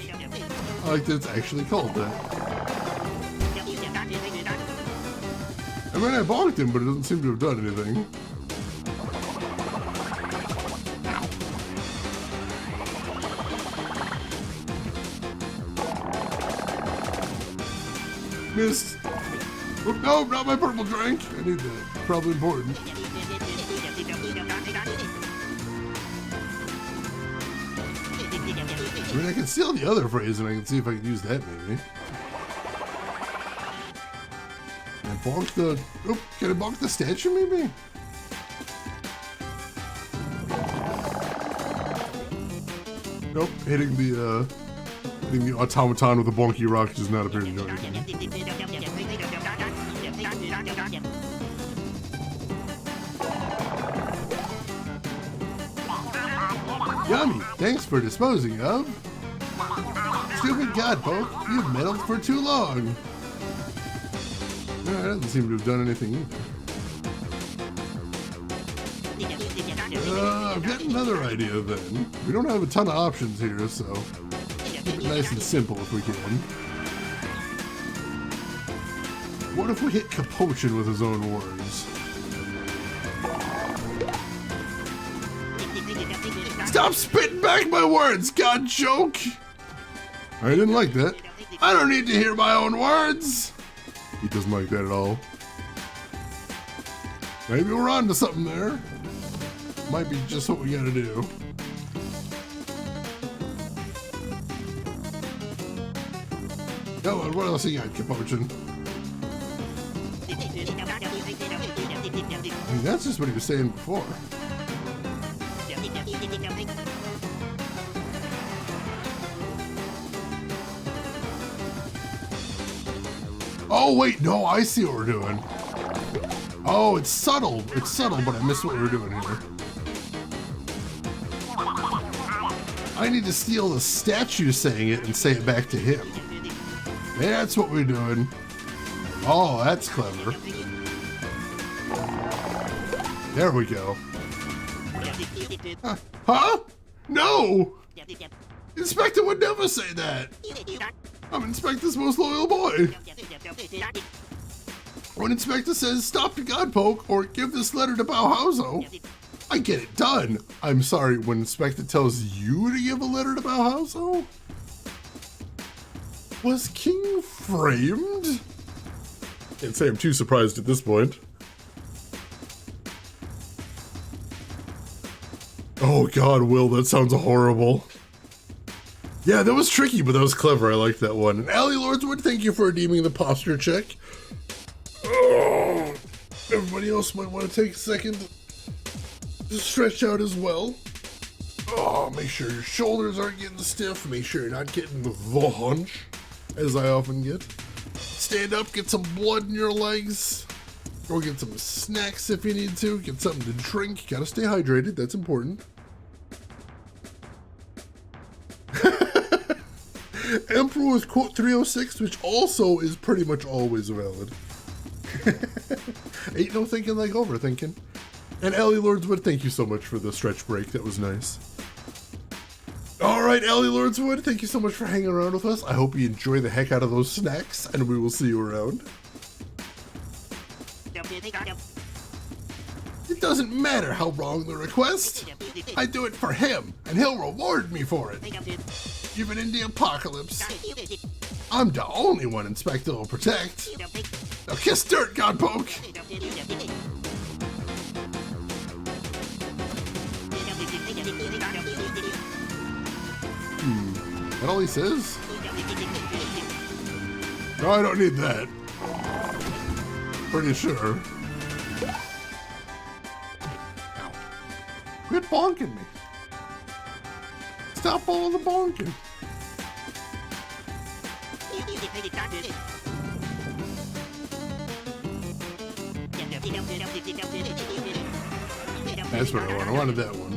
I like that it's actually called that. I mean, I bonked him, but it doesn't seem to have done anything. Missed. Oh, no, not my purple drink. I need that. Probably important. I mean, I can steal the other phrase and I can see if I can use that maybe. Can I bonk the... Oh, can I bonk the statue maybe? Nope, hitting the automaton with a bonky rock does not appear to do anything. Yummy, thanks for disposing of. Stupid godpoke, you've meddled for too long. No, that doesn't seem to have done anything either. I've got another idea then. We don't have a ton of options here, so keep it nice and simple if we can. What if we hit Capuchin with his own words? Stop spitting back my words, god joke! I didn't like that. I don't need to hear my own words! He doesn't like that at all. Maybe we're on to something there. Might be just what we gotta do. Come on, what else you got, Capuchin? I mean, that's just what he was saying before. Oh, wait, no, I see what we're doing. Oh, it's subtle. It's subtle, but I missed what we were doing here. I need to steal the statue saying it and say it back to him. That's what we're doing. Oh, that's clever. There we go. Huh? No! Inspector would never say that. I'm Inspector's most loyal boy. When Inspector says stop the godpoke or give this letter to Bauhauso, I get it done. I'm sorry, when Inspector tells you to give a letter to Bauhauso? Was King framed? Can't say I'm too surprised at this point. Oh god, Will, that sounds horrible. Yeah, that was tricky, but that was clever. I like that one. And Alley Lordswood, thank you for redeeming the posture check. Oh, everybody else might want to take a second to stretch out as well. Oh, make sure your shoulders aren't getting stiff. Make sure you're not getting the hunch, as I often get. stand up, get some blood in your legs. Go get some snacks if you need to. Get something to drink. Gotta stay hydrated. That's important. Emperor with quote 306, which also is pretty much always valid. Ain't no thinking like overthinking. And Ellie Lordswood, thank you so much for the stretch break. That was nice. All right, Ellie Lordswood, thank you so much for hanging around with us. I hope you enjoy the heck out of those snacks, and we will see you around. It doesn't matter how wrong the request. I do it for him, and he'll reward me for it. Even in the apocalypse, I'm the only one Inspector will protect. Now kiss dirt, Godpoke! That all he says? No, I don't need that. Pretty sure. Ow. Quit bonking me. Stop all the bonking. That's what I want. I wanted that one.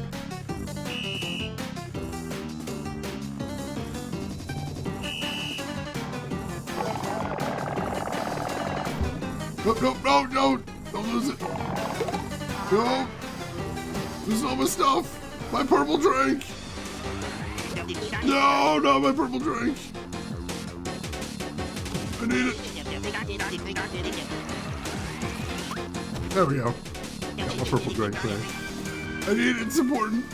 No, don't lose it. No, this is all my stuff. My purple drink. No, not my purple drink. I need it. There we go. Got my purple drink back. I need it, it's important.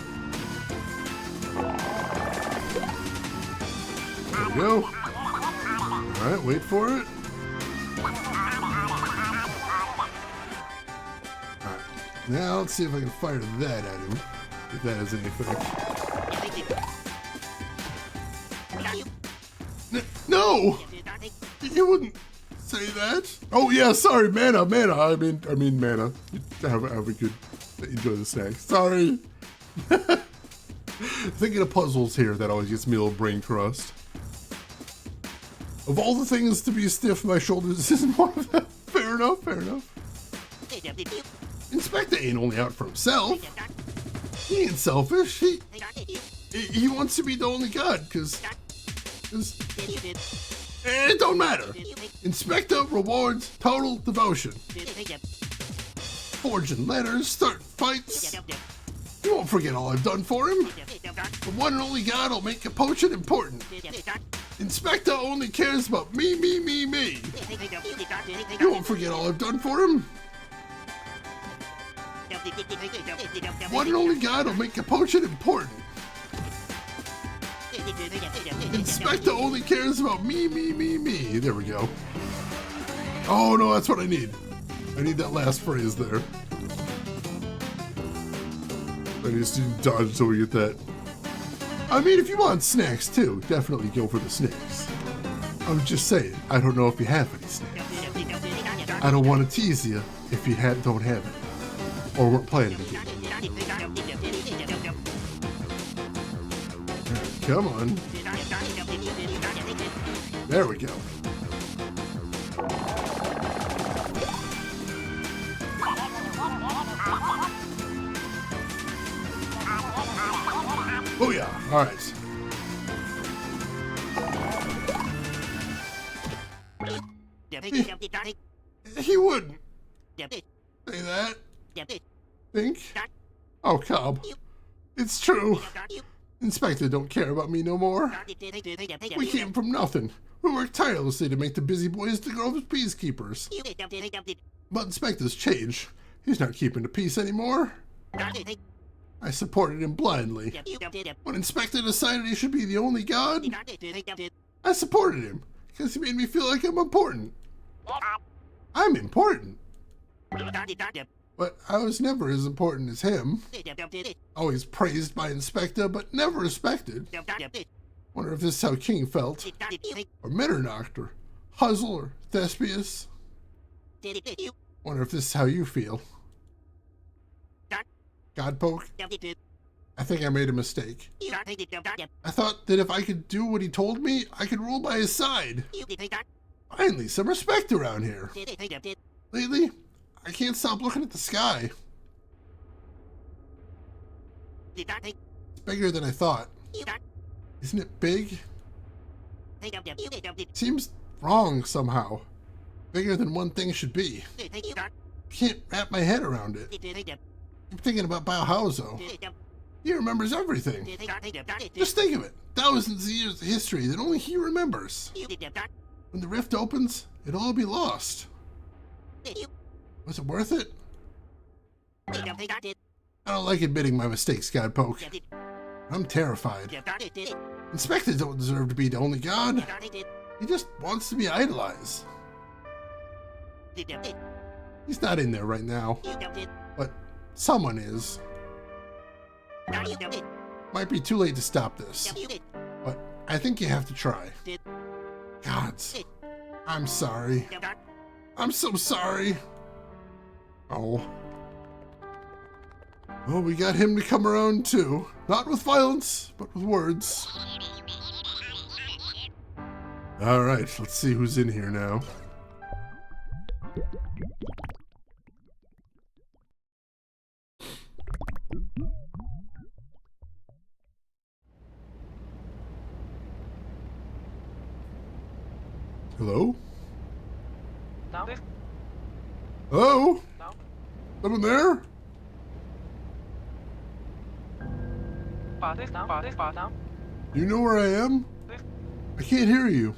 There we go. Alright, wait for it. Alright, now let's see if I can fire that at him. If that has any effect. No! You wouldn't say that. Oh yeah, sorry, mana. I mean mana. Have a good, enjoy the snack. Sorry. Thinking of puzzles here, that always gets me a little brain crust. Of all the things to be stiff, my shoulders isn't one of them. Fair enough, fair enough. Inspector ain't only out for himself. He ain't selfish. He wants to be the only god, cause it don't matter. Inspector rewards total devotion. Forging letters, starting fights. You won't forget all I've done for him. The one and only God will make a potion important. Inspector only cares about me. You won't forget all I've done for him. One and only God will make a potion important. Inspector only cares about me. There we go. Oh no, that's what I need. I need that last phrase there. I need to dodge until we get that. I mean, if you want snacks too, definitely go for the snacks. I was just saying, I don't know if you have any snacks. I don't want to tease you if you don't have it. Or weren't planning to get it. Come on. There we go. Oh yeah, all right. He wouldn't say that. Think? Oh, Cobb. It's true. Inspector don't care about me no more. We came from nothing. We worked tirelessly to make the busy boys the Grove's peacekeepers. But Inspector's changed. He's not keeping the peace anymore. I supported him blindly. When Inspector decided he should be the only god, I supported him because he made me feel like I'm important. I'm important. But I was never as important as him. Always praised by Inspector, but never respected. Wonder if this is how King felt. Or Mitternacht, or Huzzle, or Thespius. Wonder if this is how you feel. Godpoke? I think I made a mistake. I thought that if I could do what he told me, I could rule by his side. Finally, some respect around here. Lately, I can't stop looking at the sky. It's bigger than I thought. Isn't it big? Seems wrong somehow. Bigger than one thing should be. Can't wrap my head around it. I'm thinking about BuzzHuzz. He remembers everything. Just think of it. Thousands of years of history that only he remembers. When the rift opens, it'll all be lost. Was it worth it? I don't like admitting my mistakes, Godpoke. I'm terrified. Inspectors don't deserve to be the only god. He just wants to be idolized. He's not in there right now, but someone is. Might be too late to stop this, but I think you have to try. Gods, I'm sorry. I'm so sorry. Oh. Well, we got him to come around too. Not with violence, but with words. Alright, let's see who's in here now. Hello? Hello? Someone there? Do you know where I am? I can't hear you.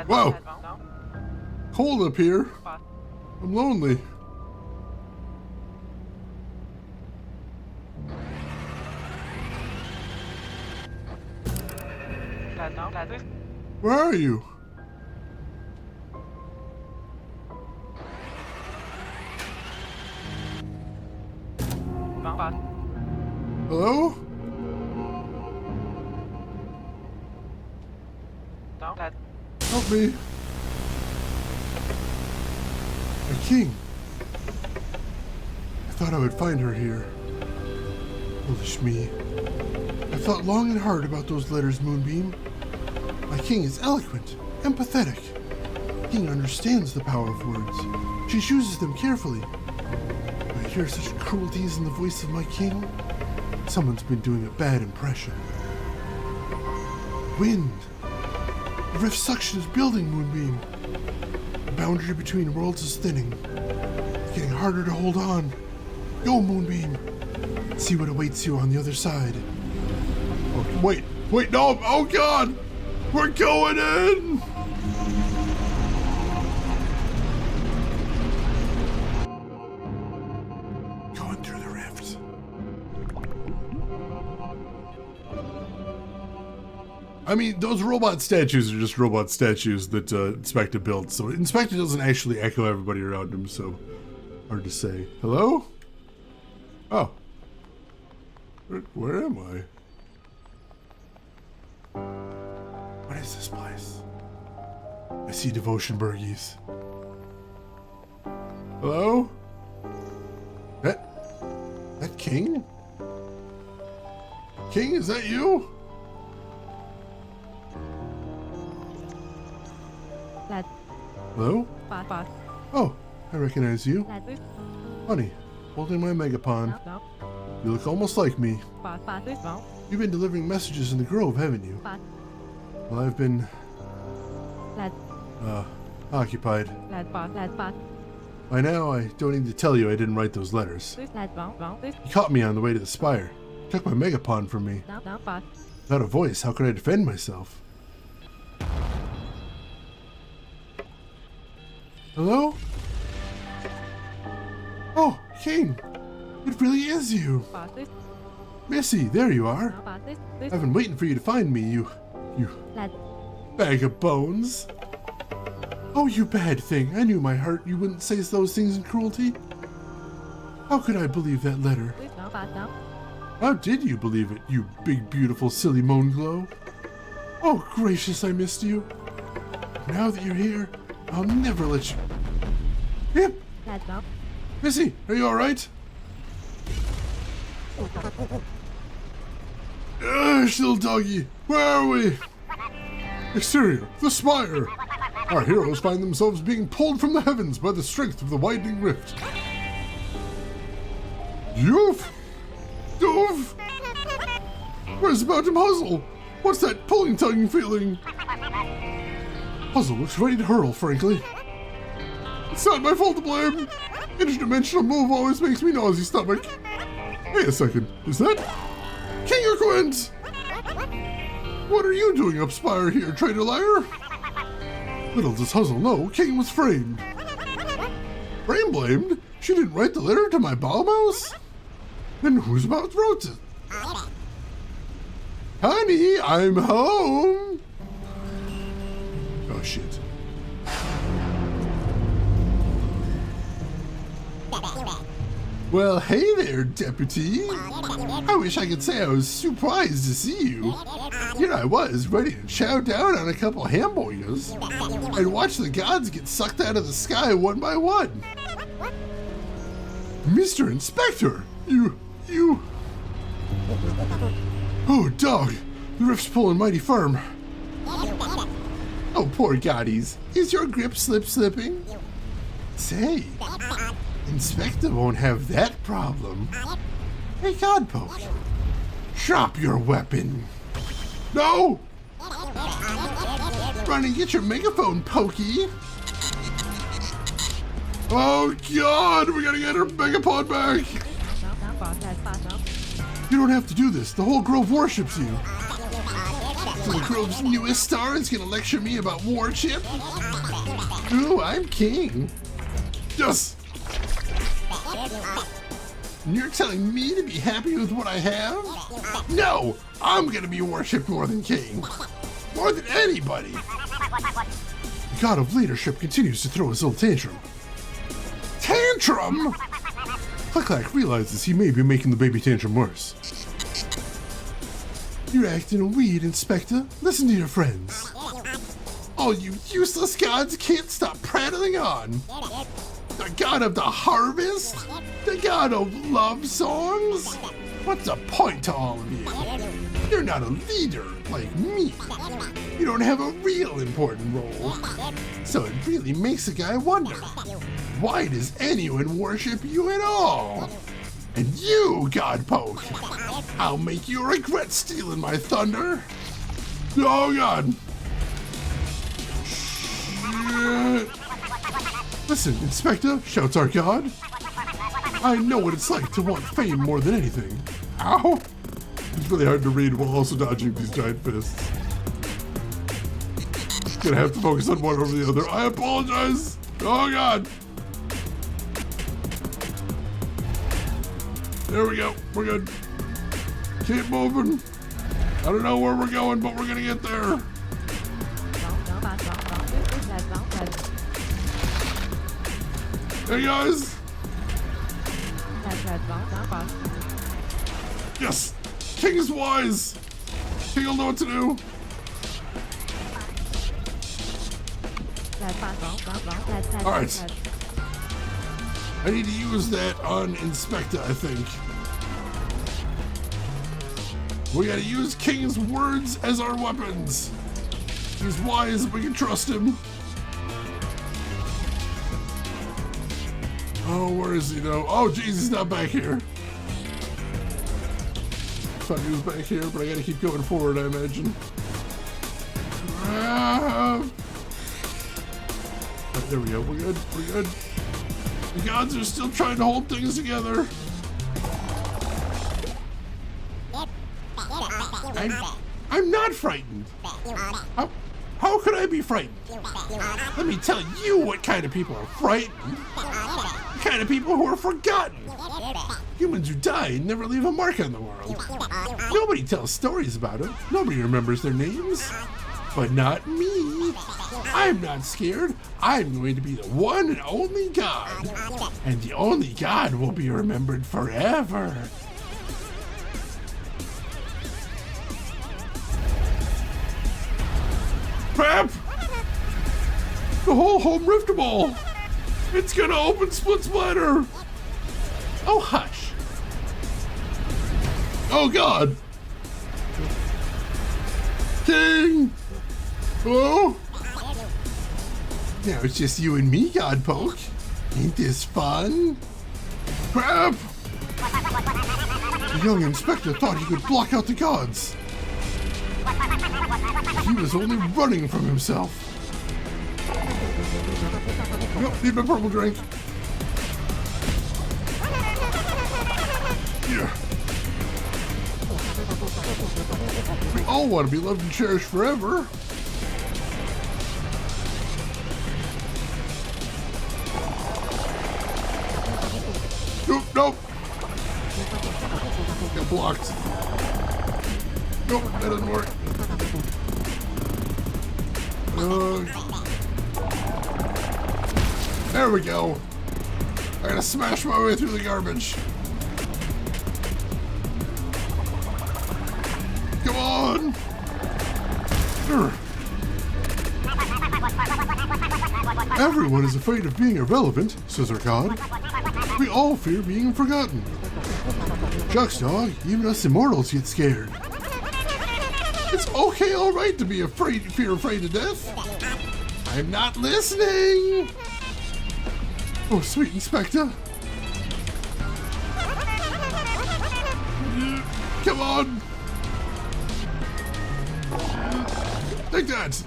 Whoa! Cold up here. I'm lonely. Where are you? Hello? Help me. My king. I thought I would find her here. Foolish me. I thought long and hard about those letters, Moonbeam. My king is eloquent, empathetic. The king understands the power of words. She chooses them carefully. Do I hear such cruelties in the voice of my king? Someone's been doing a bad impression. Wind. The rift suction is building, Moonbeam. The boundary between worlds is thinning. It's getting harder to hold on. Go, Moonbeam. See what awaits you on the other side. Oh, wait, no! Oh God! We're going in! Going through the rift. I mean, those robot statues are just robot statues that Inspector built, so Inspector doesn't actually echo everybody around him, so hard to say. Hello? Oh. Where am I? What is this place? I see devotion burgies. Hello? That King? King, is that you? Hello? Oh, I recognize you. Honey, holding my Megapon. You look almost like me. You've been delivering messages in the grove, haven't you? Well, I've been occupied. By now, I don't need to tell you I didn't write those letters. You caught me on the way to the Spire. Took my Megapon from me. Without a voice, how could I defend myself? Hello? Oh, King! It really is you! Missy, there you are! I've been waiting for you to find me, you bag of bones! Oh, you bad thing! I knew in my heart you wouldn't say those things in cruelty! How could I believe that letter? How did you believe it, you big, beautiful, silly Moonglow? Oh, gracious, I missed you! Now that you're here, I'll never let you... Yep, Missy, are you alright? Still doggy. Where are we? Exterior, the Spire. Our heroes find themselves being pulled from the heavens by the strength of the widening rift. Doof! Doof! Where's about to puzzle? What's that pulling tongue feeling? Puzzle looks ready to hurl, frankly. It's not my fault to blame. Interdimensional move always makes me nauseous stomach. Wait a second, is that King or Quint? What are you doing up Spire here, traitor liar? Little does Huzzle know, King was framed. Frame blamed? She didn't write the letter to my ball mouse? Then whose mouth wrote it? Honey, I'm home! Oh shit. Well, hey there, Deputy. I wish I could say I was surprised to see you. Here I was, ready to chow down on a couple hamburgers and watch the gods get sucked out of the sky one by one. Mr. Inspector, you... Oh, dog, the rift's pulling mighty firm. Oh, poor Goddies, is your grip slipping? Say, Inspector won't have that problem. Hey, Godpoke, drop your weapon. No! Run and get your megaphone, Pokey. Oh God, we gotta get our megapod back. You don't have to do this. The whole grove worships you. So the grove's newest star is gonna lecture me about warship? Ooh, I'm king. Yes! And you're telling me to be happy with what I have? No! I'm gonna be worshipped more than king. More than anybody. The god of leadership continues to throw his little tantrum. Tantrum? Click-Clack realizes he may be making the baby tantrum worse. You're acting a weed, Inspector. Listen to your friends. All you useless gods can't stop prattling on. The god of the harvest? The god of love songs? What's the point to all of you? You're not a leader like me. You don't have a real important role. So it really makes a guy wonder, why does anyone worship you at all? And you, Godpoke, I'll make you regret stealing my thunder. Oh God. Shit. Listen, Inspector, shouts our god. I know what it's like to want fame more than anything. Ow! It's really hard to read while also dodging these giant fists. Gonna have to focus on one over the other. I apologize! Oh God! There we go. We're good. Keep moving. I don't know where we're going, but we're gonna get there. Hey guys! Yes! King is wise! King will know what to do! Alright. I need to use that on Inspector, I think. We gotta use King's words as our weapons. He's wise, we can trust him. Oh, where is he though? Oh, jeez, he's not back here. Thought he was back here, but I gotta keep going forward, I imagine. Right, there we go. We're good. We're good. The gods are still trying to hold things together. I'm not frightened. How could I be frightened? Let me tell you what kind of people are frightened. The kind of people who are forgotten. Humans who die and never leave a mark on the world. Nobody tells stories about it. Nobody remembers their names. But not me. I'm not scared. I'm going to be the one and only God. And the only God will be remembered forever. Crap! The whole home riftable! It's gonna open split splatter! Oh, hush. Oh, God. King! Oh! Now it's just you and me, Godpoke. Ain't this fun? Crap! The young inspector thought he could block out the gods. He was only running from himself. Nope, need my purple drink. Yeah. We all want to be loved and cherished forever. Nope, nope. Got blocked. Nope, that doesn't work. There we go. I gotta smash my way through the garbage. Come on! Everyone is afraid of being irrelevant, says our god. We all fear being forgotten. Shucks, dog, even us immortals get scared. It's okay, alright to be afraid to death. I'm not listening! Oh, sweet Inspector. Come on! Take that!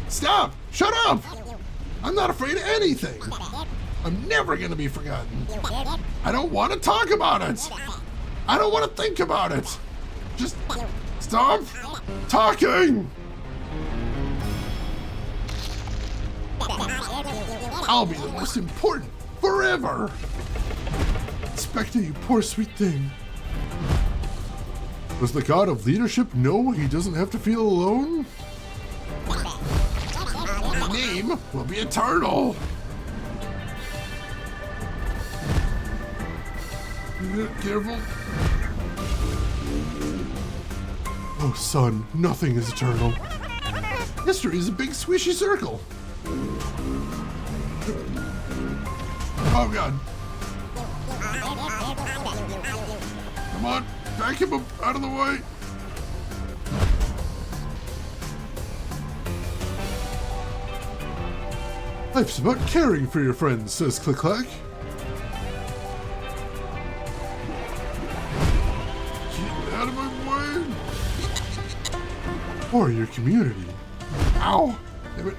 Stop! Shut up! I'm not afraid of anything! I'm never gonna be forgotten. I don't want to talk about it! I don't want to think about it! Just stop talking! I'll be the most important forever! Inspector, you poor sweet thing. Does the god of leadership know he doesn't have to feel alone? My name will be eternal. Careful. Oh, son, nothing is eternal. History is a big squishy circle. Oh, God. Come on, back him up out of the way. Life's about caring for your friends, says Click Clack. Get out of my way. Or your community. Ow! Damn it.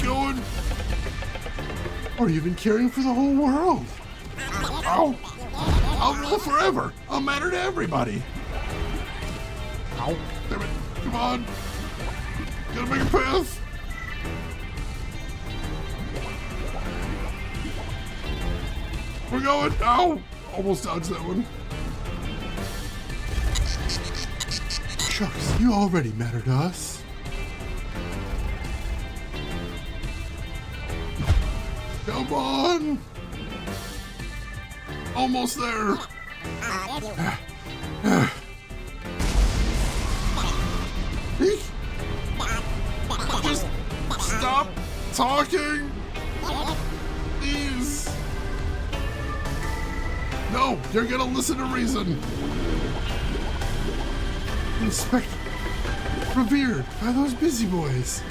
Going. Or even caring for the whole world. Ow! I'll rule forever. I'll matter to everybody. Ow! Damn it! Come on! Gotta make a path. We're going. Ow! Almost dodged that one. Shucks, you already matter to us. Come on! Almost there. Just stop talking. Please. No, you're gonna listen to reason. Inspector, revered by those busy boys.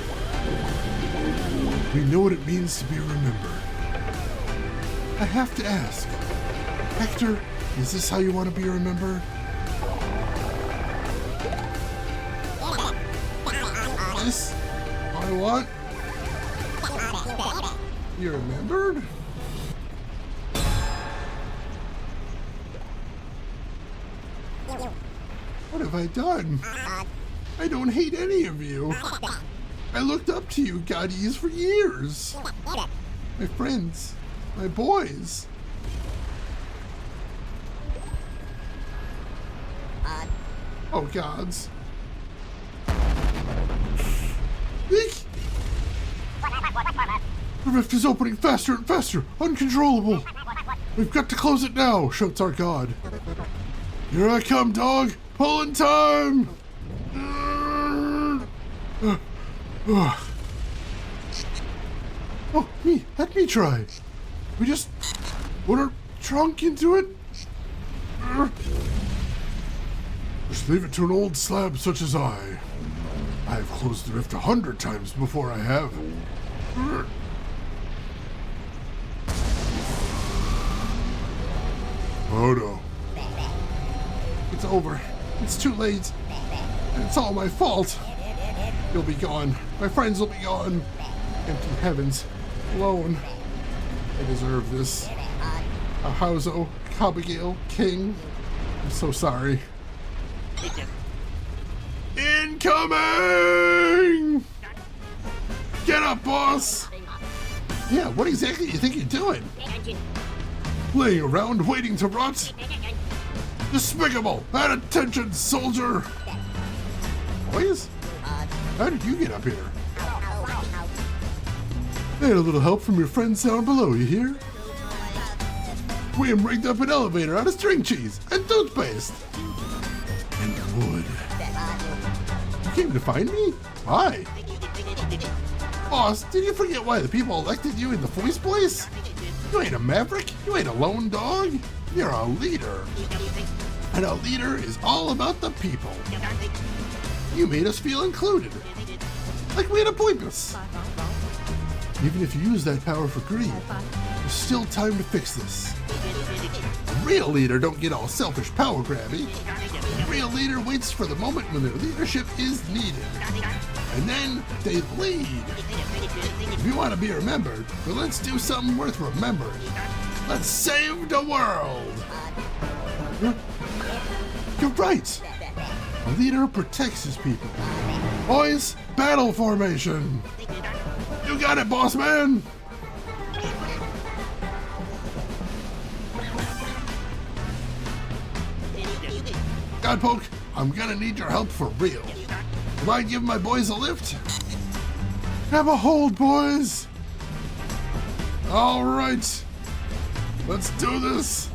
We know what it means to be remembered. I have to ask, Hector, is this how you want to be remembered? This? I want? You remembered? What have I done? I don't hate any of you. I looked up to you, Goddies, for years. My friends, my boys. Oh, gods. Eek! The rift is opening faster and faster, uncontrollable. We've got to close it now, shouts our god. Here I come, dog. Pulling time. Oh, let me try. We just put our trunk into it. Just leave it to an old slab such as I. I have closed the rift 100 times before I have. Oh no. It's over. It's too late. It's all my fault. You'll be gone. My friends will be gone. Empty heavens. Alone. I deserve this. Ahauzo, Abigail, King. I'm so sorry. Incoming! Get up, boss! Yeah, what exactly do you think you're doing? Laying around waiting to rot? Despicable! At attention, soldier! Boys? How did you get up here? I had a little help from your friends down below, you hear? We have rigged up an elevator out of string cheese and toothpaste. And wood. You came to find me? Why? Boss, did you forget why the people elected you in the first place? You ain't a maverick. You ain't a lone dog. You're a leader. And a leader is all about the people. You made us feel included. Like we had a purpose. Even if you use that power for greed, there's still time to fix this. A real leader don't get all selfish power grabby. A real leader waits for the moment when their leadership is needed. And then they lead. If you want to be remembered, well, let's do something worth remembering. Let's save the world. You're right. A leader protects his people. Boys, battle formation. You got it, boss man. Godpoke, I'm gonna need your help for real. Mind giving my boys a lift? Have a hold, boys. All right, let's do this.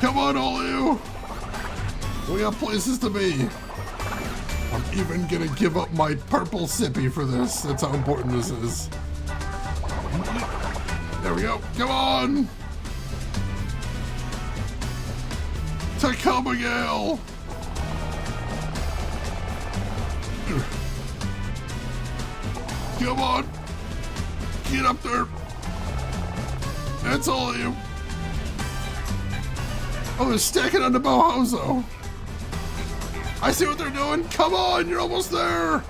Come on, all of you. We got places to be. I'm even gonna give up my purple sippy for this. That's how important this is. There we go. Come on. To Abigail. Come on. Get up there. That's all of you. Oh, they're stacking on the BuzzHuzz. I see what they're doing. Come on, you're almost there.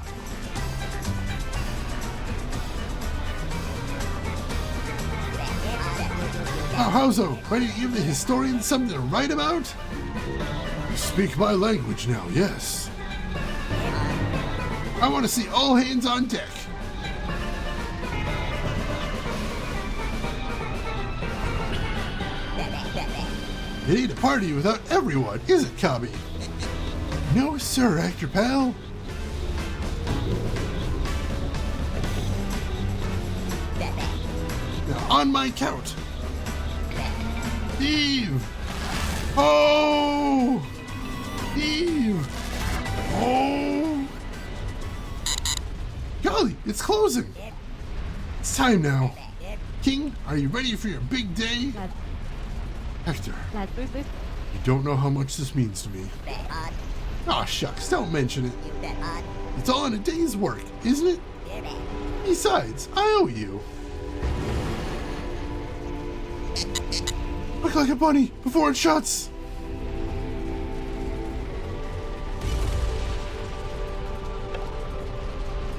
BuzzHuzz, ready to give the historians something to write about? You speak my language now, yes. I want to see all hands on deck. It ain't a party without everyone, is it, Cobby? No, sir, actor pal. Now, on my count. Eve! Oh! Eve! Oh! Golly, it's closing. It's time now. King, are you ready for your big day? Hector, you don't know how much this means to me. Aw, shucks, don't mention it. It's all in a day's work, isn't it? Besides, I owe you. Look like a bunny before it shuts.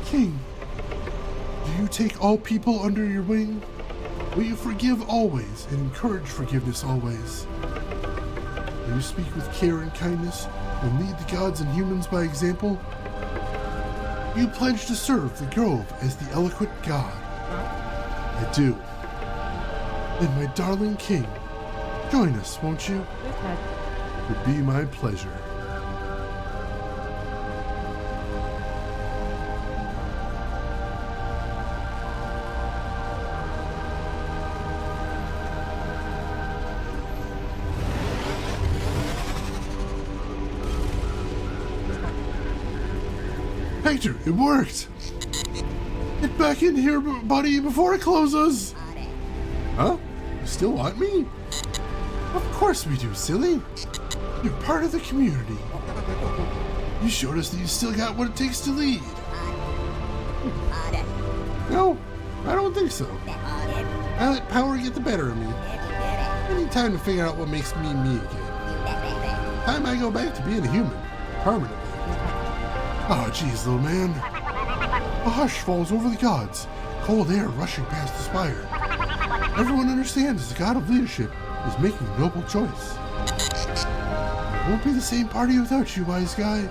King, do you take all people under your wing? Will you forgive always and encourage forgiveness always? Will you speak with care and kindness and lead the gods and humans by example? You pledge to serve the grove as the eloquent god. I do. And my darling king, join us, won't you? It would be my pleasure. Hector, it worked! Get back in here, buddy, before it closes! Huh? You still want me? Of course we do, silly. You're part of the community. You showed us that you still got what it takes to lead. No, I don't think so. I let power get the better of me. I need time to figure out what makes me me again. Time I go back to being a human, permanently. Oh, geez, little man. A hush falls over the gods, cold air rushing past the spire. Everyone understands the god of leadership is making a noble choice. It won't be the same party without you, wise guy.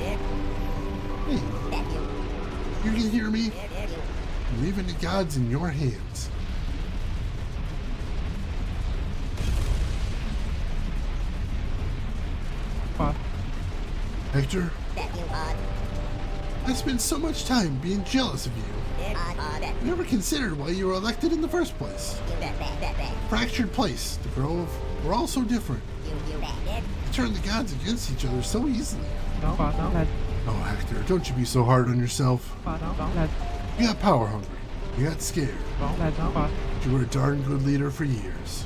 Hey, you can hear me? I'm leaving the gods in your hands. Hector, I spent so much time being jealous of you. I never considered why you were elected in the first place. Fractured place, the Grove, we're all so different. You turn the gods against each other so easily. Oh, Hector, don't you be so hard on yourself. You got power hungry. You got scared. But you were a darn good leader for years.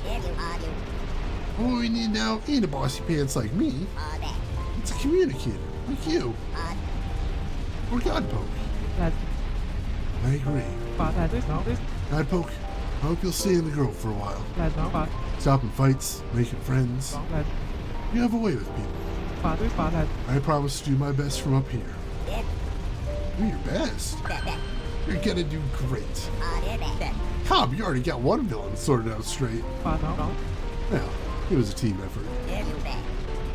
What we need now ain't a bossy pants like me. It's a communicator, like you. Or Godpoke. I agree. Godpoke, I hope you'll stay in the Grove for a while. Stopping fights, making friends. You have a way with people. I promise to do my best from up here. Do your best? You're gonna do great. Cobb, you already got one villain sorted out straight. Well, it was a team effort.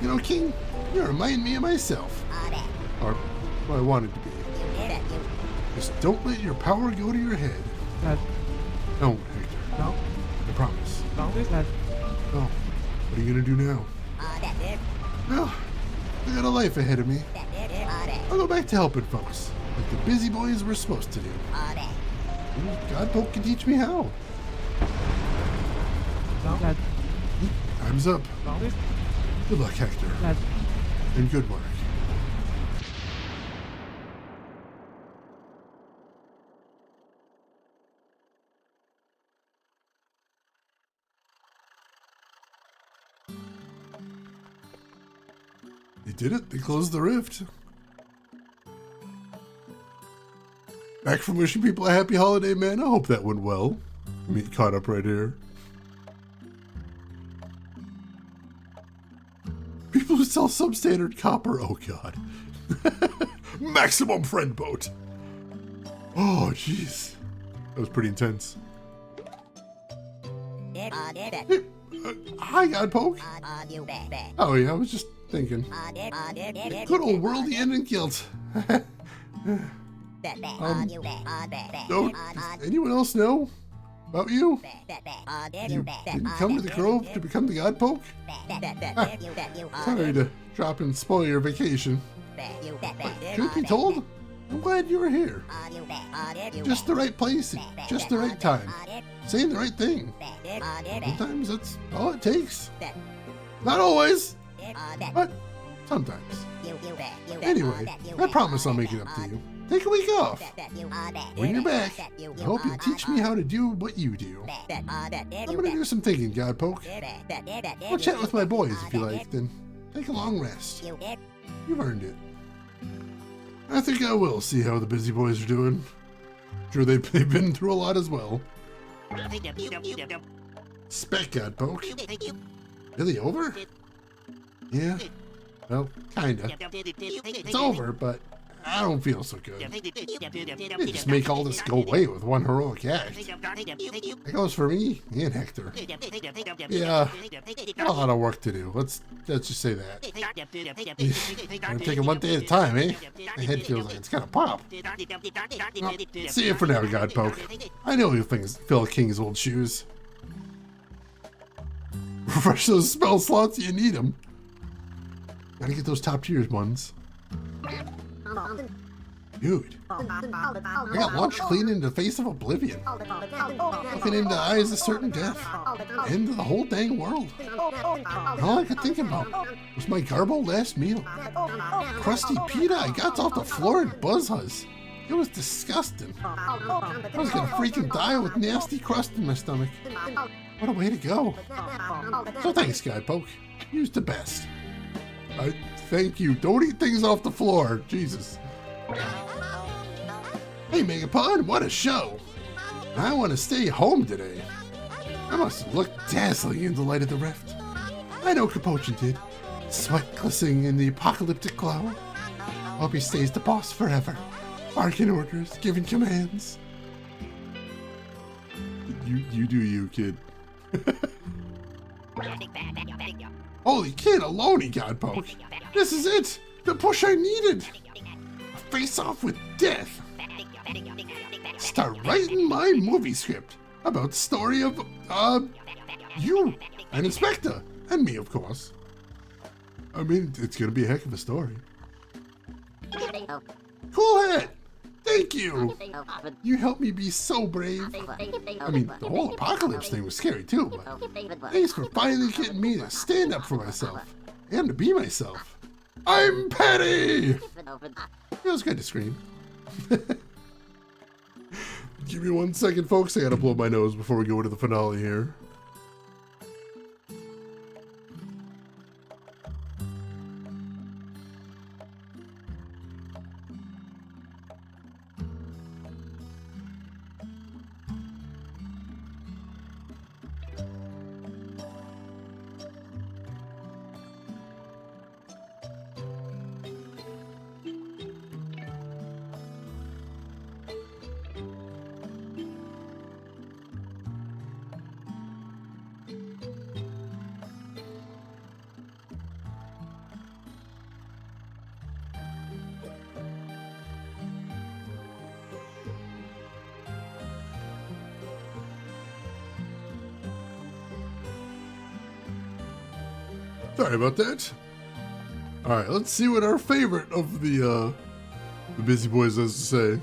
You know, King, you remind me of myself. Or what I wanted to be. Just don't let your power go to your head. Don't, Hector. No. I promise. Oh, what are you gonna do now? Well, I got a life ahead of me. I'll go back to helping folks, like the busy boys were supposed to do. Godpoke can teach me how. Time's up. Good luck, Hector. And good work. They did it. They closed the rift. Back from wishing people a happy holiday, man. I hope that went well. Me caught up right here. People who sell substandard copper. Oh, God. Maximum friend boat. Oh, jeez. That was pretty intense. Hey, hi, Godpoke. Oh, yeah, I was just thinking. Good old worldly end and guilt. Does anyone else know about you? You didn't come to the Grove to become the Godpoke? Sorry to drop and spoil your vacation. Truth be told, I'm glad you were here. Just the right place, at just the right time. Saying the right thing. Sometimes that's all it takes. Not always, but sometimes. Anyway, I promise I'll make it up to you. Take a week off. When you're back, I hope you'll teach me how to do what you do. I'm gonna do some thinking, Godpoke. I'll chat with my boys if you like, then take a long rest. You've earned it. I think I will see how the busy boys are doing. Sure, they've been through a lot as well. Spec, Godpoke. Really over? Yeah. Well, kinda. It's over, but I don't feel so good. They just make all this go away with one heroic act. That goes for me and Hector. Yeah, got a lot of work to do. Let's just say that. I'm taking one day at a time, eh? My head feels like it's gonna pop. Well, see you for now, Godpoke. I know you'll fill King's old shoes. Refresh those spell slots, you need them. Gotta get those top tier ones. Dude, I got launched clean into the face of oblivion. Looking into eyes of certain death. End of the whole dang world. And all I could think about was my garbo last meal. Crusty pita I got off the floor at BuzzHuzz. It was disgusting. I was gonna freaking die with nasty crust in my stomach. What a way to go. So thanks, Guidepoke. You're the best. Thank you. Don't eat things off the floor. Jesus. Hey, Megapod, what a show. I want to stay home today. I must have looked dazzling in the light of the rift. I know Capuchin did. Sweat glistening in the apocalyptic glow. Hope he stays the boss forever. Barking orders, giving commands. You do you, kid. Holy kid, alone, Godpoke. This is it! The push I needed! A face-off with death! Start writing my movie script about the story of, you, and Inspector, and me, of course. I mean, it's gonna be a heck of a story. Cool hat! Thank you! You helped me be so brave. I mean, the whole apocalypse thing was scary too, but thanks for finally getting me to stand up for myself, and to be myself. I'm petty! Feels good to scream. Give me 1 second, folks. I gotta blow my nose before we go into the finale here. Sorry about that. Alright, let's see what our favorite of the Busy Boys has to say.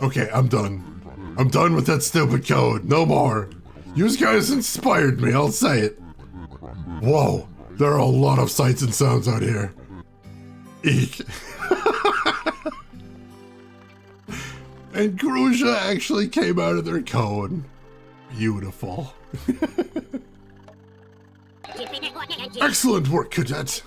Okay, I'm done. I'm done with that stupid code. No more. You guys inspired me, I'll say it. Whoa, there are a lot of sights and sounds out here. Eek. And Grusha actually came out of their code. Beautiful. Excellent work, Cadet.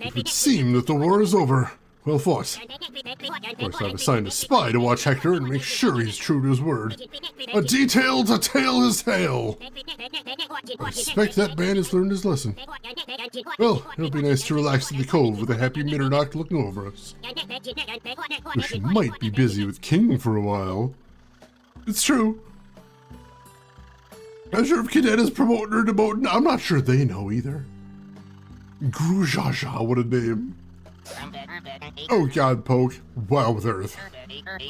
It would seem that the war is over. Well fought. Of course, I've assigned a spy to watch Hector and make sure he's true to his word. A detail to tail his tale. I suspect that man has learned his lesson. Well, it'll be nice to relax in the cove with a happy Mitternacht looking over us. Wish you might be busy with King for a while. It's true. Not sure if Cadet is promoting or demoting. I'm not sure they know either. Grujaja, what a name. Oh God, Poke. Wow with Earth.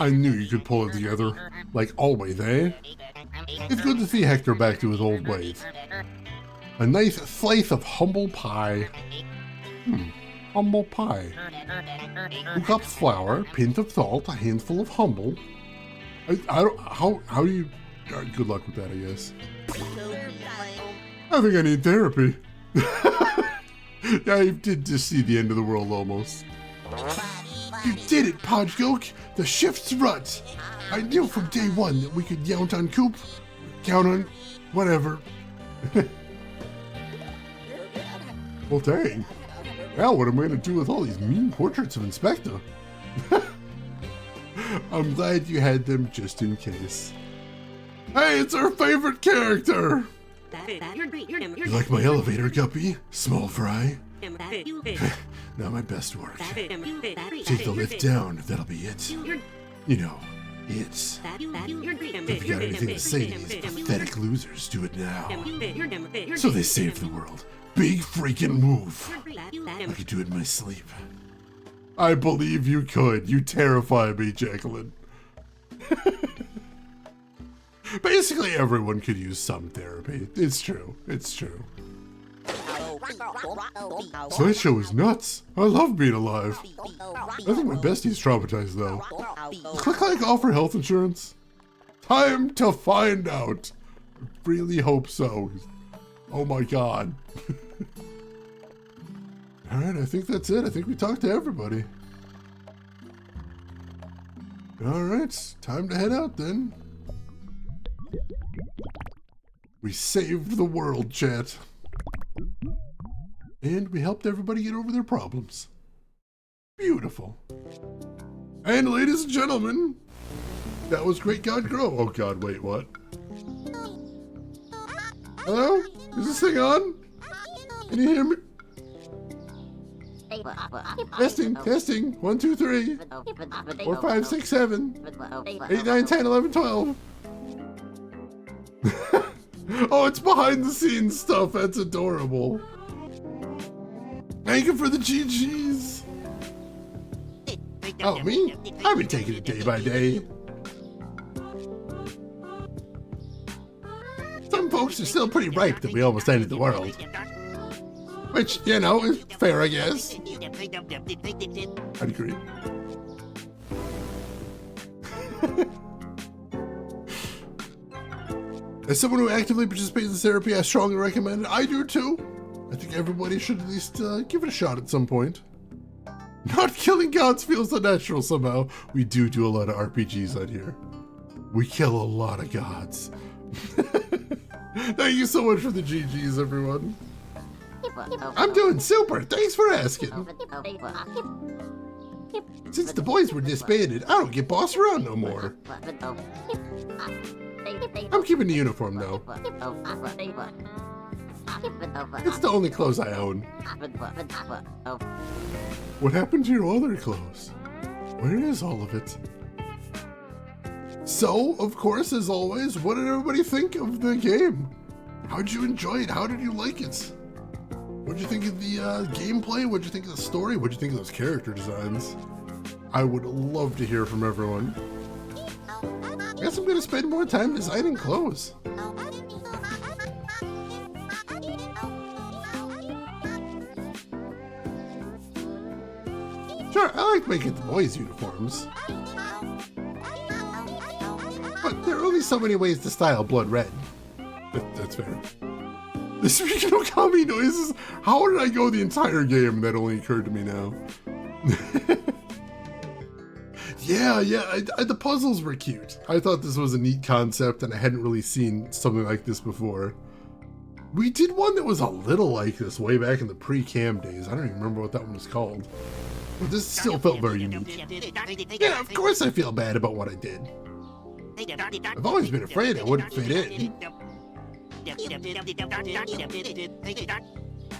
I knew you could pull it together. Like always, eh? It's good to see Hector back to his old ways. A nice slice of humble pie. Humble pie. 2 cups flour, pint of salt, a handful of humble. I don't, how do you, good luck with that, I guess. I think I need therapy. I did just see the end of the world almost. You did it, Podgoke! The shift's rut! I knew from day one that we could count on Coop, count on whatever. Well, dang. Now what am I going to do with all these mean portraits of Inspector? I'm glad you had them just in case. Hey, it's our favorite character! You like my elevator, Guppy? Small fry? Not my best work. Take the lift down, that'll be it. You know, it's. If you got anything to say to these pathetic losers, do it now. So they save the world. Big freaking move. I could do it in my sleep. I believe you could. You terrify me, Jacqueline. Basically, everyone could use some therapy. It's true. It's true. Sideshow is nuts. I love being alive. I think my bestie's traumatized though. Does Click Like offer health insurance? Time to find out. I really hope so. Oh my god. Alright, I think that's it. I think we talked to everybody. Alright, time to head out then. We saved the world, chat. And we helped everybody get over their problems. Beautiful. And ladies and gentlemen, that was Great God Grow. Oh god, wait, what? Hello? Is this thing on? Can you hear me? Testing, testing. 1, 2, 3. 4, 5, 6, 7. 8, 9, 10, 11, 12. Oh, it's behind the scenes stuff. That's adorable. Thank you for the GGs. Oh, me? I've been taking it day by day. Some folks are still pretty ripe that we almost ended the world. Which, you know, is fair, I guess. I'd agree. As someone who actively participates in therapy, I strongly recommend it. I do too. I think everybody should at least give it a shot at some point. Not killing gods feels unnatural somehow. We do a lot of RPGs on here. We kill a lot of gods. Thank you so much for the GGs, everyone. I'm doing super. Thanks for asking. Since the boys were disbanded, I don't get bossed around no more. I'm keeping the uniform though. It's the only clothes I own. What happened to your other clothes? Where is all of it? So, of course, as always, what did everybody think of the game? How did you enjoy it? How did you like it? What did you think of the gameplay? What did you think of the story? What did you think of those character designs? I would love to hear from everyone. I guess I'm gonna spend more time designing clothes. Sure, I like making the boys' uniforms. But there are only so many ways to style blood red. That's fair. The speaking of Okami noises, how did I go the entire game? That only occurred to me now. Yeah, the puzzles were cute. I thought this was a neat concept and I hadn't really seen something like this before. We did one that was a little like this way back in the pre-cam days. I don't even remember what that one was called. But this still felt very unique. Yeah, of course I feel bad about what I did. I've always been afraid I wouldn't fit in.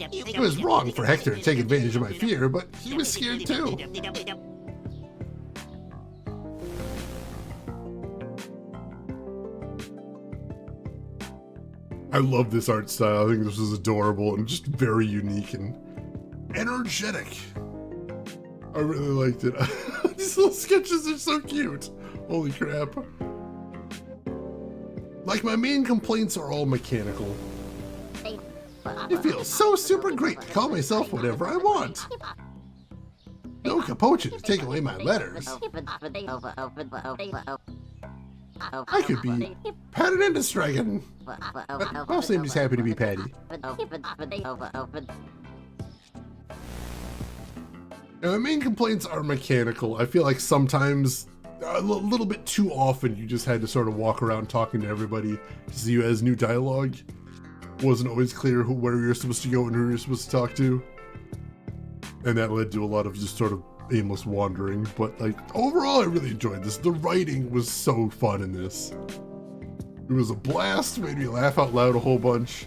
It was wrong for Hector to take advantage of my fear, but he was scared too. I love this art style. I think this is adorable and just very unique and energetic. I really liked it. These little sketches are so cute. Holy crap. Like, my main complaints are all mechanical. It feels so super great to call myself whatever I want. No capocha to take away my letters. I could be Patted into Strigan. But mostly I'm just happy to be Patty. Now, my main complaints are mechanical. I feel like sometimes, a little bit too often, you just had to sort of walk around talking to everybody to see who has new dialogue. Wasn't always clear where you're supposed to go and who you're supposed to talk to. And that led to a lot of just sort of aimless wandering. But like, overall, I really enjoyed this. The writing was so fun in this. It was a blast, made me laugh out loud a whole bunch.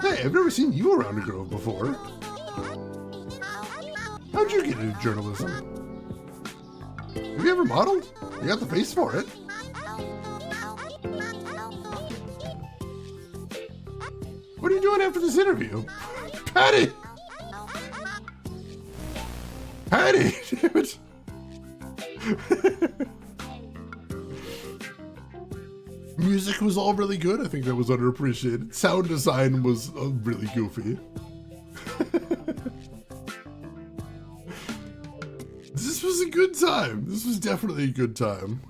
Hey, I've never seen you around a grove before. How'd you get into journalism? Have you ever modeled? You got the face for it. What are you doing after this interview? Patty! Patty! Damn it. Music was all really good. I think that was underappreciated. Sound design was really goofy. This was a good time. This was definitely a good time.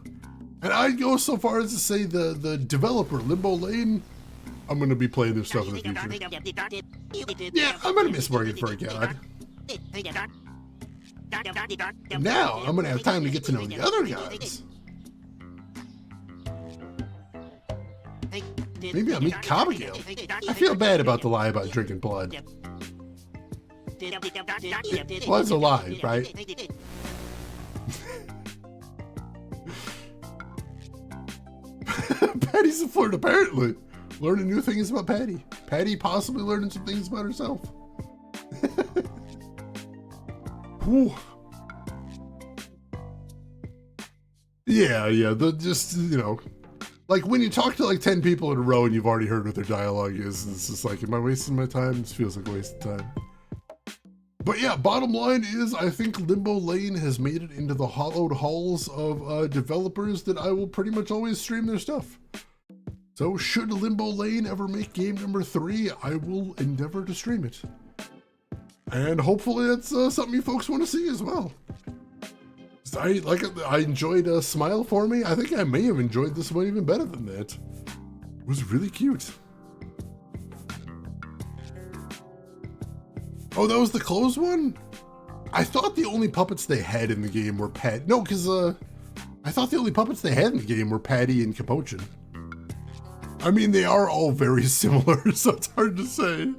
And I'd go so far as to say the developer, Limbo Lane, I'm going to be playing their stuff in the future. Yeah, I'm going to miss working for a god. And now, I'm going to have time to get to know the other gods. Maybe I'll meet Cobagale. I feel bad about the lie about drinking blood. Blood's a lie, right? Patty's a flirt, apparently. Learning new things about Patty. Patty possibly learning some things about herself. Whew. Yeah, just, you know, like when you talk to like 10 people in a row and you've already heard what their dialogue is, it's just like, am I wasting my time? This feels like a waste of time. But yeah, bottom line is, I think Limbo Lane has made it into the hallowed halls of developers that I will pretty much always stream their stuff. So should Limbo Lane ever make game number 3, I will endeavor to stream it. And hopefully that's something you folks want to see as well. I enjoyed Smile For Me. I think I may have enjoyed this one even better than that. It was really cute. Oh, that was the closed one? I thought the only puppets they had in the game were No, because I thought the only puppets they had in the game were Patty and Capuchin. I mean, they are all very similar, so it's hard to say.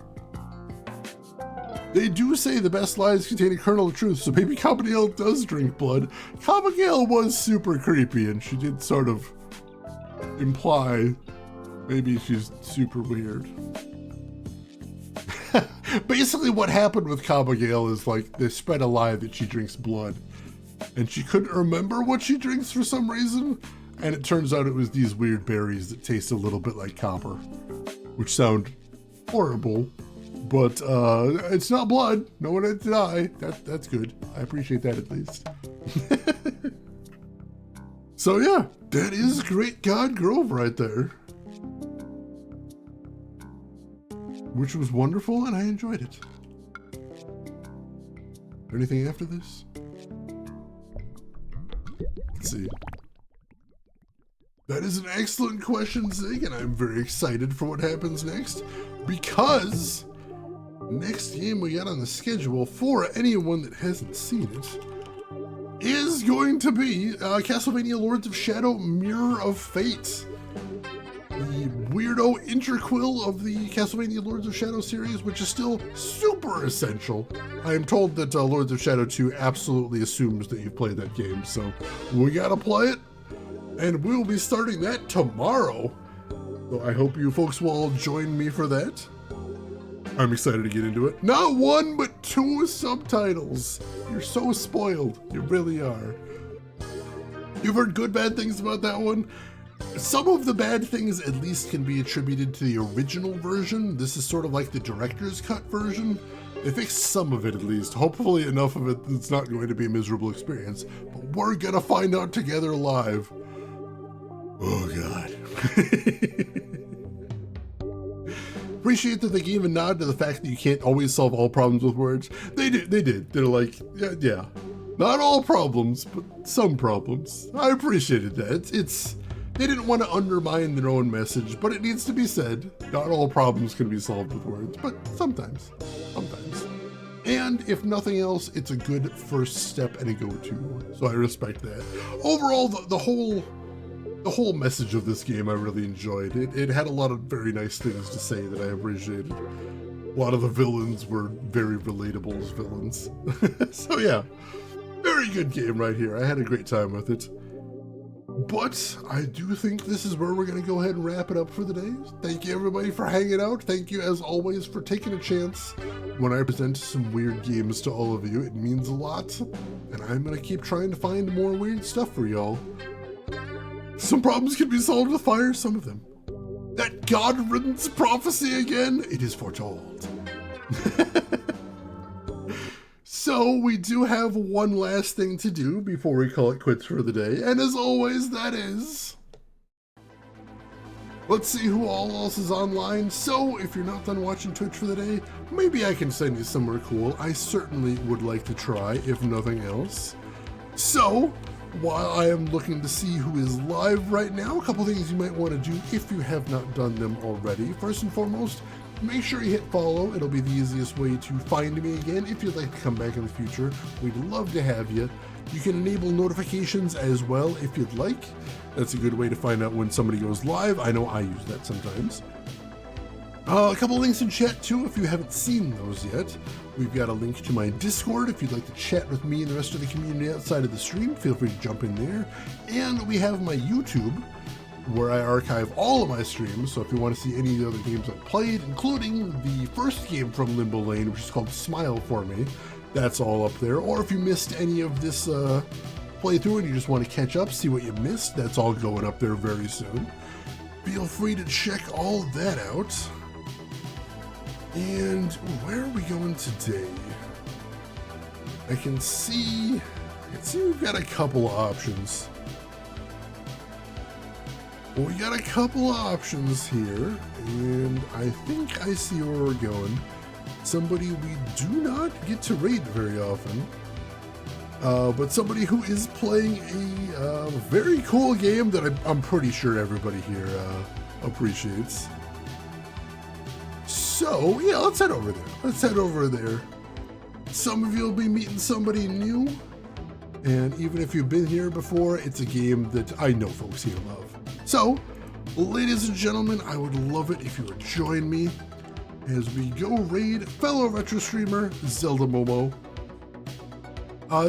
They do say the best lies contain a kernel of truth, so maybe Cobagale does drink blood. Cobagale was super creepy, and she did sort of imply maybe she's super weird. Basically what happened with Cobagale is like they spread a lie that she drinks blood and she couldn't remember what she drinks for some reason, and it turns out it was these weird berries that taste a little bit like copper, which sound horrible, but it's not blood. No one had to die. That's good. I appreciate that at least. So yeah, that is Great God Grove right there. Which was wonderful, and I enjoyed it. Anything after this? Let's see. That is an excellent question, Zig, and I'm very excited for what happens next, because next game we got on the schedule, for anyone that hasn't seen it, is going to be Castlevania Lords of Shadow Mirror of Fate. The weirdo interquill of the Castlevania Lords of Shadow series, which is still super essential. I am told that Lords of Shadow 2 absolutely assumes that you've played that game, so we gotta play it, and we'll be starting that tomorrow. So I hope you folks will all join me for that. I'm excited to get into it. Not 1, but 2 subtitles. You're so spoiled. You really are. You've heard good, bad things about that one. Some of the bad things at least can be attributed to the original version. This is sort of like the director's cut version. They fixed some of it at least. Hopefully enough of it that it's not going to be a miserable experience. But we're gonna find out together live. Oh God. Appreciate that they gave a nod to the fact that you can't always solve all problems with words. They did. They're like, yeah. Not all problems, but some problems. I appreciated that. They didn't want to undermine their own message, but it needs to be said. Not all problems can be solved with words, but sometimes. And if nothing else, it's a good first step and a go-to. So I respect that. Overall, the whole message of this game I really enjoyed. It had a lot of very nice things to say that I appreciated. A lot of the villains were very relatable as villains. So yeah, very good game right here. I had a great time with it. But I do think this is where we're going to go ahead and wrap it up for the day. Thank you everybody for hanging out. Thank you as always for taking a chance when I present some weird games to all of you. It means a lot. And I'm going to keep trying to find more weird stuff for y'all. Some problems can be solved with fire, some of them. That God-ridden prophecy again, it is foretold. So we do have one last thing to do before we call it quits for the day, and as always, that is Let's see who all else is online. So if you're not done watching Twitch for the day, maybe I can send you somewhere cool. I certainly would like to try, if nothing else. So while I am looking to see who is live right now, a couple things you might want to do if you have not done them already. First and foremost, make sure you hit follow. It'll be the easiest way to find me again if you'd like to come back in the future. We'd love to have you. You can enable notifications as well if you'd like. That's a good way to find out when somebody goes live. I know I use that sometimes. A couple links in chat too if you haven't seen those yet. We've got a link to my Discord if you'd like to chat with me and the rest of the community outside of the stream. Feel free to jump in there. And we have my YouTube where I archive all of my streams. So if you want to see any of the other games I've played, including the first game from Limbo Lane, which is called Smile for Me, that's all up there. Or if you missed any of this playthrough and you just want to catch up, see what you missed, that's all going up there very soon. Feel free to check all that out. And where are we going today? I can see we've got a couple of options. Well, we got a couple of options here, and I think I see where we're going. Somebody we do not get to raid very often, but somebody who is playing a very cool game that I'm pretty sure everybody here appreciates. So yeah, let's head over there. Some of you will be meeting somebody new, and even if you've been here before, it's a game that I know folks here love. So, ladies and gentlemen, I would love it if you would join me as we go raid fellow retro streamer Zelda Momo.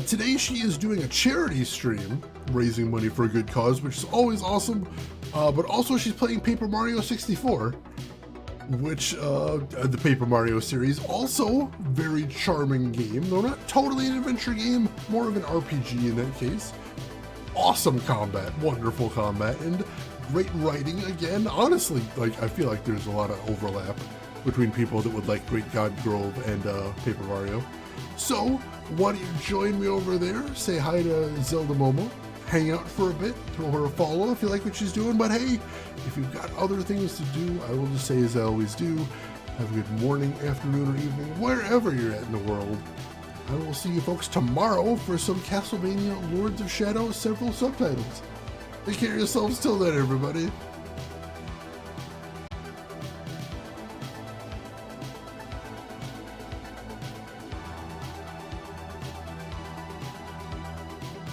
Today she is doing a charity stream raising money for a good cause, which is always awesome, but also she's playing Paper Mario 64, which the Paper Mario series, also very charming game, though not totally an adventure game, more of an RPG in that case. Awesome combat, wonderful combat, and great writing. Again, honestly, like I feel like there's a lot of overlap between people that would like Great God Grove and Paper Mario. So why don't you join me over there, say hi to Zelda Momo, hang out for a bit, throw her a follow if you like what she's doing. But hey, if you've got other things to do, I will just say as I always do, have a good morning, afternoon, or evening, wherever you're at in the world. I will see you folks tomorrow for some Castlevania Lords of Shadow, several subtitles. Take care of yourselves till then, everybody.